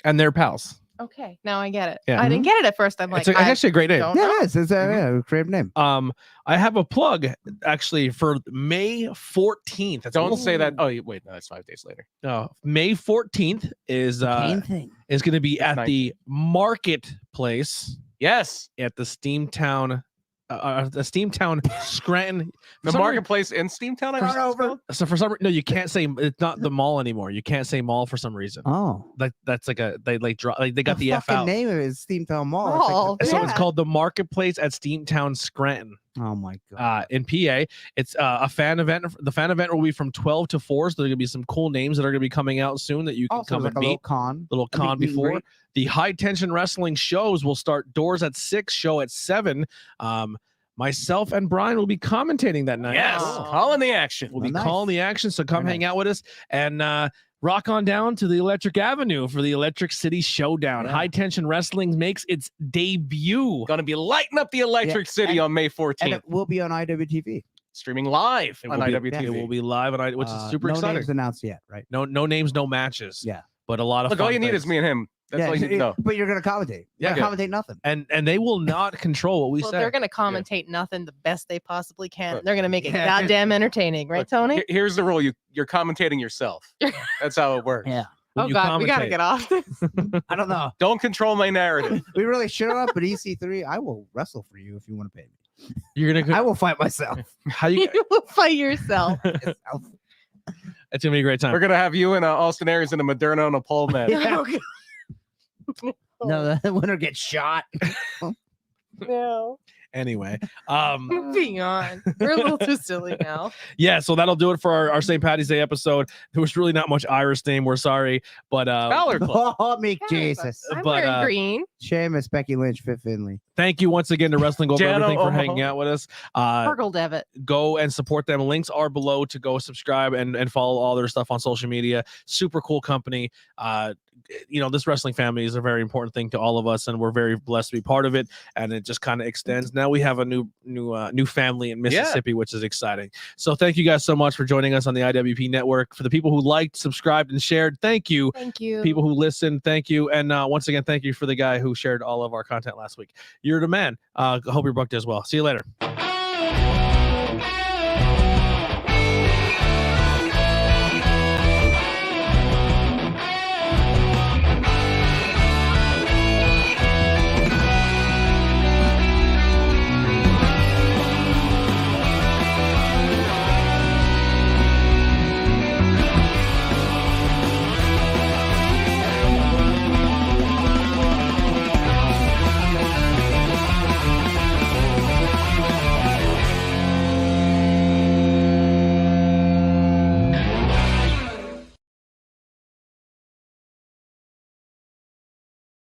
And they're pals. Okay, now I get it. Yeah. I didn't get it at first. I'm like, It's actually a great name. don't Yeah, know. it is. It's a creative name. I have a plug actually for May 14th. That's Don't say that. Oh, wait, no, that's 5 days later. No, May 14th is Same thing. going to be It's at the marketplace Yes. at the Steamtown Steamtown, Scranton. For The some marketplace in Steamtown. I Start guess it's over. called? So for some no, you can't say it's not the mall anymore. You can't say mall for some reason. Oh, Like that's like they they got the F fucking out. name of it is Steamtown Mall. It's like Mall. the- So it's Yeah. called the Marketplace at Steamtown, Scranton. Oh my god. In PA. It's a fan event. The fan event will be from 12 to 4. So there's gonna be some cool names that are gonna be coming out soon that you can Also, come like and a meet. little con. Little a con meet and before. greet. The high tension wrestling shows will start doors at 6, show at 7. Myself and Brian will be commentating that night. Yes, Oh. calling the action. We'll be Nice. calling the action. So come Very hang nice. out with us and rock on down to the Electric Avenue for the Electric City Showdown. Yeah. High tension wrestling makes its debut. Going to be lighting up the Electric City and- on May And 14th, it will be on IWTV. streaming live It on will be- IWTV. It will be live, and which is super no exciting. names announced yet, right? No names, no matches. Yeah. But a lot of Look, fun all you need things. is me and him. That's all you need to know. But you're gonna commentate. Yeah. Yeah, commentate nothing. And they will not control what we Well, say. they're going to commentate nothing the best they possibly can. Look, They're going to make it yeah. goddamn entertaining, right, Look, Tony? Here's the rule: you're commentating yourself. That's how it works. Yeah. When Oh you God, we got to commentate. get off this. I don't know. Don't control my narrative. We really should have, but EC3, I will wrestle for you if you want to pay me. You're gonna I will fight myself. how you? You will fight yourself. It's gonna be a great time. We're gonna have you and Austin Aries in a Moderna on a pole match. Yeah. No, the winner gets shot. No. Anyway, Moving on. We're a little too silly now. yeah. So that'll do it for our St. Patty's Day episode. There was really not much Irish theme. We're sorry, but Valor Club. Oh, me Jesus. I'm But, wearing green. Seamus, Becky Lynch, Fit Finley. thank you once again to Wrestling Over Jano, Everything for Omaha. hanging out with us. Purgle Devitt. Go and support them. Links are below to go subscribe and follow all their stuff on social media. Super cool company. This wrestling family is a very important thing to all of us, and we're very blessed to be part of it. And it just kind of extends. Now we have a new family in Mississippi, which is exciting. So thank you guys so much for joining us on the IWP network. For the people who liked, subscribed, and shared, thank you. Thank you. People who listened, thank you. And once again, thank you for the guy who shared all of our content last week. You're the man. Hope your book does well. See you later.